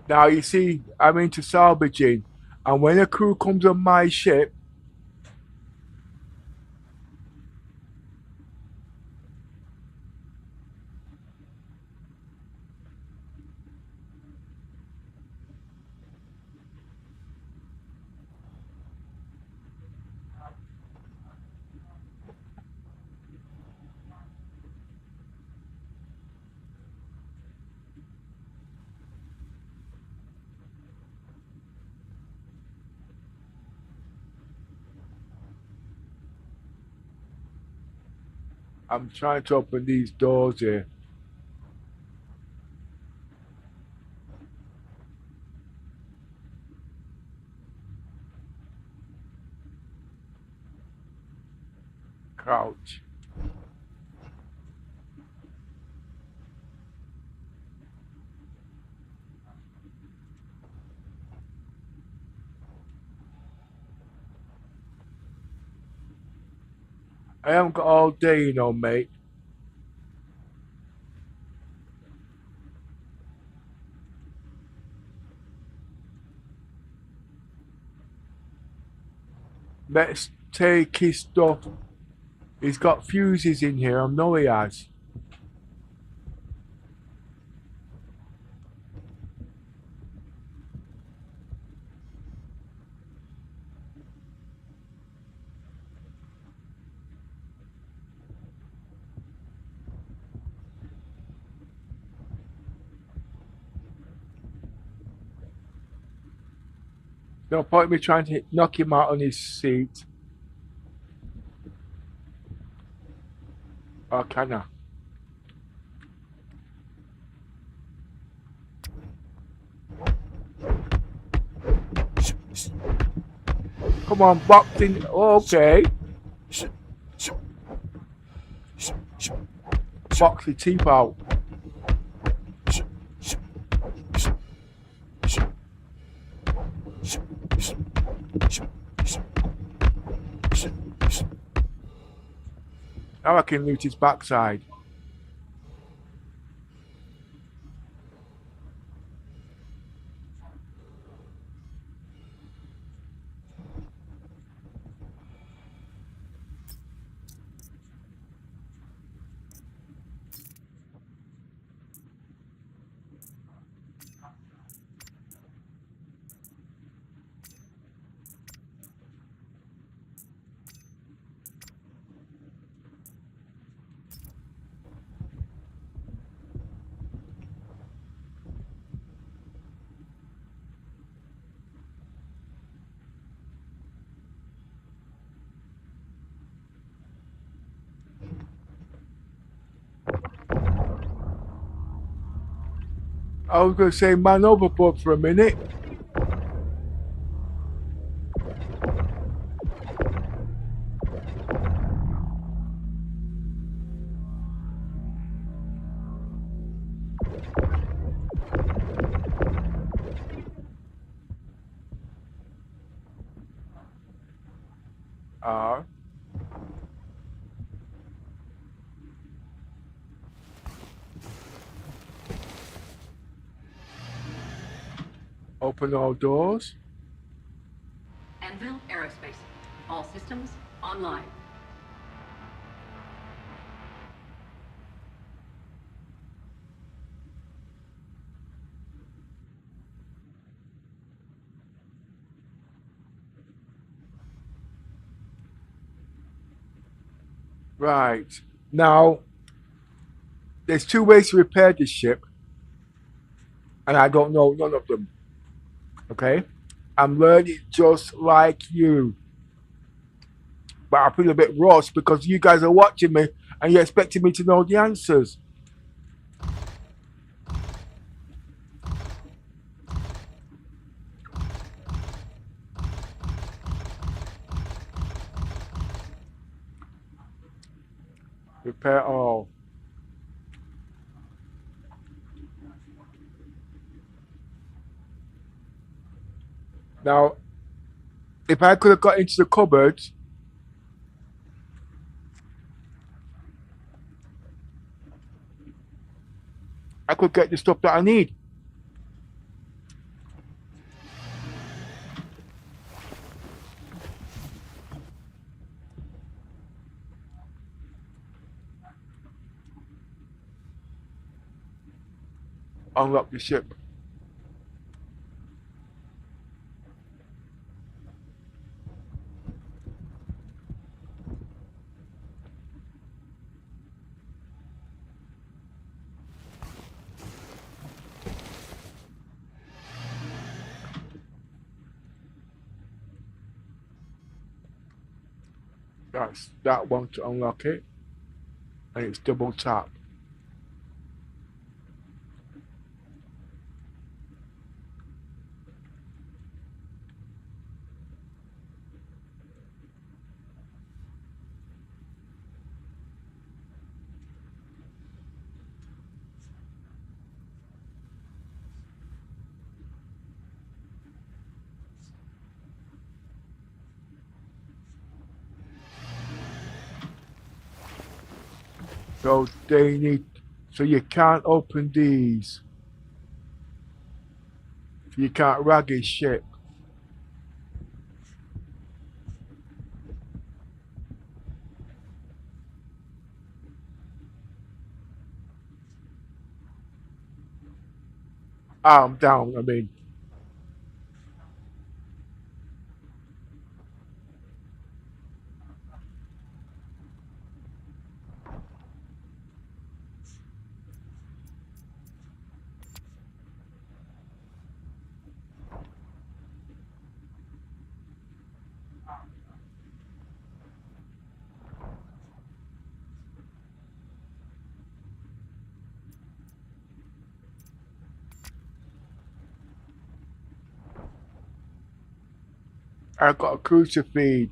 [SPEAKER 1] Now you see, I'm into salvaging, and when a crew comes on my ship, I'm trying to open these doors here. Crouch. I haven't got all day, you know, mate. Let's take his stuff. He's got fuses in here. I know he has. No point me trying to knock him out on his seat. Or can I? Come on, boxing. Oh, okay. Box the teeth out. Now I can loot his backside. I was going to say man overboard for a minute. Open all doors.
[SPEAKER 14] Anvil Aerospace. All systems online.
[SPEAKER 1] Right. Now, there's two ways to repair this ship. And I don't know none of them. Okay? I'm learning just like you. But I feel a bit rushed because you guys are watching me and you're expecting me to know the answers. Repair all. Now, if I could have got into the cupboard, I could get the stuff that I need. Unlock the ship. That's that one to unlock it. And it's double tap. So they need, so you can't open these. So you can't rag his ship. Down, I mean. I got a crucifix.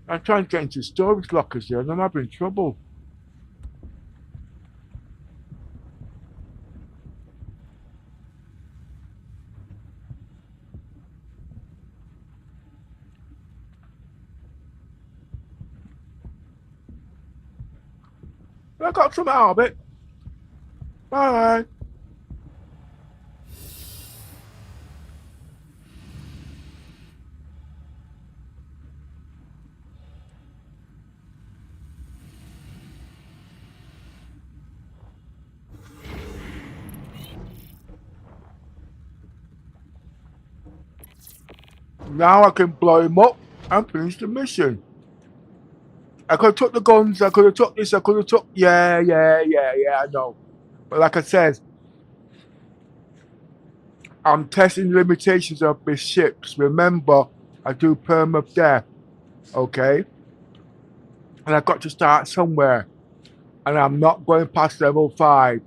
[SPEAKER 1] I'm trying to get into storage lockers here and I'm having trouble. I got some out of it. Bye. Now I can blow him up and finish the mission. I could have took the guns, I could have took this, I could have took... Yeah, I know. But like I said, I'm testing the limitations of my ships. Remember, I do Permadeath, okay? And I've got to start somewhere. And I'm not going past level 5.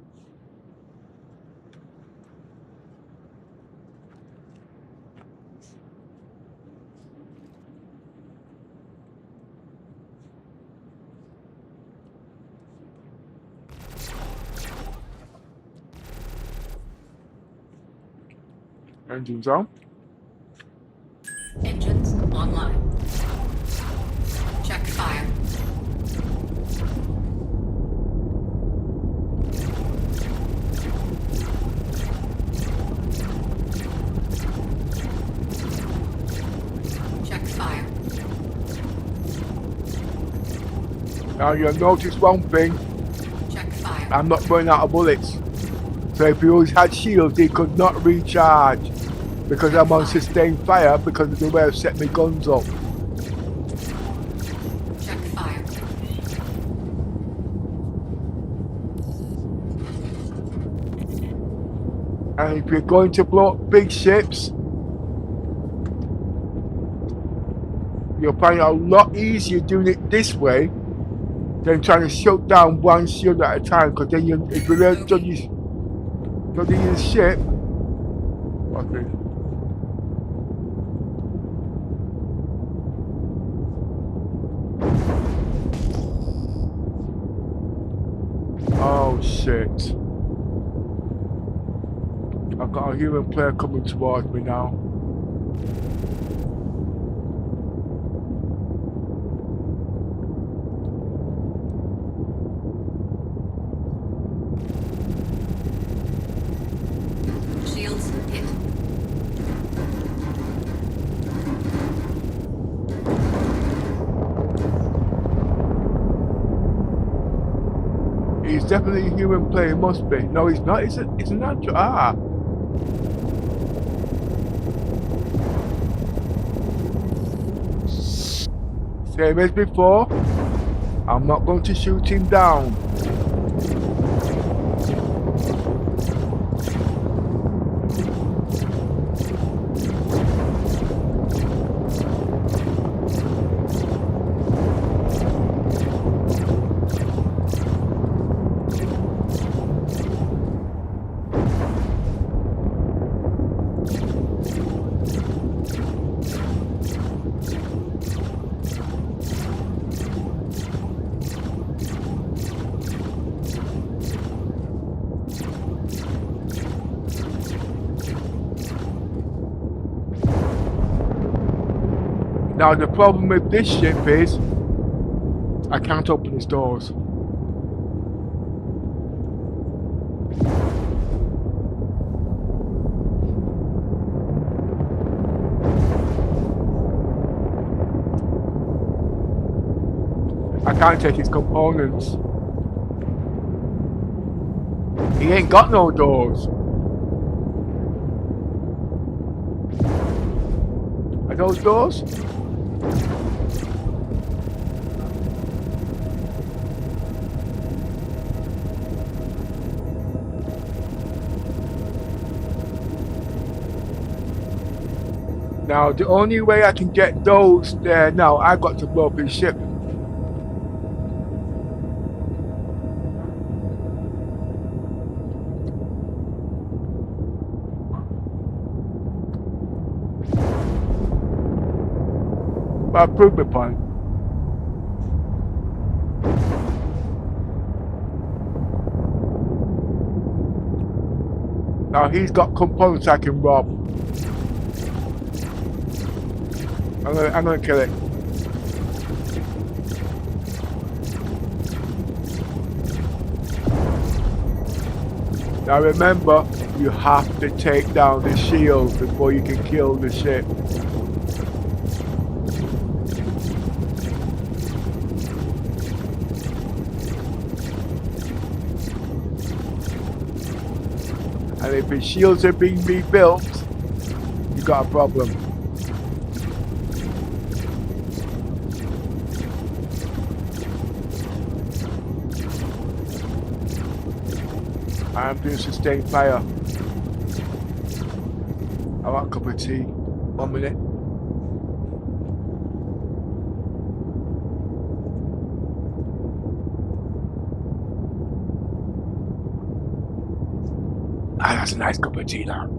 [SPEAKER 1] Engines on.
[SPEAKER 14] Engines online. Check fire. Check fire.
[SPEAKER 1] Now you'll notice one thing.
[SPEAKER 14] Check fire.
[SPEAKER 1] I'm not running out of bullets. So if he always had shields, he could not recharge. Because I'm on sustained fire because of the way I've set my guns up.
[SPEAKER 14] Check fire.
[SPEAKER 1] And if you're going to blow up big ships, you'll find it a lot easier doing it this way than trying to shut down one shield at a time. Because then if you learn to use ship, okay. Oh shit. I've got a human player coming towards me now.
[SPEAKER 14] Shields hit.
[SPEAKER 1] He's definitely a human player, must be. No, he's not. It's an natural. Ah. Same as before. I'm not going to shoot him down. Now the problem with this ship is I can't open its doors. I can't take its components. He ain't got no doors. Are those doors? Now the only way I can get those there now, I got to blow up his ship. But I proved my point. Now he's got components I can rob. I'm gonna kill it. Now remember, you have to take down the shield before you can kill the ship. And if his shields are being rebuilt, you got a problem. I'm doing sustained fire. I want a cup of tea. 1 minute. Ah, that's a nice cup of tea now.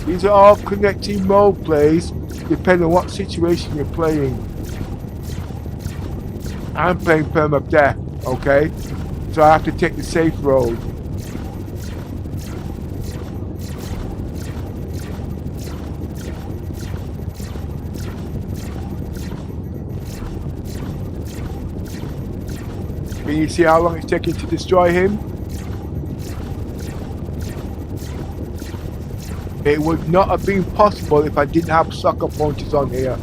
[SPEAKER 1] These are all connecting role plays, depending on what situation you're playing. I'm playing Permadeath, okay? So I have to take the safe road. Can you see how long it's taking to destroy him? It would not have been possible if I didn't have sucker punches on here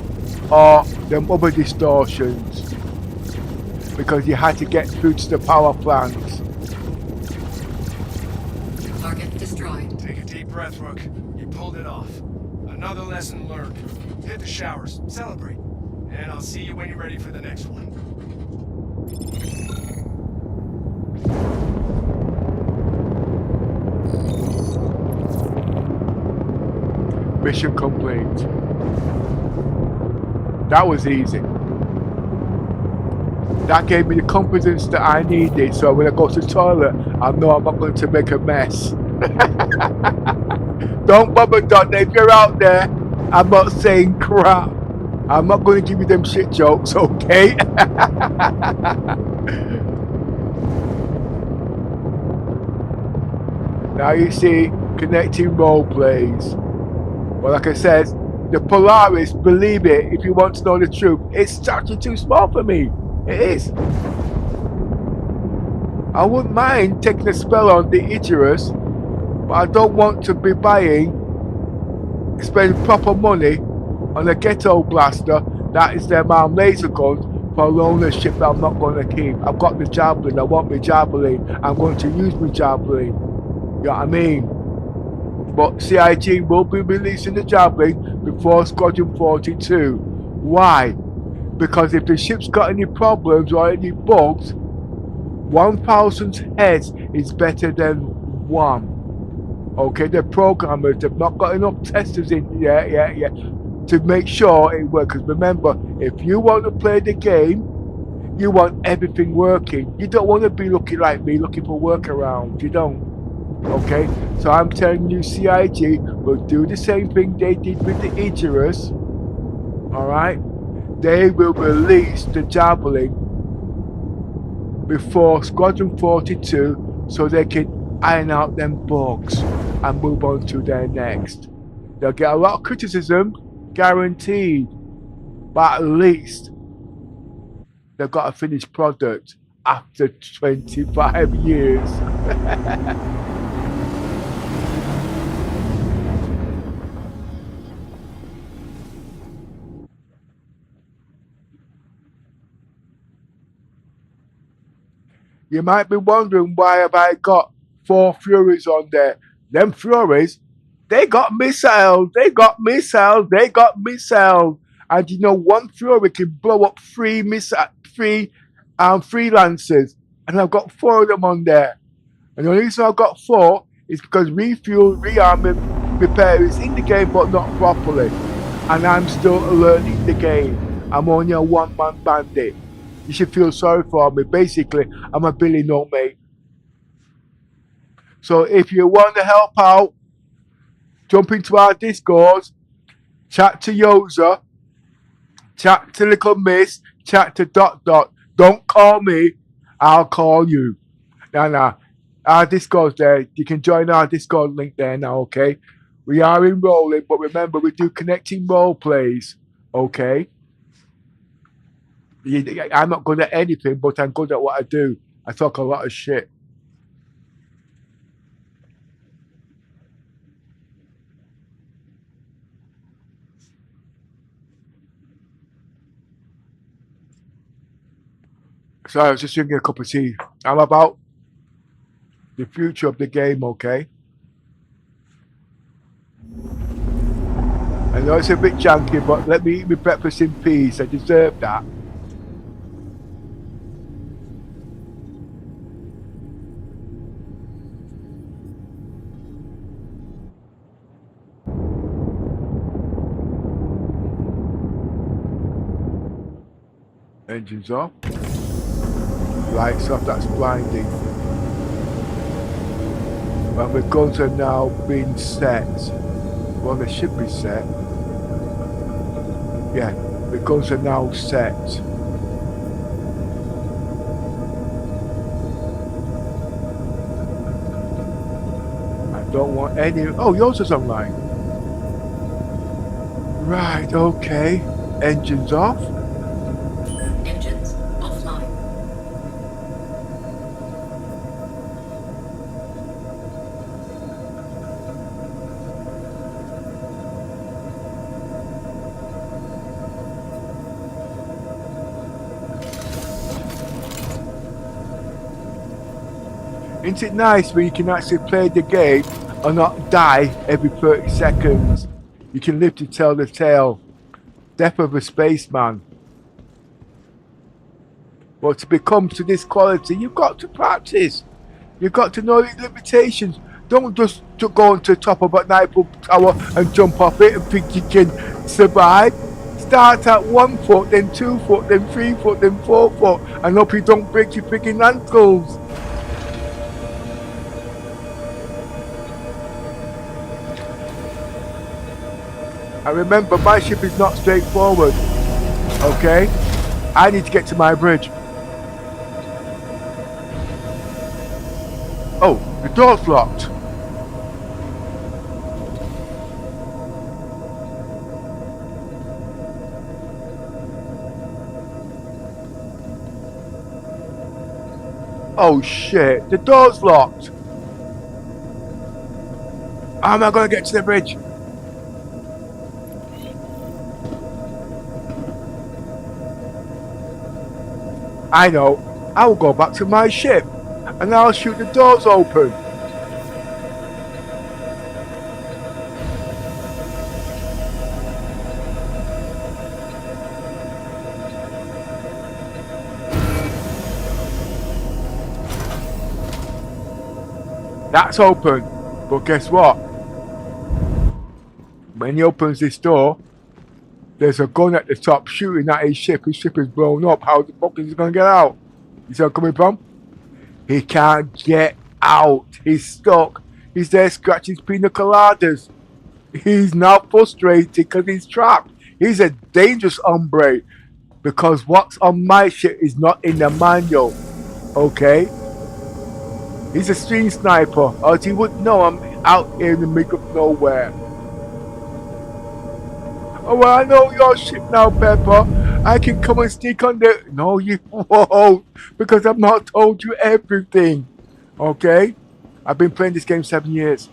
[SPEAKER 1] or them other distortions, because you had to get through to the power plants.
[SPEAKER 14] Target destroyed.
[SPEAKER 2] Take a deep breath, Rook. You pulled it off. Another lesson learned. Hit the showers, celebrate, and I'll see you when you're ready for the next one.
[SPEAKER 1] Mission complete. That was easy. That gave me the confidence that I needed, so when I go to the toilet, I know I'm not going to make a mess. Don't bother, Donna, if you're out there, I'm not saying crap. I'm not going to give you them shit jokes, okay? Now you see, connecting role plays. Well, like I said, the Polaris, believe it, if you want to know the truth, it's actually too small for me. It is. I wouldn't mind taking a spell on the Icarus, but I don't want to be spending proper money on a ghetto blaster that is their laser guns for a loner ship that I'm not going to keep. I've got the javelin, I want my javelin, I'm going to use my javelin. You know what I mean? But CIG will be releasing the Javelin before Squadron 42. Why? Because if the ship's got any problems or any bugs, 1,000 heads is better than one. Okay, the programmers, they've not got enough testers in yet to make sure it works. Because remember, if you want to play the game, you want everything working. You don't want to be looking like me, looking for workarounds. You don't. Okay, so I'm telling you, CIG will do the same thing they did with the Icarus. Alright? They will release the Javelin before Squadron 42 so they can iron out them bugs and move on to their next. They'll get a lot of criticism, guaranteed, but at least they've got a finished product after 25 years. You might be wondering why have I got 4 Furies on there. Them Furies, they got missiles. And you know, 1 Fury can blow up 3 freelancers. And I've got 4 of them on there. And the only reason I've got 4 is because refuel, rearm, and repair is in the game but not properly. And I'm still learning the game. I'm only a one-man bandit. You should feel sorry for me. Basically, I'm a Billy No Mate. So if you want to help out, jump into our Discord, chat to Yoza, chat to Little Miss, chat to Dot Dot. Don't call me, I'll call you. Nah. Our Discord's there. You can join our Discord link there now, okay? We are enrolling, but remember, we do connecting role plays, okay? I'm not good at anything, but I'm good at what I do. I talk a lot of shit. So I was just drinking a cup of tea. I'm about the future of the game, okay? I know it's a bit janky, but let me eat my breakfast in peace. I deserve that. Engines off. Lights off, that's blinding. And the guns are now being set. Well, they should be set. Yeah, the guns are now set. I don't want any... Oh, yours is online. Right, okay. Engines off.
[SPEAKER 14] Engines offline.
[SPEAKER 1] Isn't it nice when you can actually play the game and not die every 30 seconds? You can live to tell the tale. Death of a spaceman. But to become to this quality, you've got to practice. You've got to know its limitations. Don't just go onto the top of an Eiffel Tower and jump off it and think you can survive. Start at 1 foot, then 2 foot, then 3 foot, then 4 foot, and hope you don't break your freaking ankles. And remember, my ship is not straightforward. Okay? I need to get to my bridge. Oh, the door's locked. Oh shit, the door's locked. How am I going to get to the bridge? I know. I will go back to my ship and I'll shoot the doors open. That's open. But guess what? When he opens this door, there's a gun at the top shooting at his ship. His ship is blown up. How the fuck is he going to get out? You see where I'm coming from? He can't get out. He's stuck. He's there scratching his pina coladas. He's now frustrated because he's trapped. He's a dangerous hombre because what's on my ship is not in the manual. Okay? He's a stream sniper, or he wouldn't know I'm out here in the middle of nowhere. Oh, well, I know your ship now, Pepper. I can come and sneak on there. No, you won't, because I've not told you everything. Okay? I've been playing this game 7 years.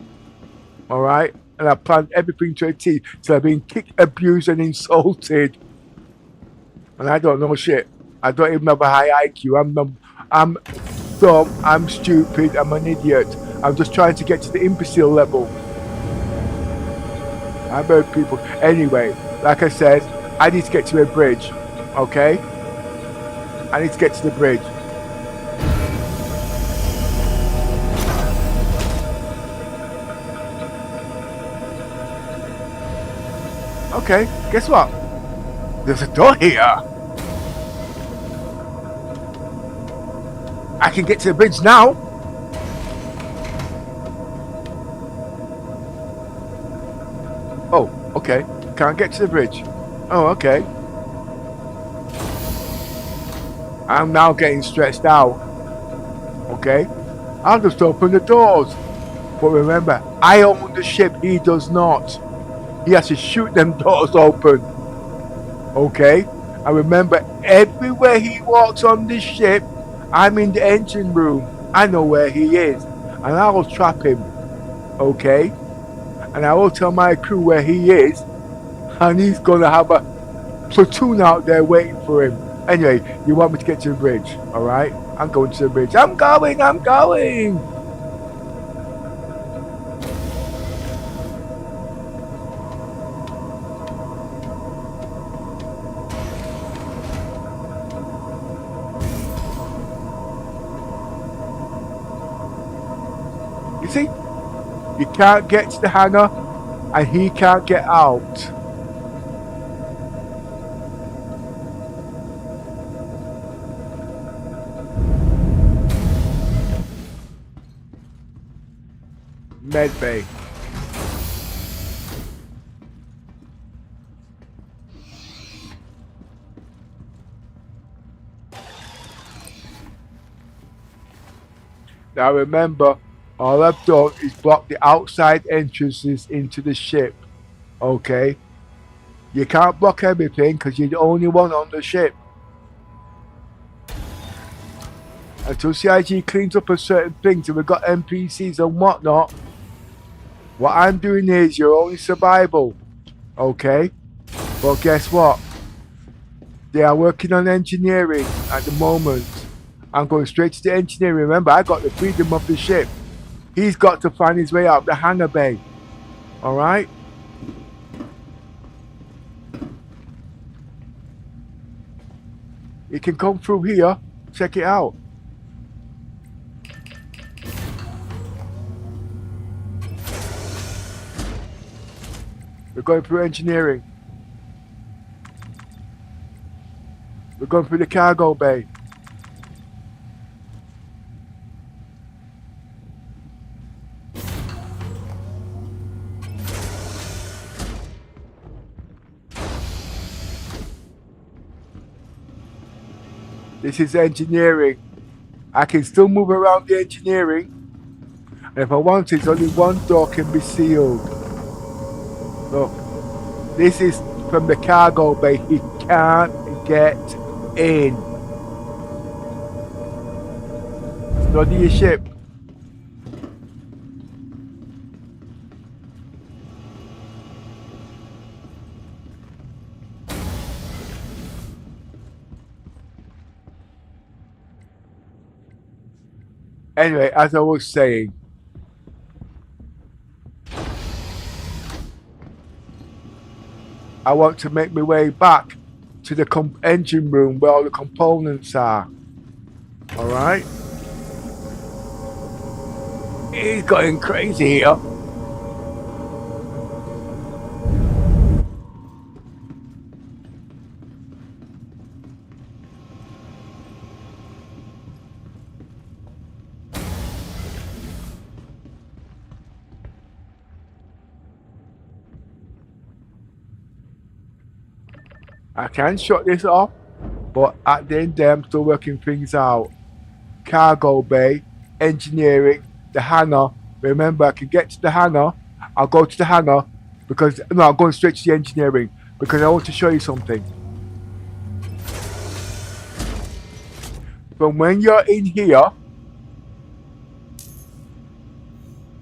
[SPEAKER 1] Alright? And I've planned everything to a T. So I've been kicked, abused, and insulted. And I don't know shit. I don't even have a high IQ. I'm dumb, I'm stupid, I'm an idiot. I'm just trying to get to the imbecile level. I've heard people. Anyway, like I said, I need to get to a bridge. Okay? I need to get to the bridge. Okay, guess what? There's a door here. I can get to the bridge now. Oh, okay. Can't get to the bridge. Oh, okay. I'm now getting stressed out. Okay? I'll just open the doors. But remember, I own the ship. He does not. He has to shoot them doors open. Okay? And remember, everywhere he walks on this ship, I'm in the engine room. I know where he is. And I will trap him. Okay? And I will tell my crew where he is. And he's going to have a platoon out there waiting for him. Anyway, you want me to get to the bridge. Alright? I'm going to the bridge. I'm going! You see? You can't get to the hangar and he can't get out. Medbay. Now remember, all I've done is block the outside entrances into the ship. Okay? You can't block everything because you're the only one on the ship. Until CIG cleans up a certain things and we've got NPCs and whatnot, what I'm doing is your only survival. Okay? But guess what? They are working on engineering at the moment. I'm going straight to the engineering. Remember, I got the freedom of the ship. He's got to find his way out the hangar bay. Alright? He can come through here. Check it out. We're going through engineering. We're going through the cargo bay. This is engineering. I can still move around the engineering. And if I want it, only one door can be sealed. Look, this is from the cargo bay. He can't get in. Study your ship. Anyway, as I was saying, I want to make my way back to the engine room where all the components are. Alright? He's going crazy here. I can shut this off, but at the end there, I'm still working things out. Cargo bay, engineering, the hangar. Remember, I can get to the hangar. I'll go to the hangar because no, I'm going straight to the engineering because I want to show you something. From when you're in here,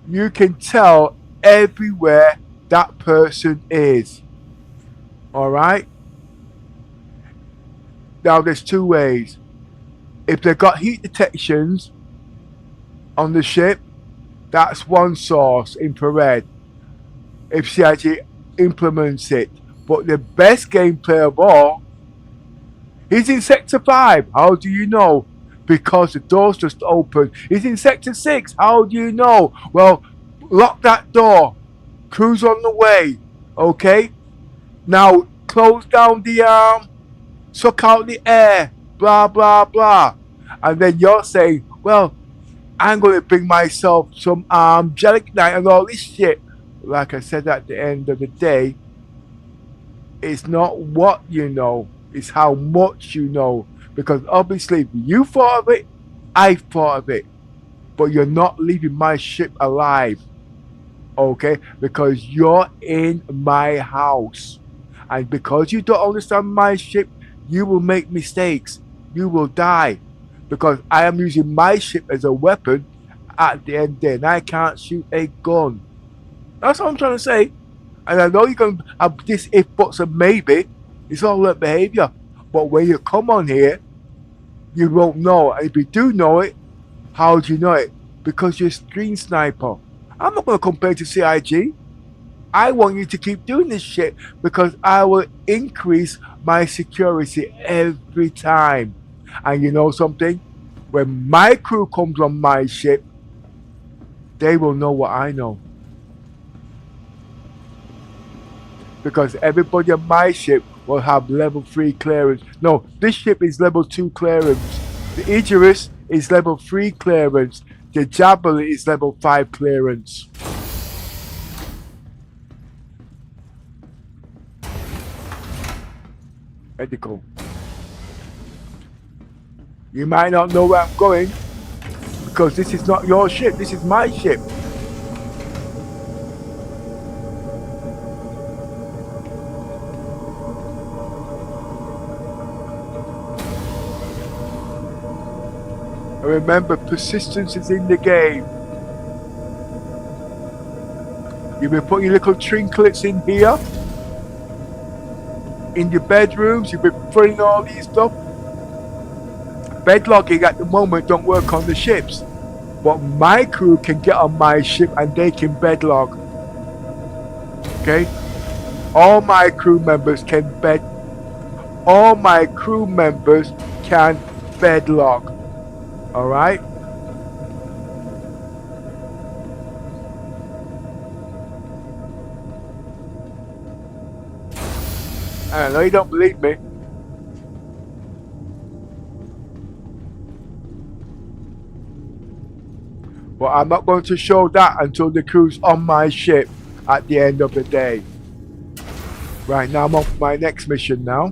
[SPEAKER 1] you can tell everywhere that person is. Alright? Now there's two ways. If they've got heat detections on the ship, that's one source, infrared. If she actually implements it. But the best gameplay of all, he's in Sector 5. How do you know? Because the door's just open. He's in Sector 6. How do you know? Well, lock that door. Crew's on the way. Okay? Now, close down the arm. Suck out the air. Blah, blah, blah. And then you're saying, well, I'm going to bring myself some gelignite and all this shit. Like I said at the end of the day, it's not what you know, it's how much you know. Because obviously, if you thought of it, I thought of it. But you're not leaving my ship alive. Okay? Because you're in my house. And because you don't understand my ship, you will make mistakes. You will die. Because I am using my ship as a weapon at the end there. And I can't shoot a gun. That's what I'm trying to say. And I know you're going to have this if, buts, and maybe. It's all that behavior. But when you come on here, you won't know. And if you do know it, how do you know it? Because you're a screen sniper. I'm not going to compare to CIG. I want you to keep doing this shit because I will increase my security every time. And you know something? When my crew comes on my ship, they will know what I know. Because everybody on my ship will have level 3 clearance. No, this ship is level 2 clearance. The Aegis is level 3 clearance. The Javelin is level 5 clearance. Medical. You might not know where I'm going because this is not your ship, this is my ship. And remember, persistence is in the game. You've been putting little trinkets in here, in your bedrooms, you've been putting all these stuff. Bedlogging at the moment don't work on the ships, but my crew can get on my ship and they can bedlog. Okay, all my crew members can bedlog. All right. I know you don't believe me. But I'm not going to show that until the crew's on my ship at the end of the day. Right now I'm on my next mission now.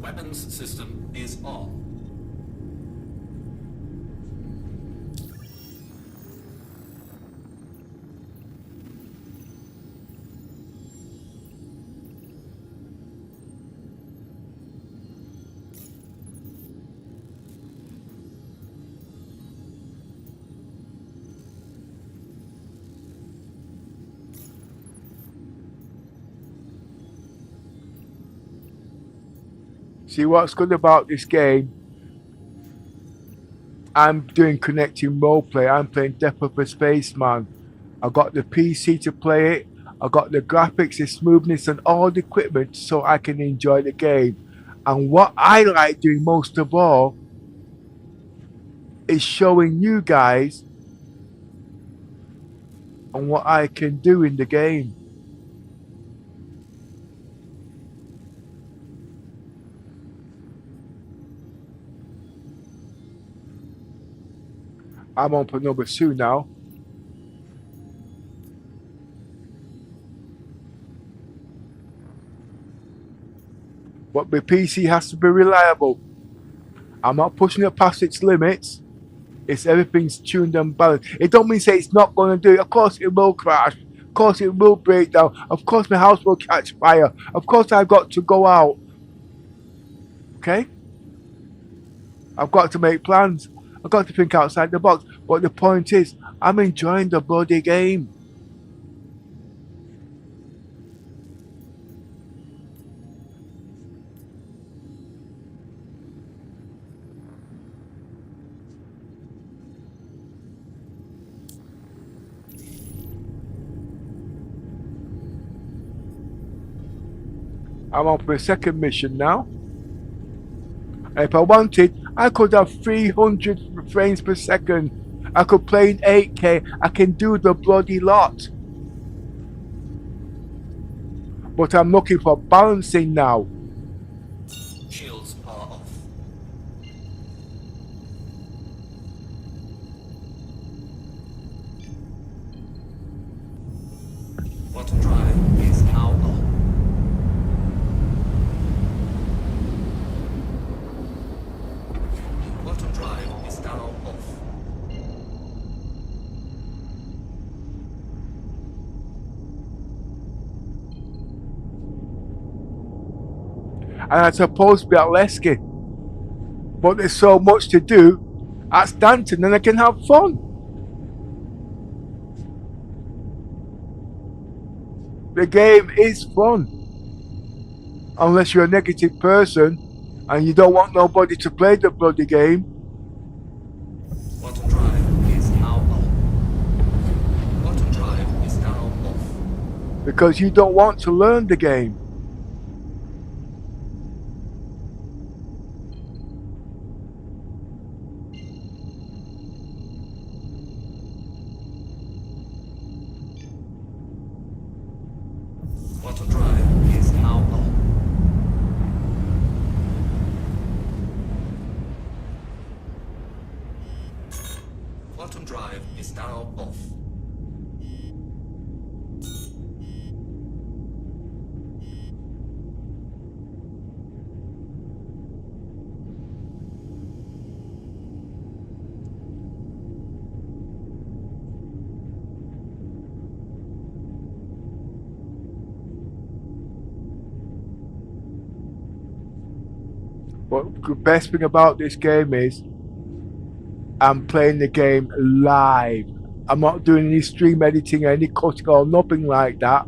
[SPEAKER 13] Weapons system is off.
[SPEAKER 1] See what's good about this game? I'm doing connecting roleplay. I'm playing Death of a Spaceman. I got the PC to play it. I got the graphics, the smoothness, and all the equipment so I can enjoy the game. And what I like doing most of all is showing you guys on what I can do in the game. I'm on for number 2 now. But my PC has to be reliable. I'm not pushing it past its limits. It's everything's tuned and balanced. It don't mean say it's not going to do it. Of course it will crash. Of course it will break down. Of course my house will catch fire. Of course I've got to go out. Okay? I've got to make plans. I've got to think outside the box. But the point is, I'm enjoying the bloody game. I'm on for a second mission now. If I wanted, I could have 300 frames per second. I could play in 8K. I can do the bloody lot. But I'm looking for balancing now.
[SPEAKER 13] Shields are off. Quantum drive is now on. Quantum drive is now off.
[SPEAKER 1] And I'm supposed to be at Lesky. But there's so much to do at Stanton and I can have fun. The game is fun. Unless you're a negative person and you don't want nobody to play the bloody game.
[SPEAKER 13] Quantum drive is now on. Quantum drive is now off.
[SPEAKER 1] Because you don't want to learn the game.
[SPEAKER 13] Quantum drive is now on. Quantum drive is now off.
[SPEAKER 1] But the best thing about this game is I'm playing the game live. I'm not doing any stream editing, any cutting or nothing like that.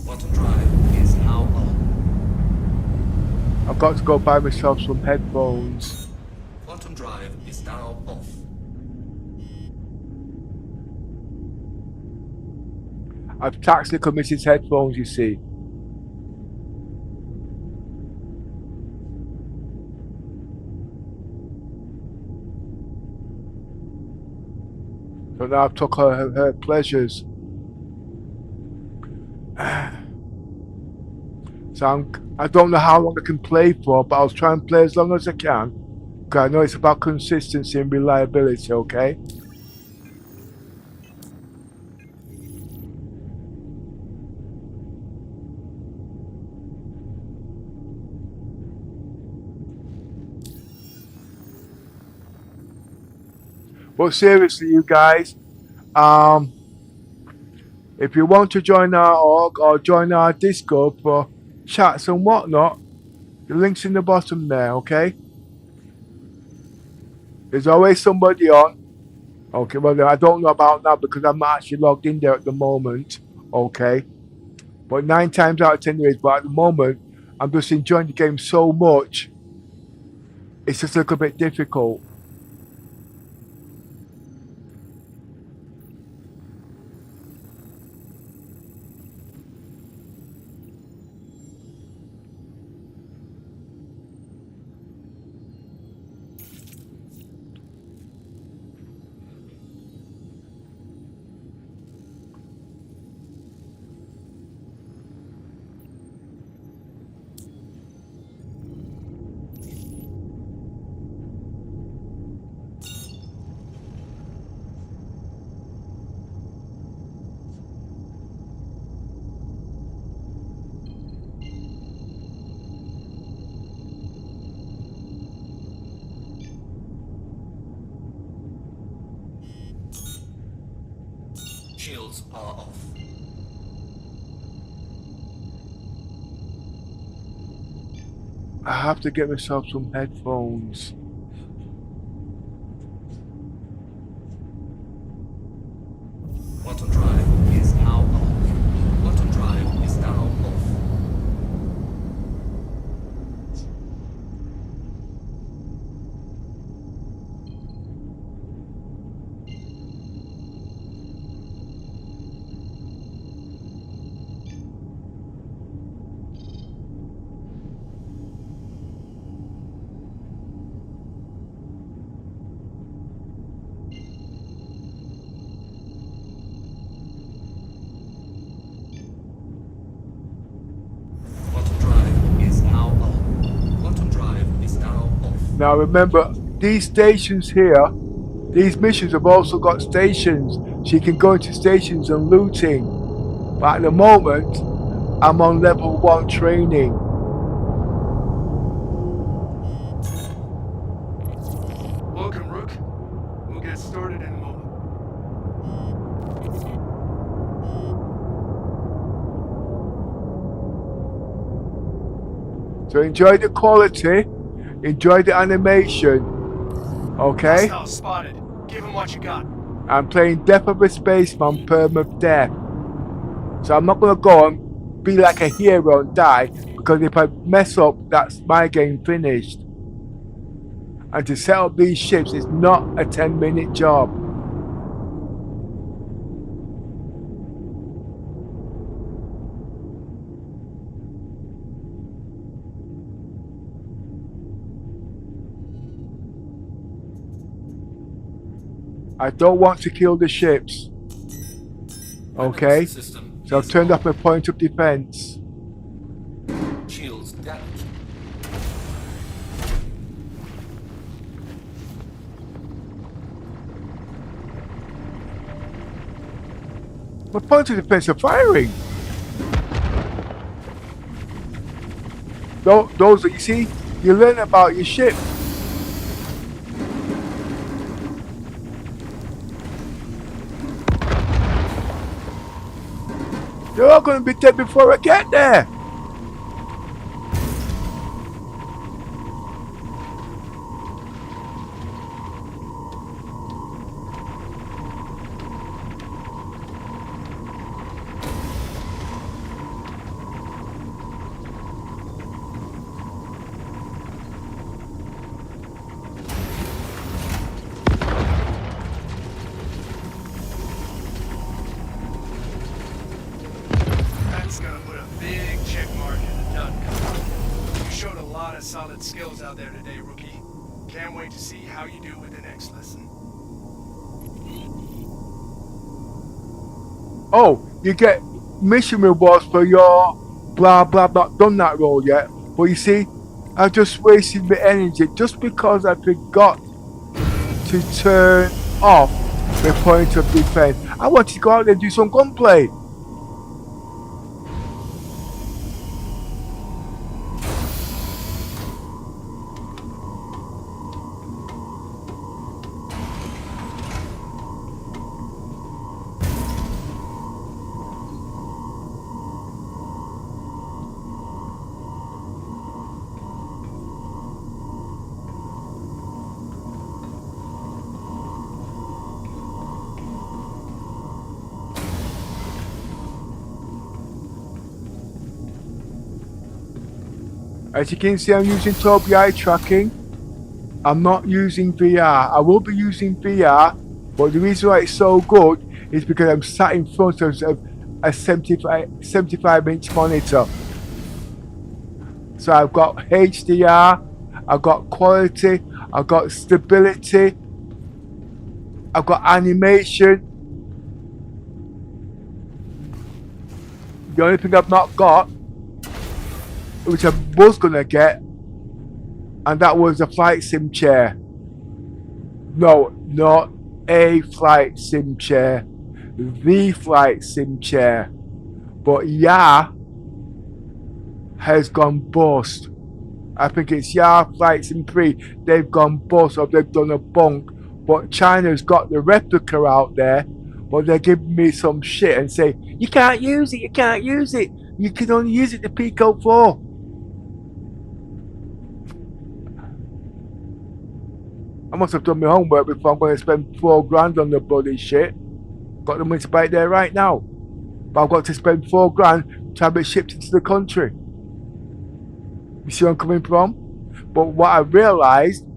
[SPEAKER 13] Quantum drive is now on.
[SPEAKER 1] I've got to go buy myself some headphones.
[SPEAKER 13] Quantum drive is now off.
[SPEAKER 1] I've tactfully committed headphones, you see. So now I've took her pleasures. So I don't know how long I can play for, but I'll try and play as long as I can. Because I know it's about consistency and reliability, okay? But seriously, you guys, if you want to join our org or join our Discord for chats and whatnot, the link's in the bottom there, okay? There's always somebody on. Okay, well, I don't know about now because I'm not actually logged in there at the moment, okay? But 9 times out of 10 days, but at the moment, I'm just enjoying the game so much, it's just a little bit difficult.
[SPEAKER 13] Shields are off.
[SPEAKER 1] I have to get myself some headphones.
[SPEAKER 13] Quantum drive is now off. Quantum drive is now off.
[SPEAKER 1] Now remember, these stations here, these missions have also got stations. So you can go into stations and looting. But at the moment, I'm on level 1 training.
[SPEAKER 2] Welcome, Rook. We'll get started in a moment.
[SPEAKER 1] So enjoy the quality, enjoy the animation, okay?
[SPEAKER 2] Hostile spotted. Give him what you got.
[SPEAKER 1] I'm playing Death of a Spaceman, Permadeath. So I'm not going to go and be like a hero and die, because if I mess up, that's my game finished. And to set up these ships is not a 10-minute job. I don't want to kill the ships. Okay? So I've turned off my point of defense.
[SPEAKER 13] Shields damaged.
[SPEAKER 1] My point of defense are firing. Those that you see, you learn about your ship. They're all going to be dead before I get there.
[SPEAKER 2] Solid skills out there today, rookie. Can't wait to see how you do with the next lesson.
[SPEAKER 1] oh, you get mission rewards for your blah blah blah. Done that role yet? But you see, I just wasted my energy just because I forgot to turn off my point of defense. I wanted to go out there and do some gunplay. As you can see, I'm using Tobii eye tracking. I'm not using VR. I will be using VR, but the reason why it's so good is because I'm sat in front of a 75-inch monitor. So I've got HDR, I've got quality, I've got stability, I've got animation. The only thing I've not got, which I was gonna get, and that was a flight sim chair. No, not a flight sim chair, the flight sim chair. But yeah, has gone bust. I think it's Yeah Flight Sim 3. They've gone bust, or they've done a bunk. But China's got the replica out there, but they're giving me some shit and say, you can't use it, you can't use it. You can only use it to Pico 4. I must have done my homework before I'm going to spend $4 on the bloody shit. Got the money to buy it there right now. But I've got to spend $4 to have it shipped into the country. You see where I'm coming from? But what I realised,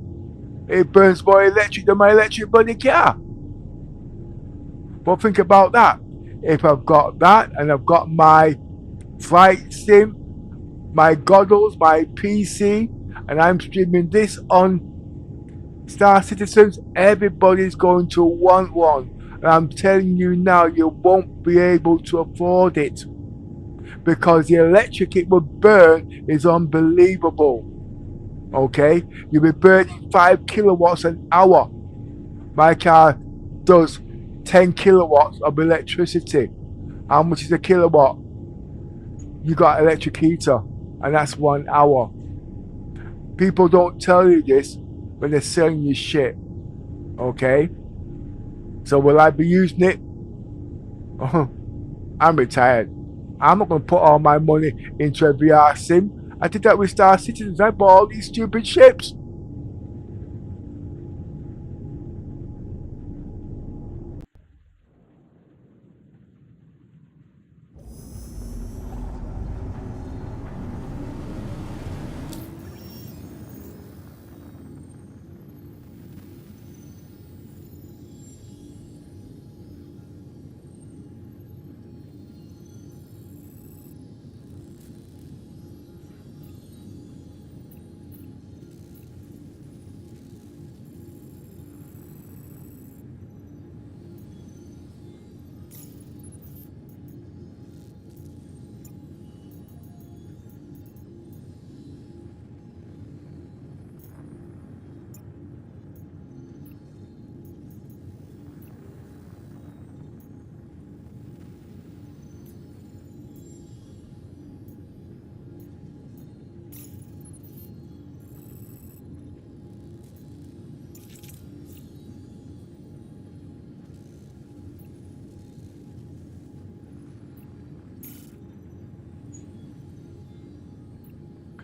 [SPEAKER 1] it burns more electric than my electric bloody car. But think about that. If I've got that and I've got my flight sim, my goggles, my PC, and I'm streaming this on Star Citizens, everybody's going to want one. And I'm telling you now, you won't be able to afford it. Because the electric it would burn is unbelievable. Okay? You'll be burning 5 kilowatts an hour. My car does 10 kilowatts of electricity. How much is a kilowatt? You got electric heater, and that's 1 hour. People don't tell you this when they're selling you shit. Okay? So will I be using it? I'm retired. I'm not going to put all my money into a VR sim. I did that with Star Citizens. I bought all these stupid ships.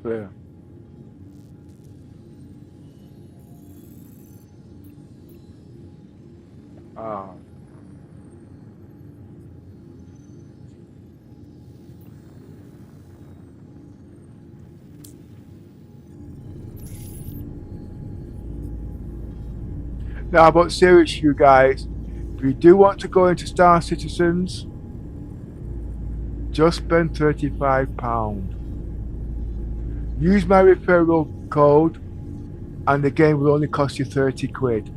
[SPEAKER 1] Clear. Ah. Now, but seriously, you guys, if you do want to go into Star Citizens, just spend £35. Use my referral code, and the game will only cost you 30 quid.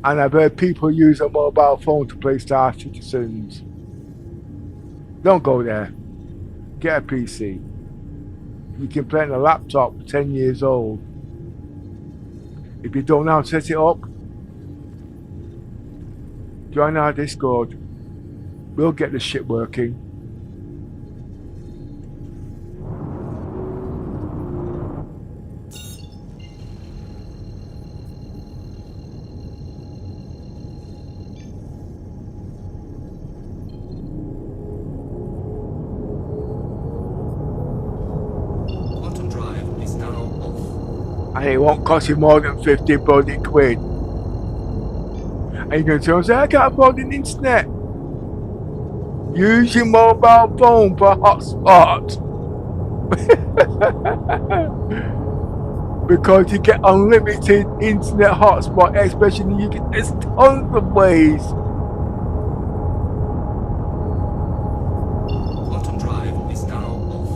[SPEAKER 1] And I've heard people use a mobile phone to play Star Citizens. Don't go there. Get a PC. You can play on a laptop 10 years old. If you don't know how to set it up, join our Discord. We'll get the shit working.
[SPEAKER 13] Quantum drive is now off.
[SPEAKER 1] And it won't cost you more than 50 bloody quid. And you can say, I can't afford the internet. Use your mobile phone for hotspot. Because you get unlimited internet hotspot, especially you get there's tons of ways.
[SPEAKER 13] Quantum drive is now off.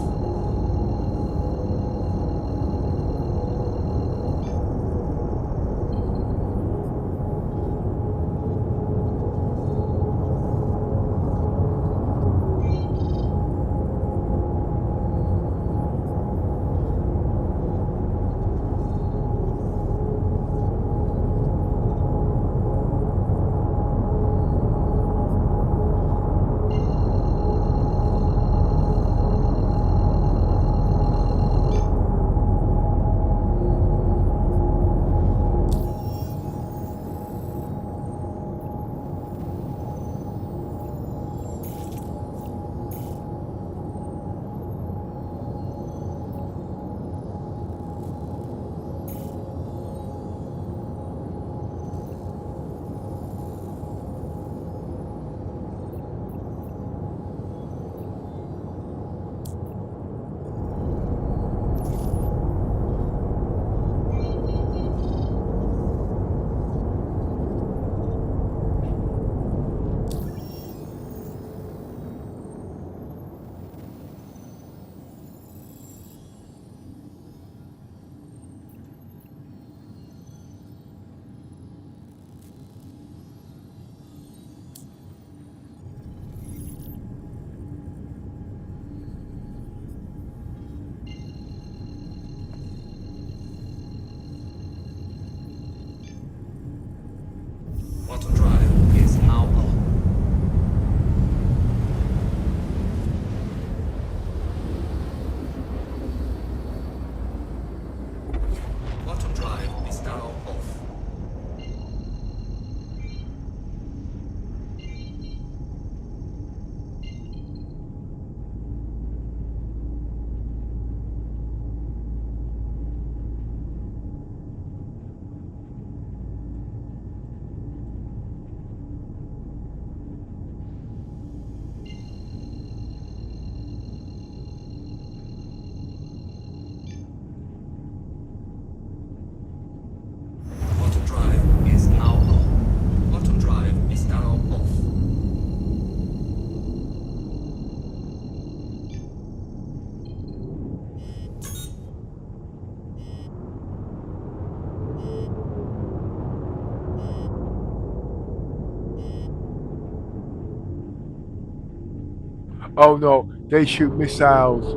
[SPEAKER 13] Quantum drive is now on. Quantum drive is now off. Quantum drive is now on. Quantum drive is now off.
[SPEAKER 1] Oh no, they shoot missiles.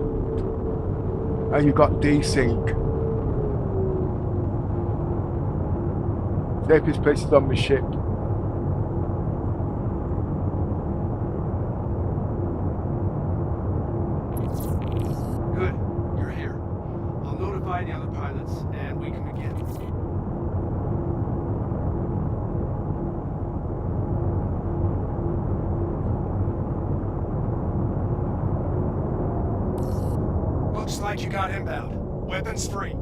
[SPEAKER 1] And you got desync. Safest places on the ship.
[SPEAKER 2] Good. You're here. I'll notify the other pilots, and we can begin. Looks like you got inbound. Weapons free.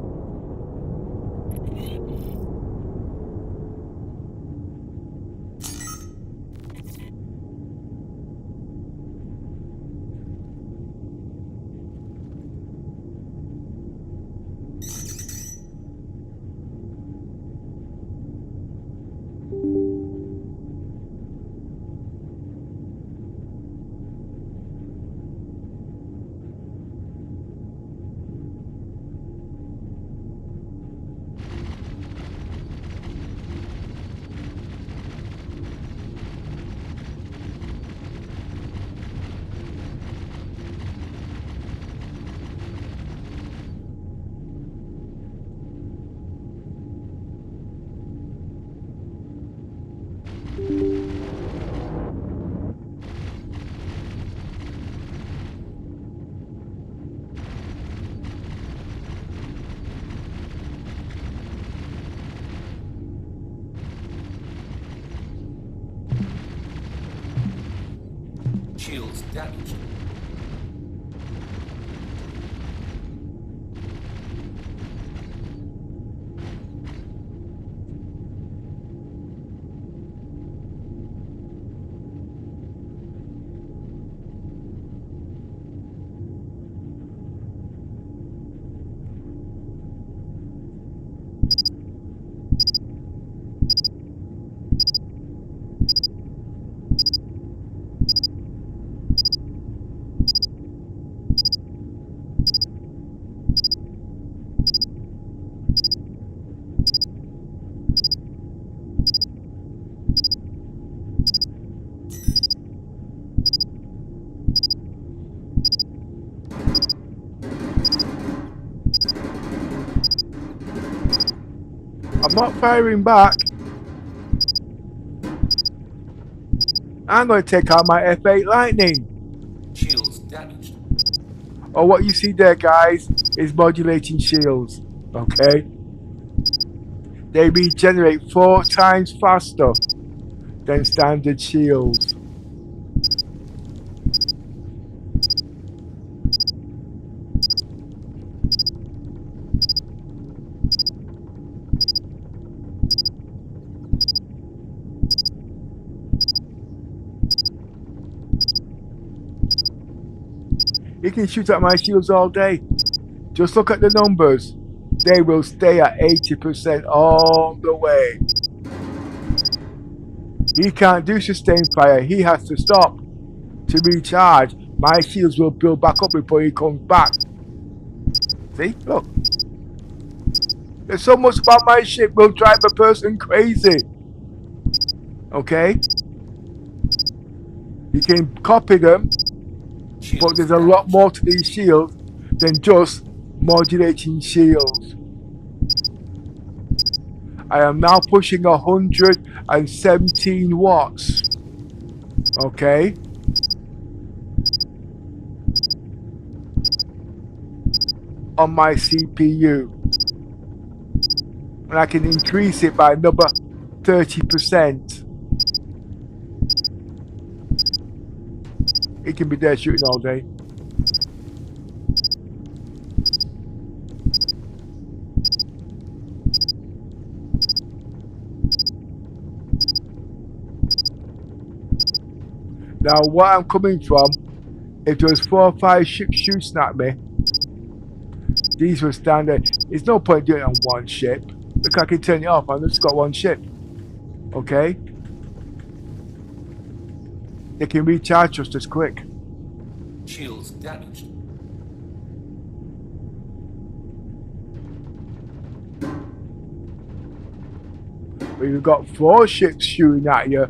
[SPEAKER 13] Shields damaged.
[SPEAKER 1] I'm not firing back. I'm going to take out my F8 Lightning.
[SPEAKER 13] Shields damaged.
[SPEAKER 1] Or what you see there, guys, is modulating shields. Okay? They regenerate 4 times faster than standard shields. You can shoot at my shields all day. Just look at the numbers. They will stay at 80% all the way. He can't do sustained fire. He has to stop to recharge. My shields will build back up before he comes back. See? Look. There's so much about my ship will drive a person crazy. Okay? You can copy them. But there's a lot more to these shields than just modulating shields. I am now pushing 117 watts. Okay. On my CPU. And I can increase it by another 30%. It can be there shooting all day. Now, where I'm coming from, if there was 4 or 5 ships shooting at me, these were standard. There's no point doing it on one ship. Look, I can turn it off. I've just got one ship. Okay? They can recharge just as quick.
[SPEAKER 13] Shields damaged.
[SPEAKER 1] But you've got 4 ships shooting at you.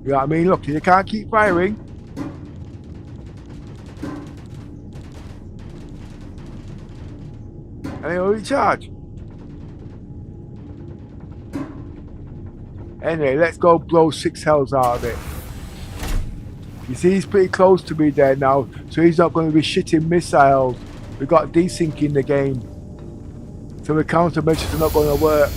[SPEAKER 1] You know what I mean? Look, you can't keep firing. And they'll recharge. Anyway, let's go blow 6 hells out of it. You see, he's pretty close to me there now, so he's not going to be shitting missiles. We've got desync in the game. So the countermeasures are not going to work.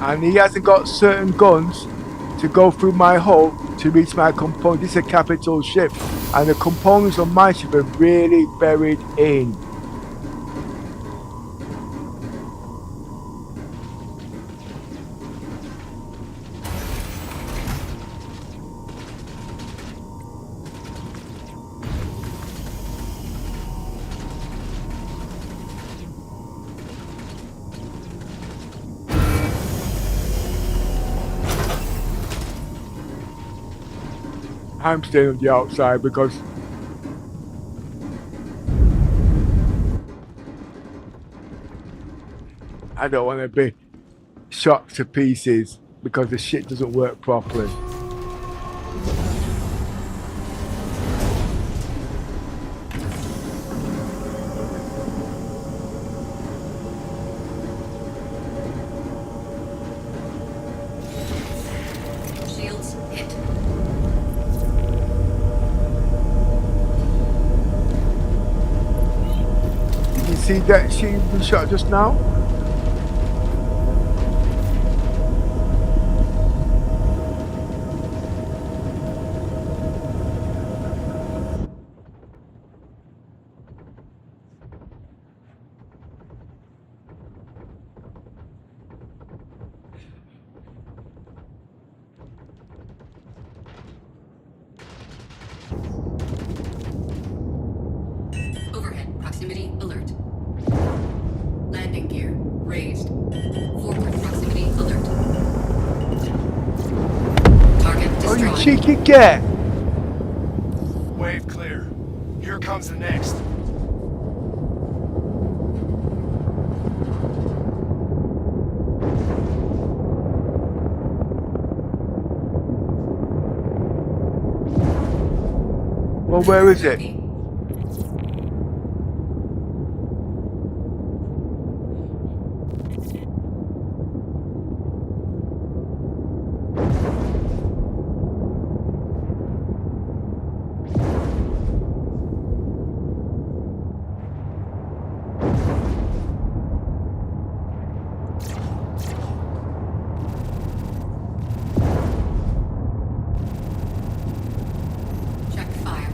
[SPEAKER 1] And he hasn't got certain guns to go through my hull to reach my component. This is a capital ship, and the components on my ship are really buried in. I'm staying on the outside because I don't want to be shot to pieces because the shit doesn't work properly.
[SPEAKER 14] Coordinates hit.
[SPEAKER 1] Did you see that she was shot just now?
[SPEAKER 14] Overhead proximity alert. Landing gear raised. Forward proximity alert. Target
[SPEAKER 1] Oh, you
[SPEAKER 14] destroyed.
[SPEAKER 1] cheeky get!
[SPEAKER 2] Wave clear. Here comes the next.
[SPEAKER 1] Well, where is it?
[SPEAKER 14] Check fire.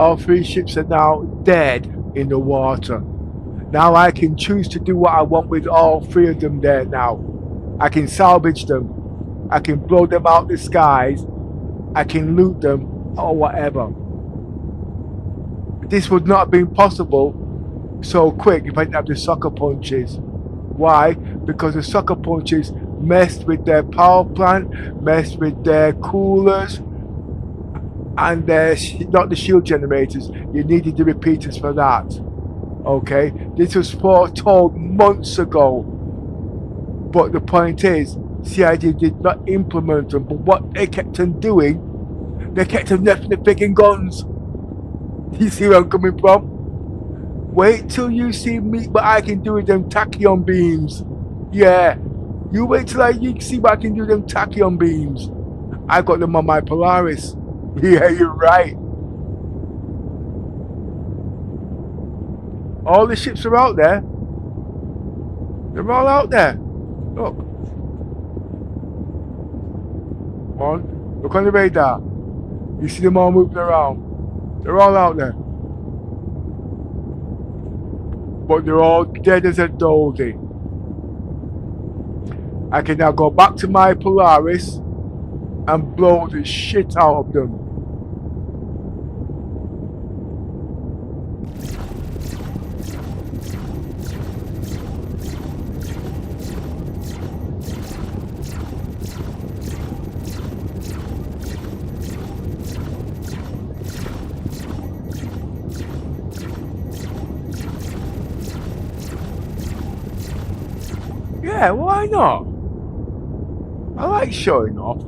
[SPEAKER 1] All 3 ships are now dead in the water. Now I can choose to do what I want with all 3 of them there now. I can salvage them. I can blow them out the skies. I can loot them or whatever. This would not have been possible so quick if I didn't have the sucker punches. Why? Because the sucker punches messed with their power plant, messed with their coolers, and their, not the shield generators. You needed the repeaters for that. Okay? This was foretold months ago. But the point is, CIG did not implement them. But what they kept on doing, they kept on nerfing the freaking guns. You see where I'm coming from? Wait till you see me, what I can do with them tachyon beams. Yeah. You wait till you see what I can do with them tachyon beams. I got them on my Polaris. Yeah, you're right. All the ships are out there. They're all out there. Look. Come on. Look on the radar. You see them all moving around. They're all out there. But they're all dead as a dozy. I can now go back to my Polaris and blow the shit out of them. Yeah, why not? I like showing off.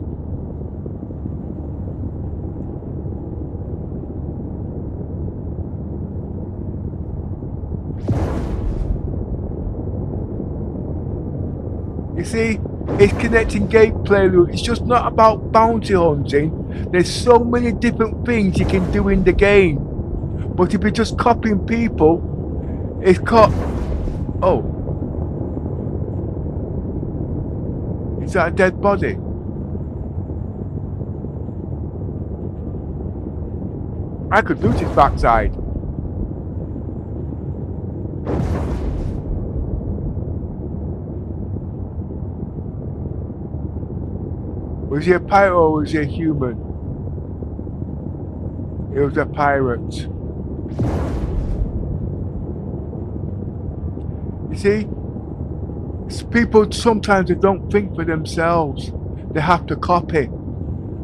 [SPEAKER 1] You see, it's connecting gameplay loop. It's just not about bounty hunting. There's so many different things you can do in the game. But if you're just copying people, it's Oh. Is that a dead body? I could loot his backside. Was he a pirate or was he a human? He was a pirate. You see? People sometimes they don't think for themselves. They have to copy.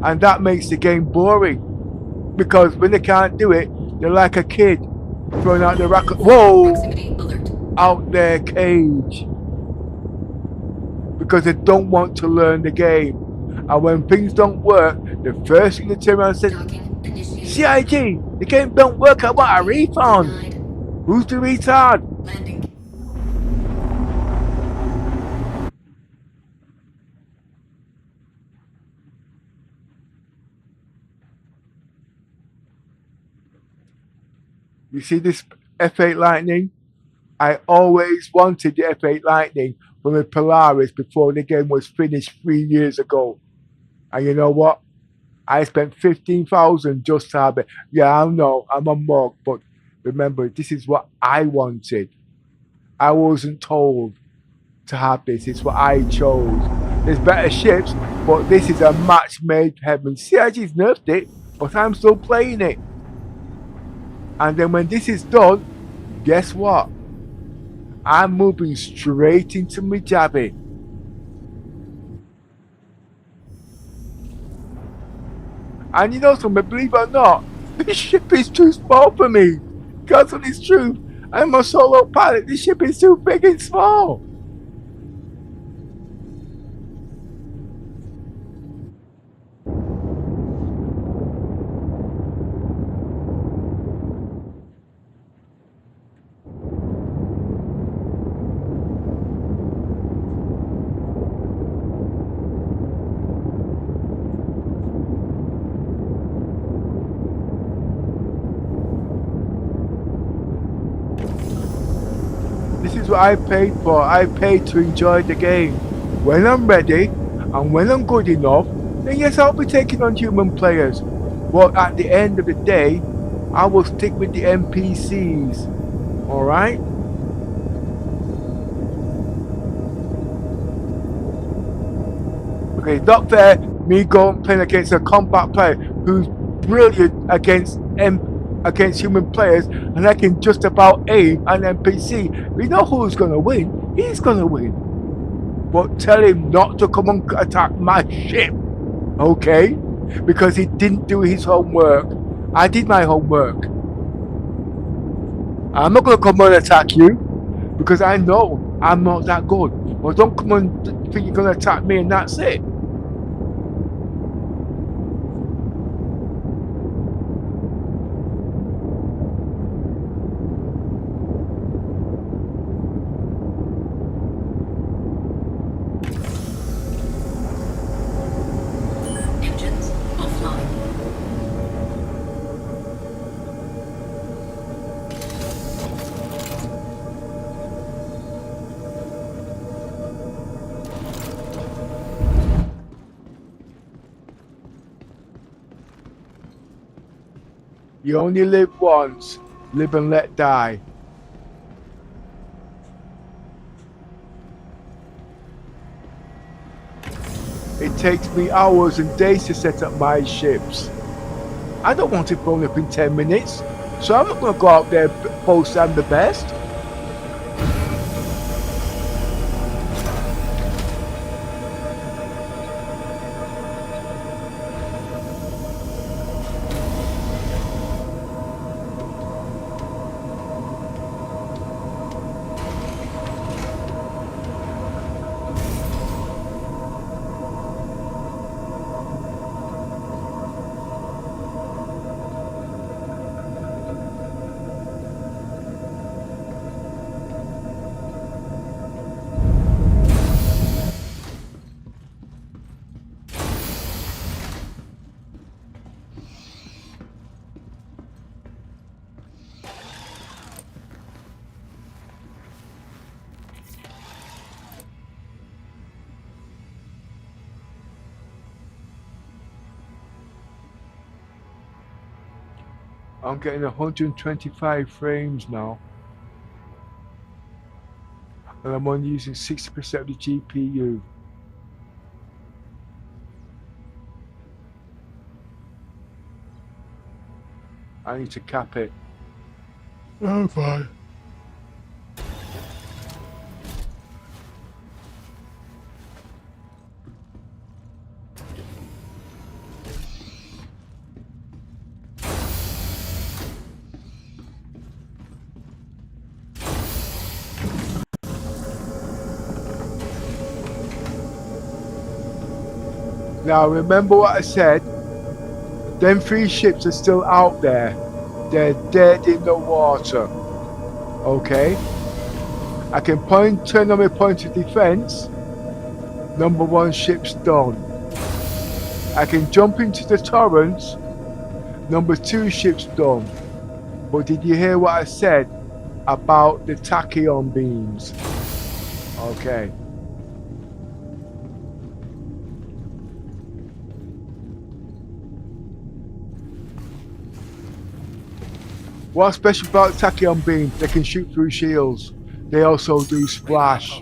[SPEAKER 1] And that makes the game boring. Because when they can't do it, they're like a kid throwing out the racket. Whoa! Out their cage. Because they don't want to learn the game. And when things don't work, the first thing they turn around and say, CIG, the game don't work, I want a refund. Who's the retard? You see this F8 Lightning? I always wanted the F8 Lightning from the Polaris before the game was finished 3 years ago. And you know what? I spent 15,000 just to have it. Yeah, I know, I'm a mug, but remember, this is what I wanted. I wasn't told to have this. It's what I chose. There's better ships, but this is a match made in heaven. CIG's nerfed it, but I'm still playing it. And then when this is done, guess what? I'm moving straight into my Jabby. And you know something, believe it or not, this ship is too small for me. God's honest truth. I'm a solo pilot. This ship is too big and small. This is what I paid for. I paid to enjoy the game. When I'm ready and when I'm good enough, then yes, I'll be taking on human players. But at the end of the day, I will stick with the NPCs. Alright? Okay, it's not fair me going playing against a combat player who's brilliant against human players, and I can just about aim an NPC. We know who's gonna win. He's gonna win. But tell him not to come and attack my ship. Okay? Because he didn't do his homework. I did my homework. I'm not gonna come and attack you because I know I'm not that good. Well, don't come and think you're gonna attack me and that's it.
[SPEAKER 14] Engines offline.
[SPEAKER 1] You only live once. Live and let die. It takes me hours and days to set up my ships. I don't want it blown up in 10 minutes, so I'm not going to go out there boast I'm the best. I'm getting 125 frames now. And I'm only using 60% of the GPU. I need to cap it. Oh, fine. Now remember what I said, them 3 ships are still out there. They're dead in the water. Okay? I can turn on my point of defense. Number 1 ship's done. I can jump into the torrents. Number 2 ship's done. But did you hear what I said about the tachyon beams? Okay. What's special about tachyon beams? They can shoot through shields. They also do splash.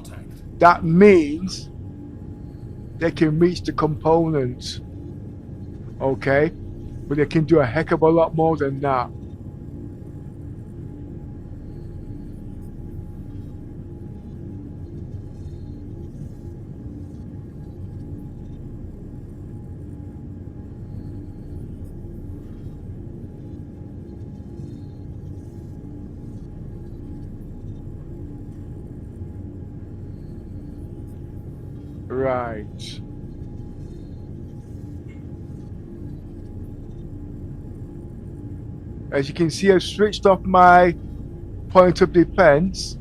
[SPEAKER 1] That means they can reach the components. Okay? But they can do a heck of a lot more than that. Right. As you can see, I've switched off my point of defense.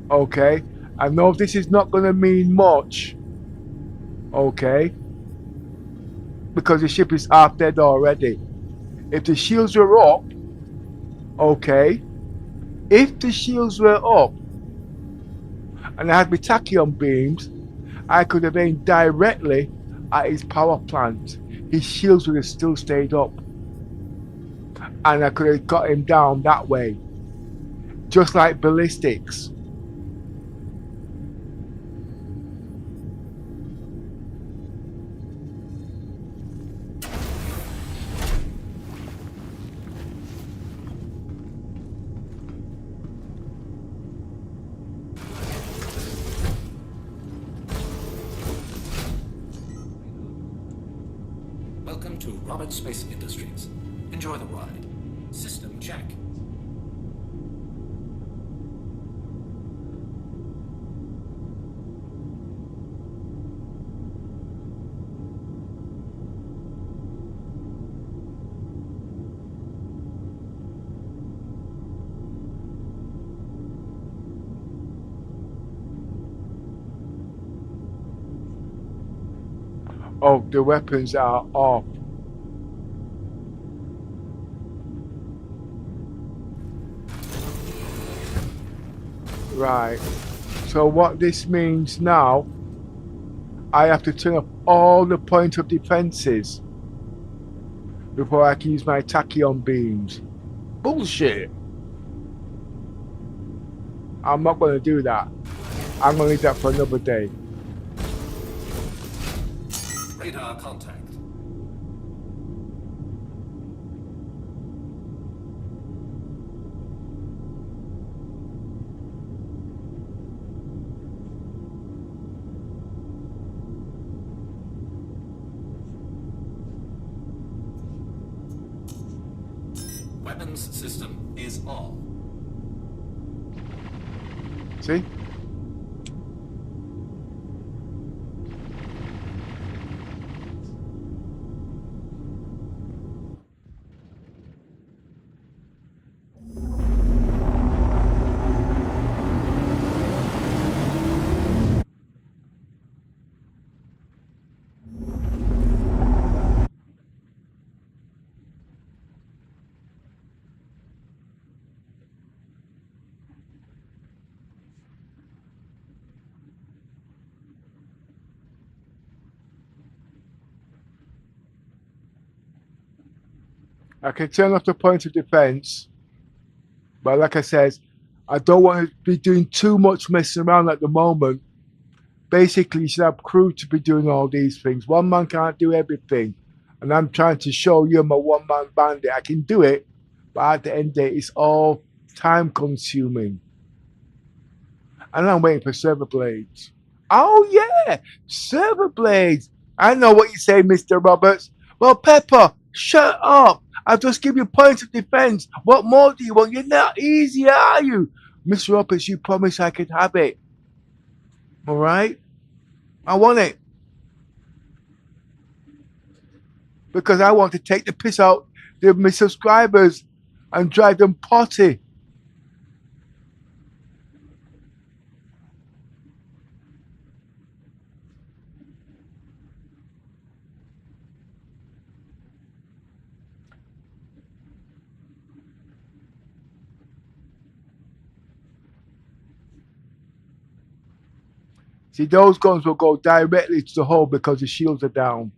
[SPEAKER 1] Okay. I know this is not going to mean much. Okay. Because the ship is half dead already. If the shields were up. Okay. If the shields were up. And I had my tachyon beams. I could have aimed directly at his power plant. His shields would have still stayed up. and I could have got him down that way, just like ballistics.
[SPEAKER 13] Welcome to Robert Space Industries. Enjoy the ride. System check.
[SPEAKER 1] Oh, the weapons are off. Right. So what this means now, I have to turn off all the point of defenses before I can use my tachyon beams. Bullshit. I'm not going to do that. I'm going to leave that for another day.
[SPEAKER 13] Radar contact. Weapons system is on.
[SPEAKER 1] See? I can turn off the point of defense, but like I said, I don't want to be doing too much messing around at the moment. Basically, you should have crew to be doing all these things. One man can't do everything, and I'm trying to show you I'm a one-man bandit. I can do it, but at the end of the day, it's all time-consuming. And I'm waiting for server blades. Oh yeah, server blades. I know what you say, Mr. Roberts. Well, Pepper, shut up. I've just given you points of defense. What more do you want? You're not easy, are you? Mr. Roberts, you promised I could have it. All right? I want it. Because I want to take the piss out of my subscribers and drive them potty. See, those guns will go directly to the hull because the shields are down.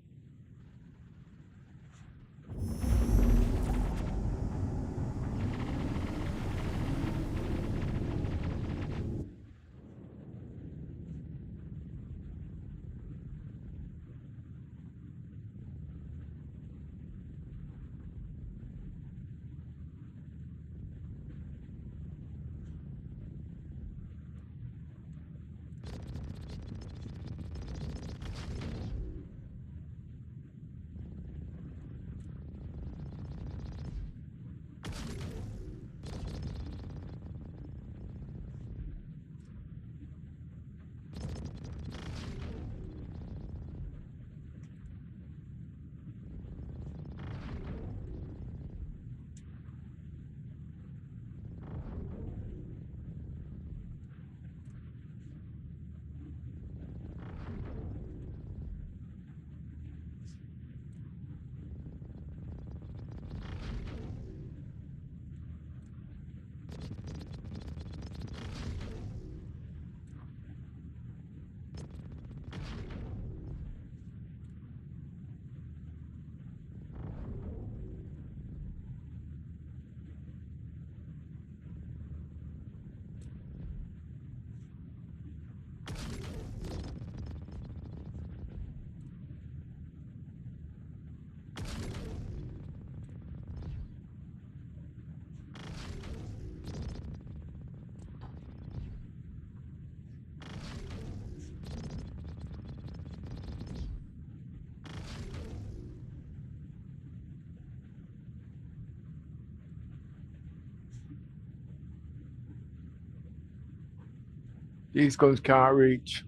[SPEAKER 1] These guns can't reach.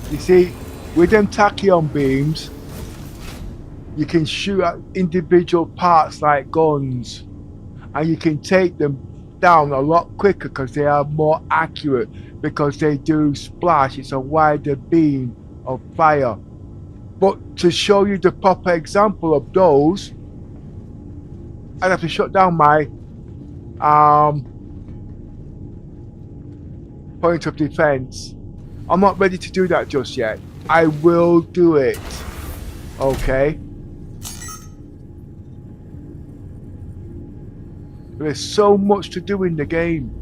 [SPEAKER 1] You see, with them tachyon beams, you can shoot at individual parts like guns, and you can take them down a lot quicker because they are more accurate, because they do splash. It's a wider beam of fire. But to show you the proper example of those, I'd have to shut down my point of defense. I'm not ready to do that just yet. I will do it. Okay? There's so much to do in the game.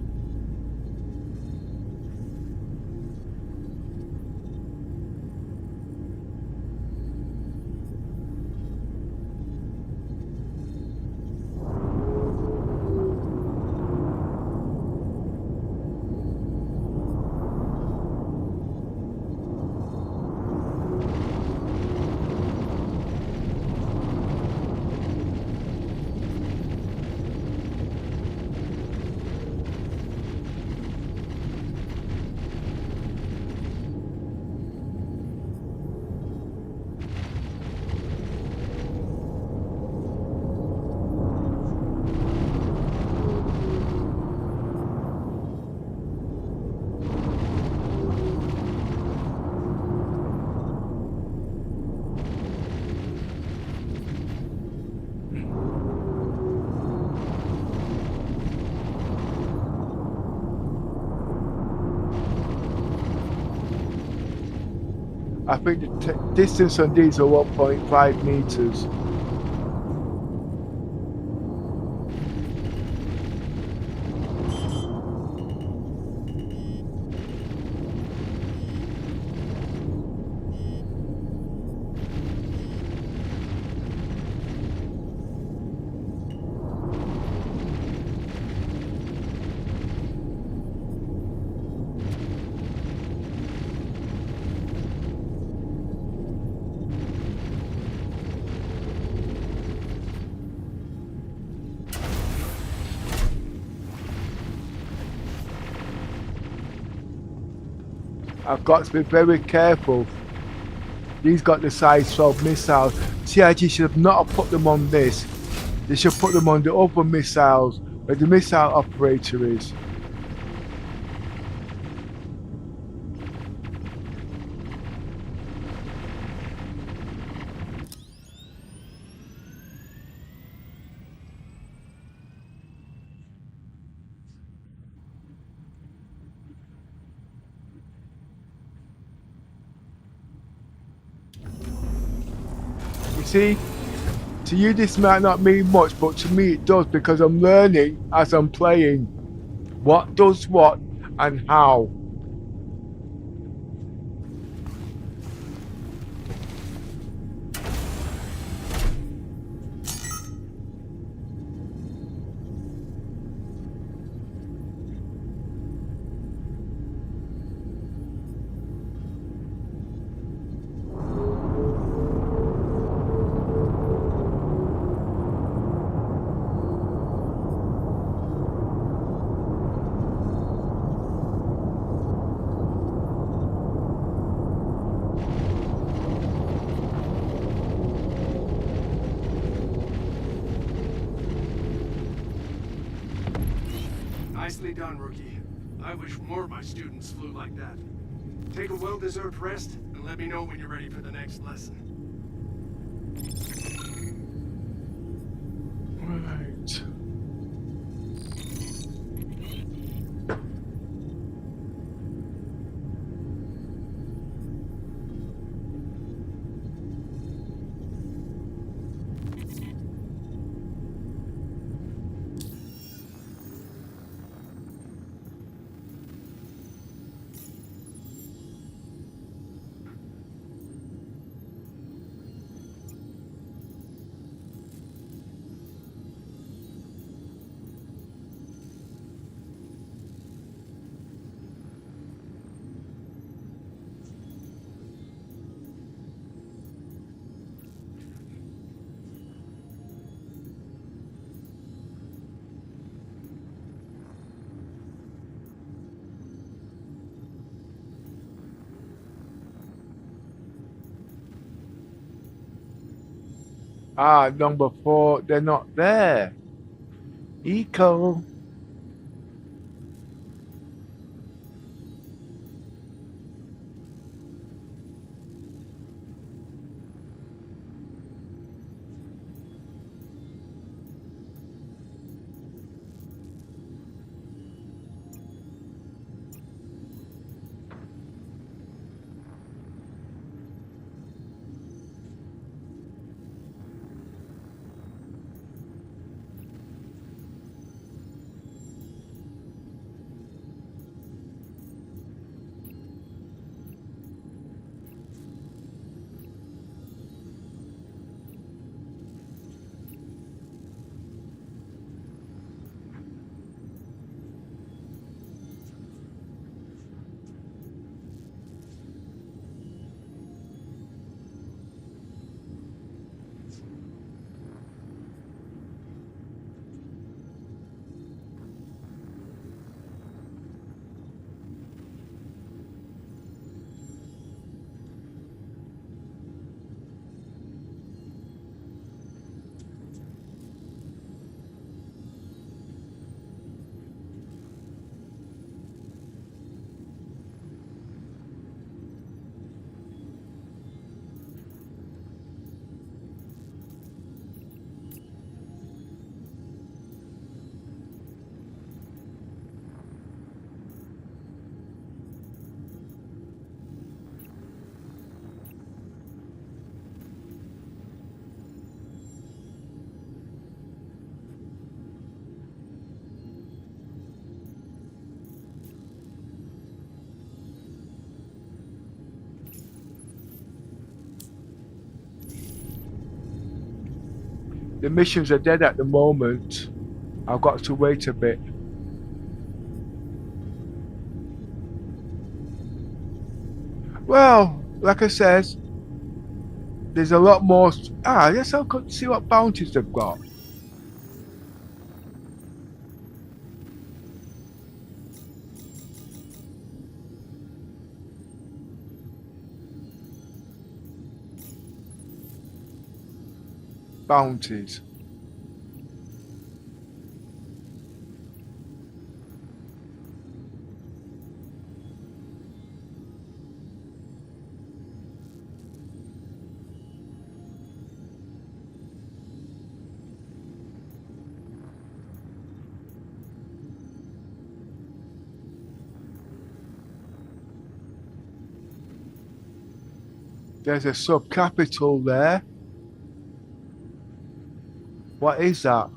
[SPEAKER 1] I think the distance on these are 1.5 meters. I've got to be very careful. These got the size 12 missiles. CIG should have not have put them on this. They should put them on the other missiles where the missile operator is. See, to you this might not mean much, but to me it does, because I'm learning as I'm playing what does what and how.
[SPEAKER 2] Nicely done, rookie. I wish more of my students flew like that. Take a well-deserved rest, and let me know when you're ready for the next lesson.
[SPEAKER 1] Right. Ah, number 4, they're not there. Eco. The missions are dead at the moment. I've got to wait a bit. Well, like I said, there's a lot more. Let's see what bounties they've got. Bounties. There's a subcapital there. What is that?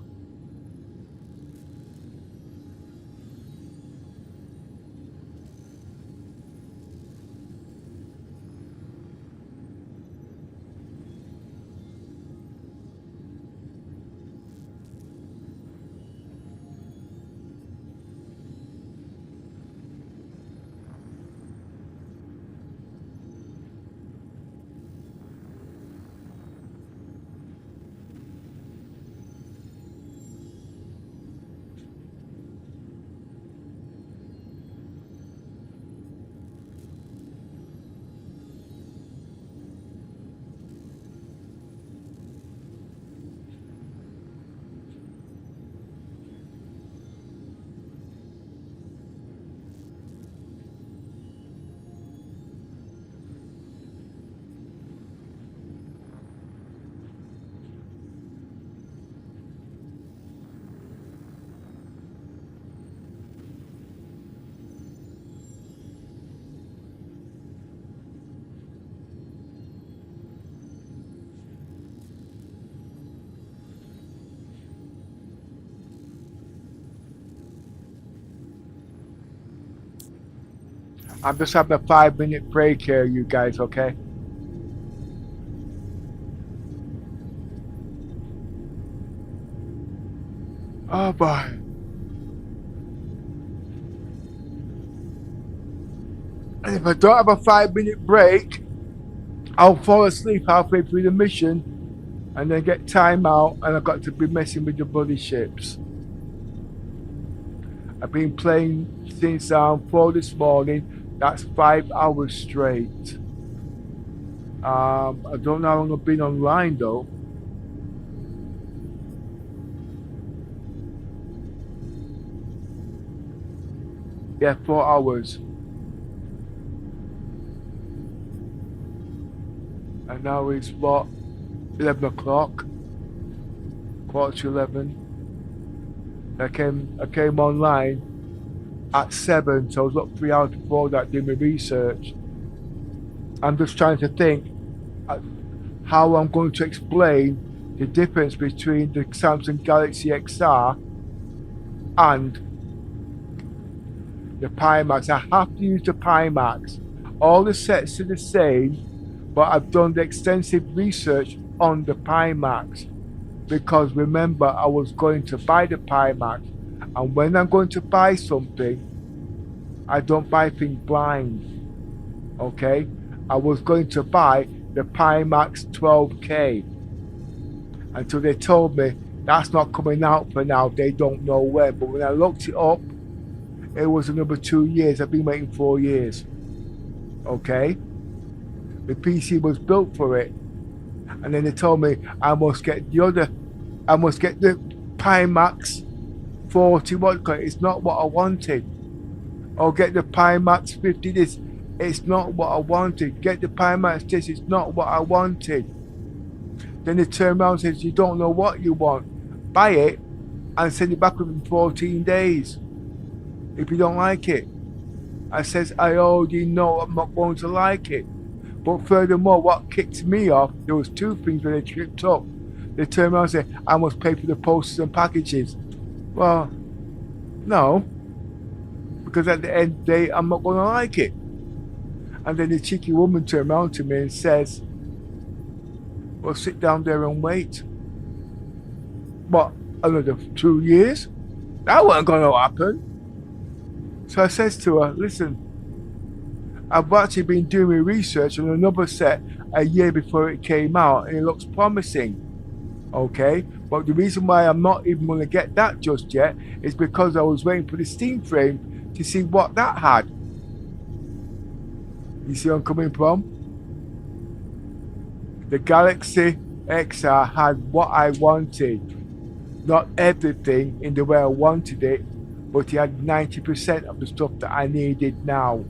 [SPEAKER 1] I'm just having a 5-minute break here, you guys, okay? Oh boy. And if I don't have a 5-minute break, I'll fall asleep halfway through the mission and then get time out, and I've got to be messing with the bloody ships. I've been playing since 4 this morning. That's 5 hours straight. I don't know how long I've been online though. Yeah, 4 hours. And now it's what? 11 o'clock? Quarter to 11. I came online at 7, so I was up 3 hours before that doing my research. I'm just trying to think how I'm going to explain the difference between the Samsung Galaxy XR and the Pimax. I have to use the Pimax. All the sets are the same, but I've done the extensive research on the Pimax because remember I was going to buy the Pimax, and when I'm going to buy something, I don't buy things blind. Okay? I was going to buy the Pimax 12K until they told me that's not coming out for now. They don't know when. But when I looked it up, it was another 2 years. I've been waiting 4 years. Okay? The PC was built for it. And then they told me I must get the Pimax 40. It's not what I wanted. Or get the Pimax 50 this. It's not what I wanted. Get the Pimax this. It's not what I wanted. Then they turn around and says, you don't know what you want. Buy it and send it back within 14 days. If you don't like it. I says, I already know I'm not going to like it. But furthermore, what kicked me off, there was 2 things when they tripped up. They turned around and said, I must pay for the posters and packages. Well, no. Because at the end of the day, I'm not going to like it. And then the cheeky woman turned around to me and says, well, sit down there and wait. What, another 2 years? That wasn't going to happen. So I says to her, listen, I've actually been doing research on another set a year before it came out, and it looks promising. Okay? But the reason why I'm not even going to get that just yet is because I was waiting for the Steam frame to see what that had. You see where I'm coming from? The Galaxy XR had what I wanted. Not everything in the way I wanted it, but it had 90% of the stuff that I needed now.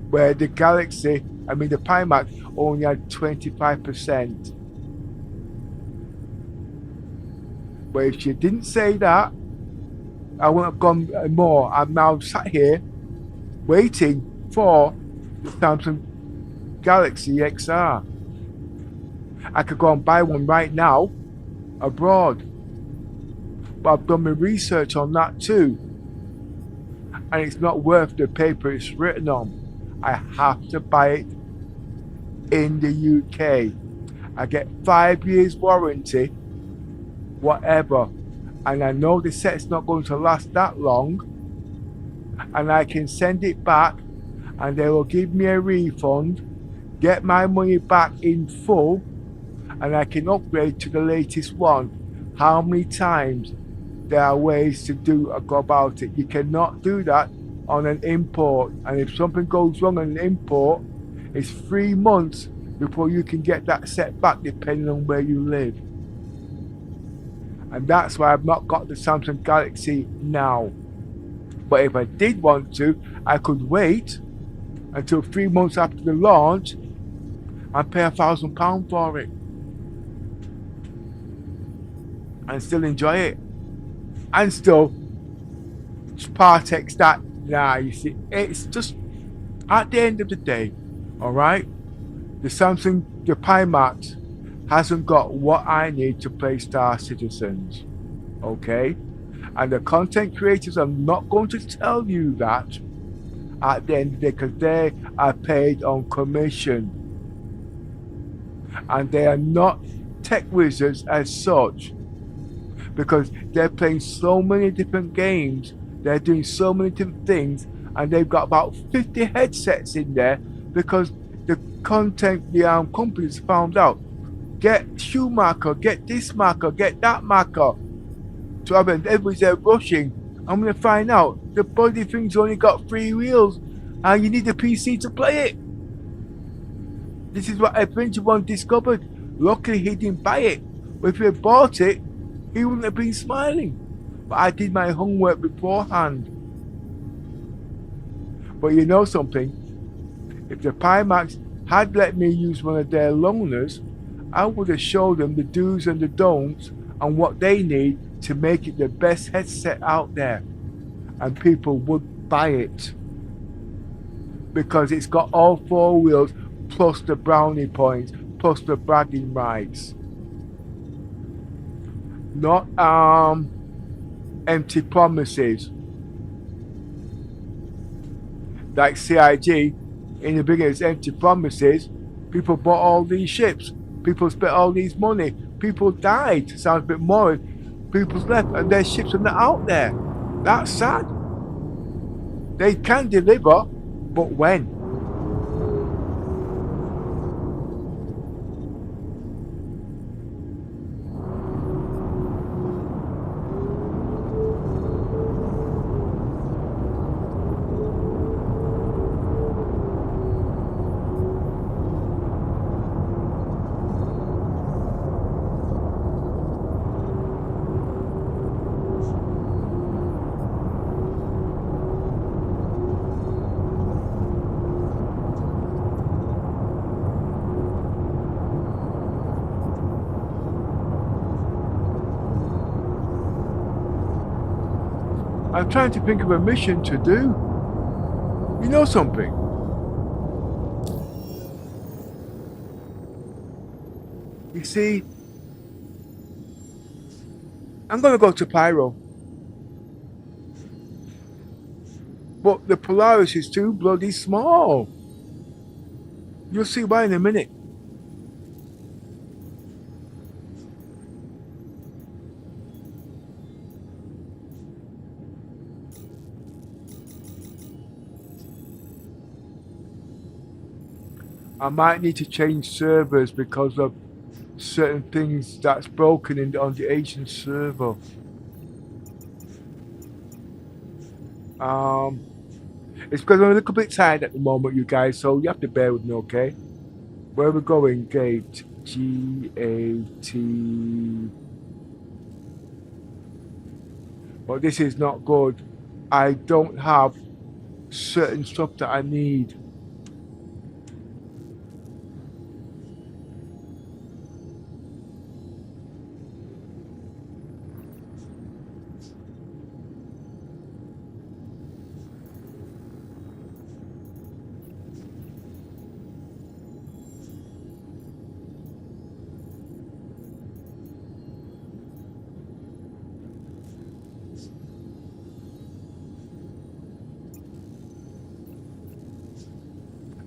[SPEAKER 1] Where the the Pimax only had 25%. But if she didn't say that, I wouldn't have gone more. I'm now sat here waiting for the Samsung Galaxy XR. I could go and buy one right now abroad. But I've done my research on that too. And it's not worth the paper it's written on. I have to buy it in the UK. I get 5 years warranty, whatever. And I know the set's not going to last that long. And I can send it back and they will give me a refund, get my money back in full, and I can upgrade to the latest one. How many times? There are ways to go about it. You cannot do that on an import, and if something goes wrong on an import, it's 3 months before you can get that set back depending on where you live. And that's why I've not got the Samsung Galaxy now. But if I did want to, I could wait until 3 months after the launch and pay £1,000 for it and still enjoy it and still Spartex that. Nah, you see, it's just at the end of the day, alright, the Pimax hasn't got what I need to play Star Citizens, okay? And the content creators are not going to tell you that at the end of the day because they are paid on commission. And they are not tech wizards as such because they're playing so many different games. They're doing so many different things, and they've got about 50 headsets in there because the companies found out. Get shoe marker, get this marker, get that marker. So everybody's there rushing. I'm going to find out the bloody thing's only got 3 wheels, and you need a PC to play it. This is what Adventure One discovered. Luckily, he didn't buy it. But if he had bought it, he wouldn't have been smiling. But I did my homework beforehand. But you know something? If the Pimax had let me use one of their loaners, I would have showed them the do's and the don'ts and what they need to make it the best headset out there. And people would buy it. Because it's got all 4 wheels, plus the brownie points, plus the bragging rights. Not empty promises. Like CIG, in the beginning, it's empty promises. People bought all these ships. People spent all these money. People died. Sounds a bit more. People's left, and their ships are not out there. That's sad. They can deliver, but when? I'm trying to think of a mission to do. You know something? You see, I'm gonna go to Pyro. But the Polaris is too bloody small. You'll see why in a minute. I might need to change servers because of certain things that's broken on the Asian server. It's because I'm a little bit tired at the moment, you guys, so you have to bear with me, okay? Where are we going? Gate. G-A-T. Well, this is not good. I don't have certain stuff that I need.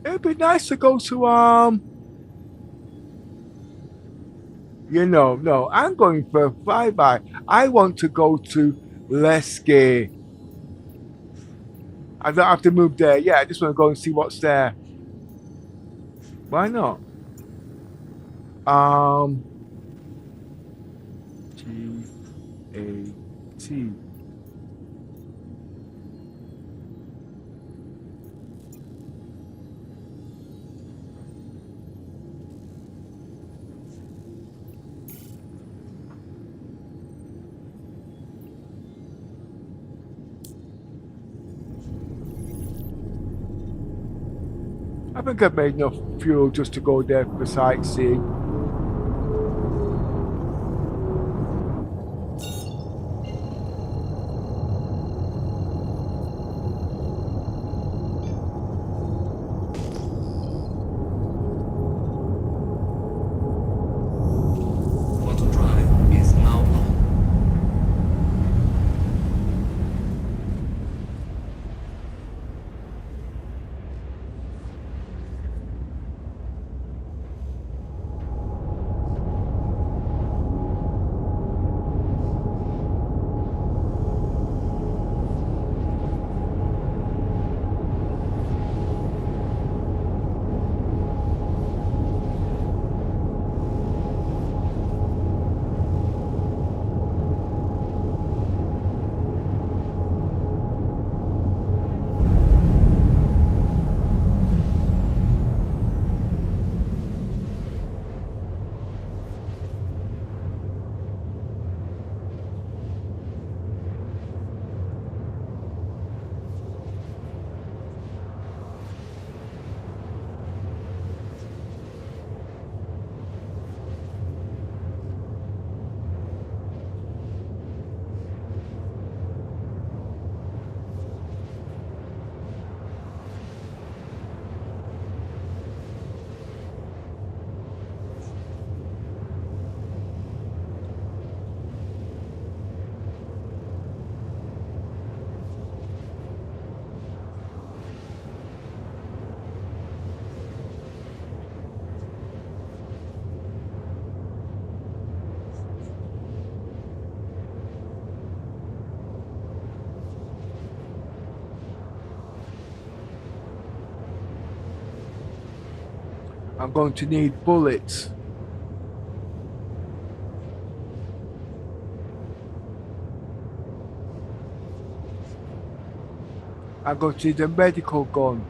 [SPEAKER 1] It'd be nice to go to no, I'm going for a flyby. I want to go to Lesky. I don't have to move there. Yeah, I just want to go and see what's there. Why not? G-A-T. I think I've made enough fuel just to go there for sightseeing.
[SPEAKER 13] Quantum drive is now on.
[SPEAKER 1] I'm going to need bullets. I'm going to need a medical gun.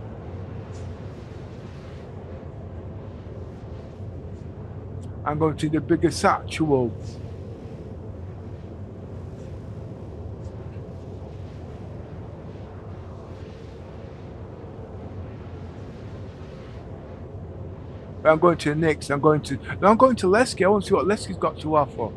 [SPEAKER 1] I'm going to need a bigger satchel. I'm going to Nick's. I'm going to Lesky. I want to see what Lesky's got to offer.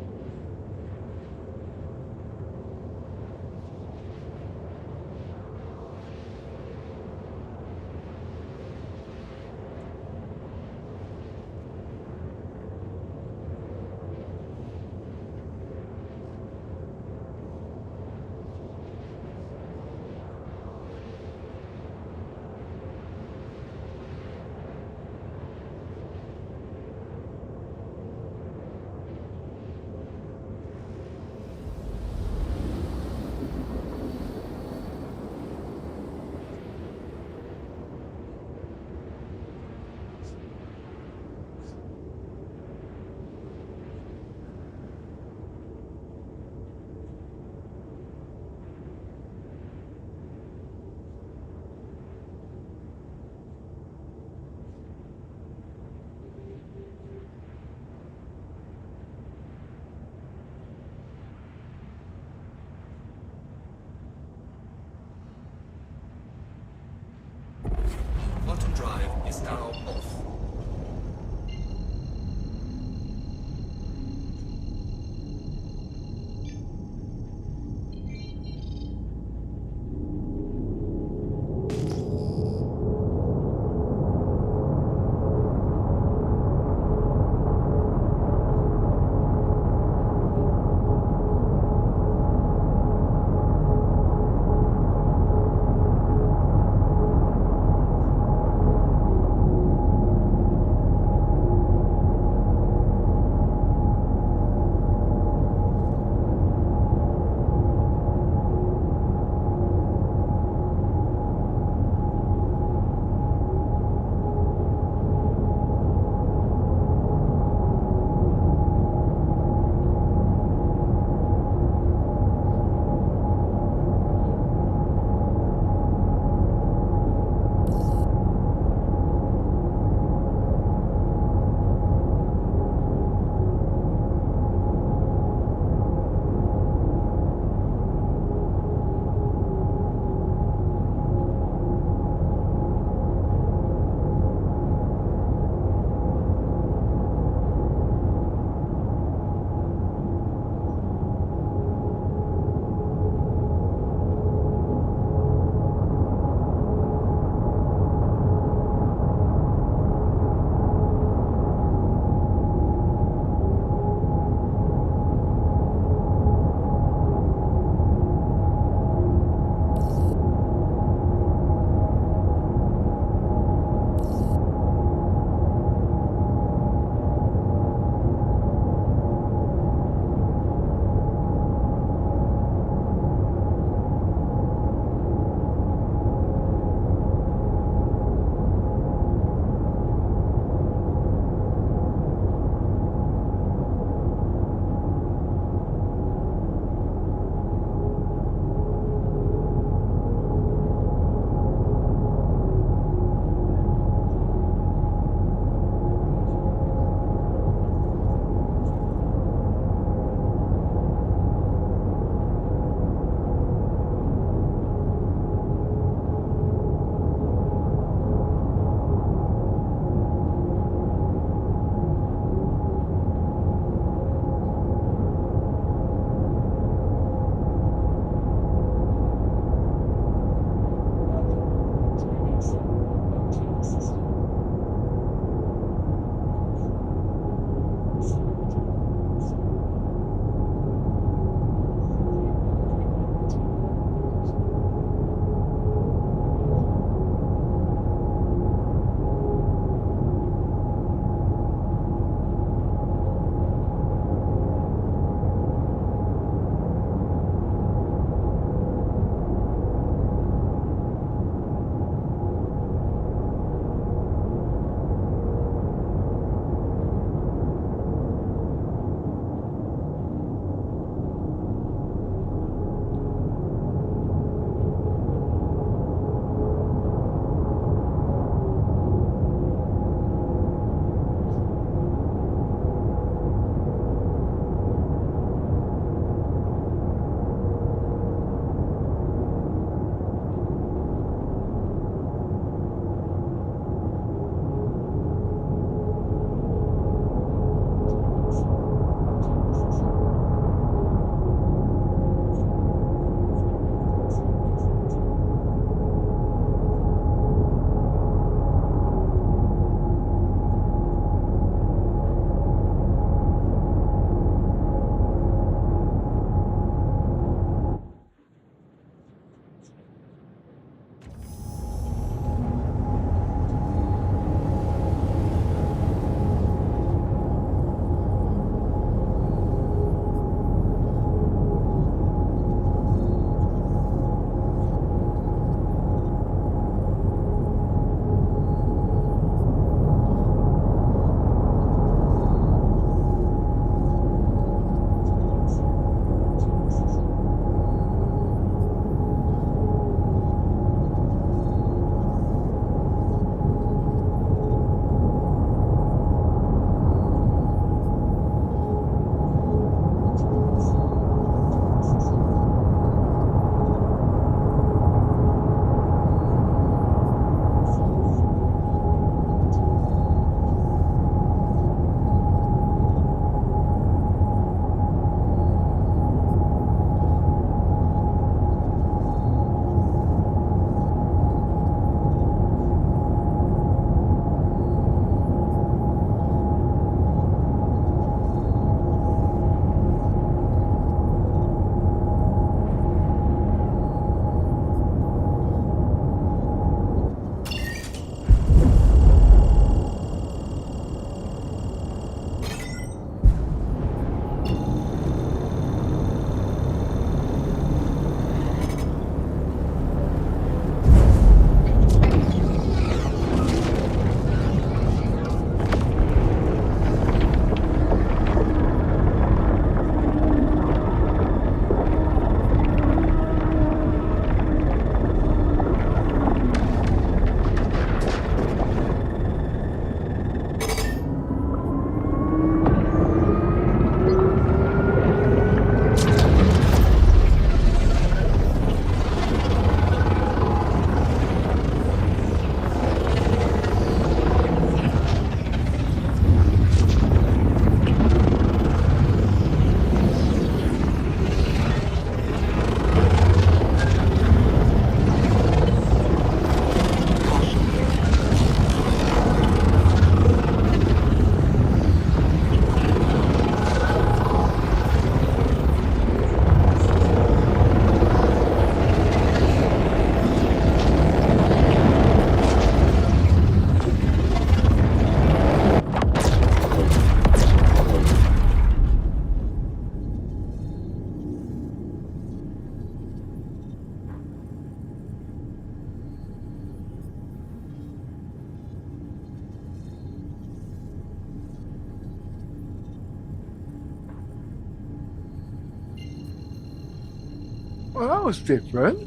[SPEAKER 1] Well, that was different.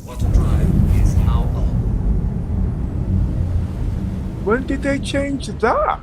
[SPEAKER 13] Auto drive is now on.
[SPEAKER 1] When did they change that?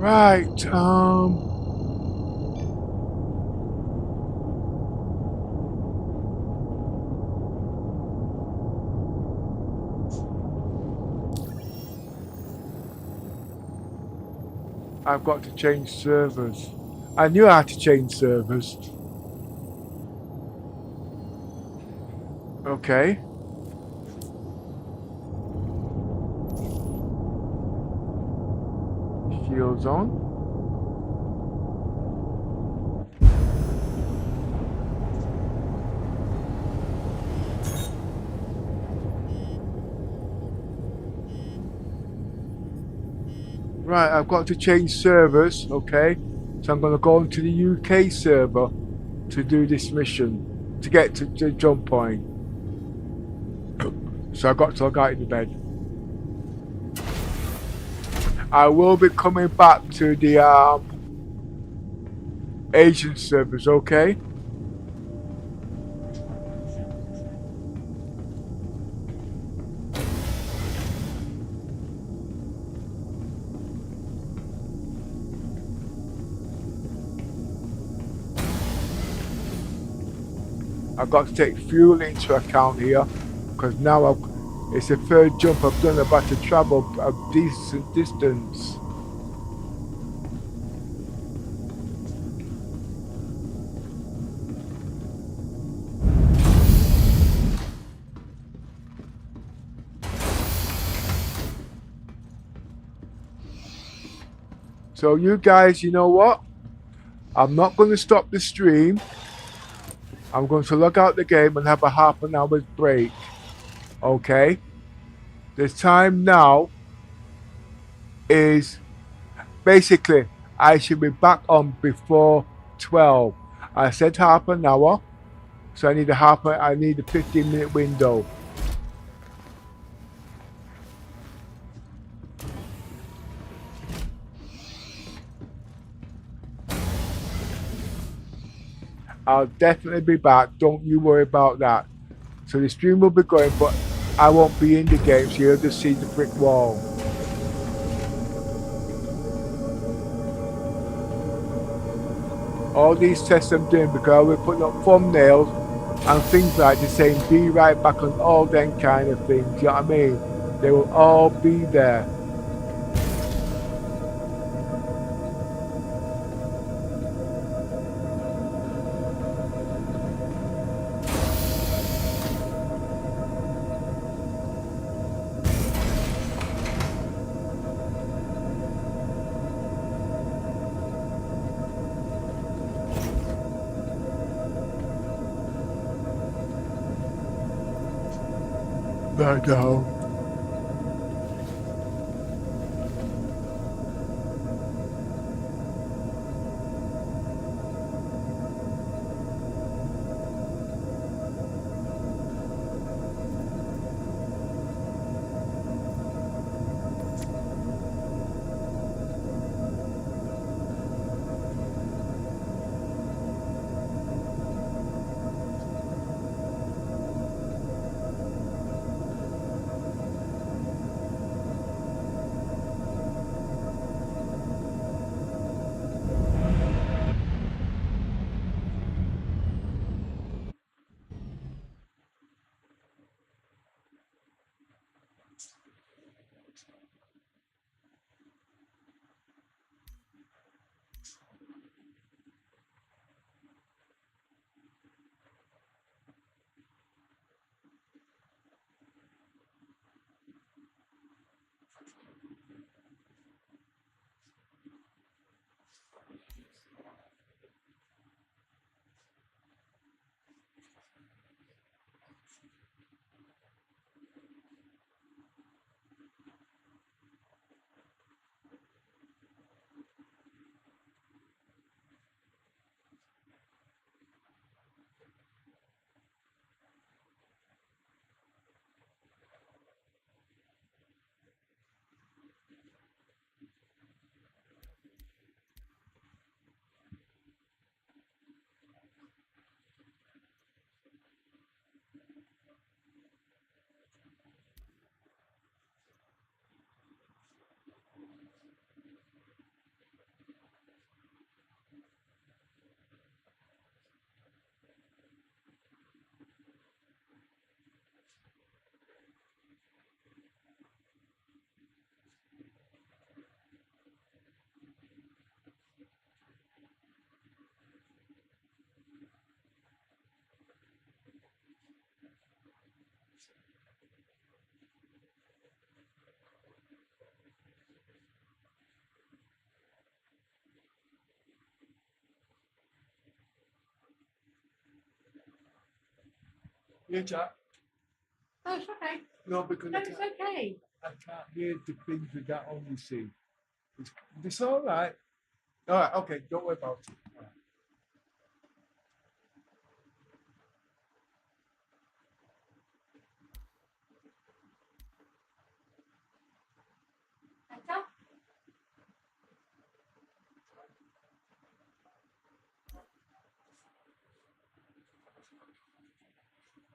[SPEAKER 1] Right, I've got to change servers. I knew I had to change servers. Okay. Shields on. Right, I've got to change servers, okay? So I'm going to go into the UK server to do this mission, to get to the jump point. So I got to log out in the bed. I will be coming back to the Asian servers, okay? I've got to take fuel into account here, because now it's the third jump I've done. I've had to travel a decent distance. So you guys, you know what? I'm not going to stop the stream. I'm going to log out the game and have a half an hour's break. Okay? The time now is basically I should be back on before 12. I said half an hour, so I need a 15-minute window. I'll definitely be back. Don't you worry about that. So the stream will be going, but I won't be in the game, so you'll just see the brick wall. All these tests I'm doing because we're putting up thumbnails and things like this saying be right back on all them kind of things, you know what I mean? They will all be there. Right down. Yeah, Jack.
[SPEAKER 15] Oh, it's okay.
[SPEAKER 1] No, because
[SPEAKER 15] No, it's okay.
[SPEAKER 1] I can't hear the things with that on, you see. It's all right. All right, okay, don't worry about it. All right.
[SPEAKER 15] Better?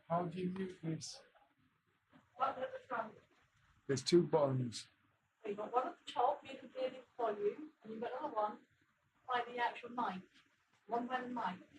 [SPEAKER 1] How do you mute this?
[SPEAKER 15] Button at the front.
[SPEAKER 1] There's two buttons.
[SPEAKER 15] So you've got one at the top, you can hear the volume, and you've got another one by the actual mic. One by the mic.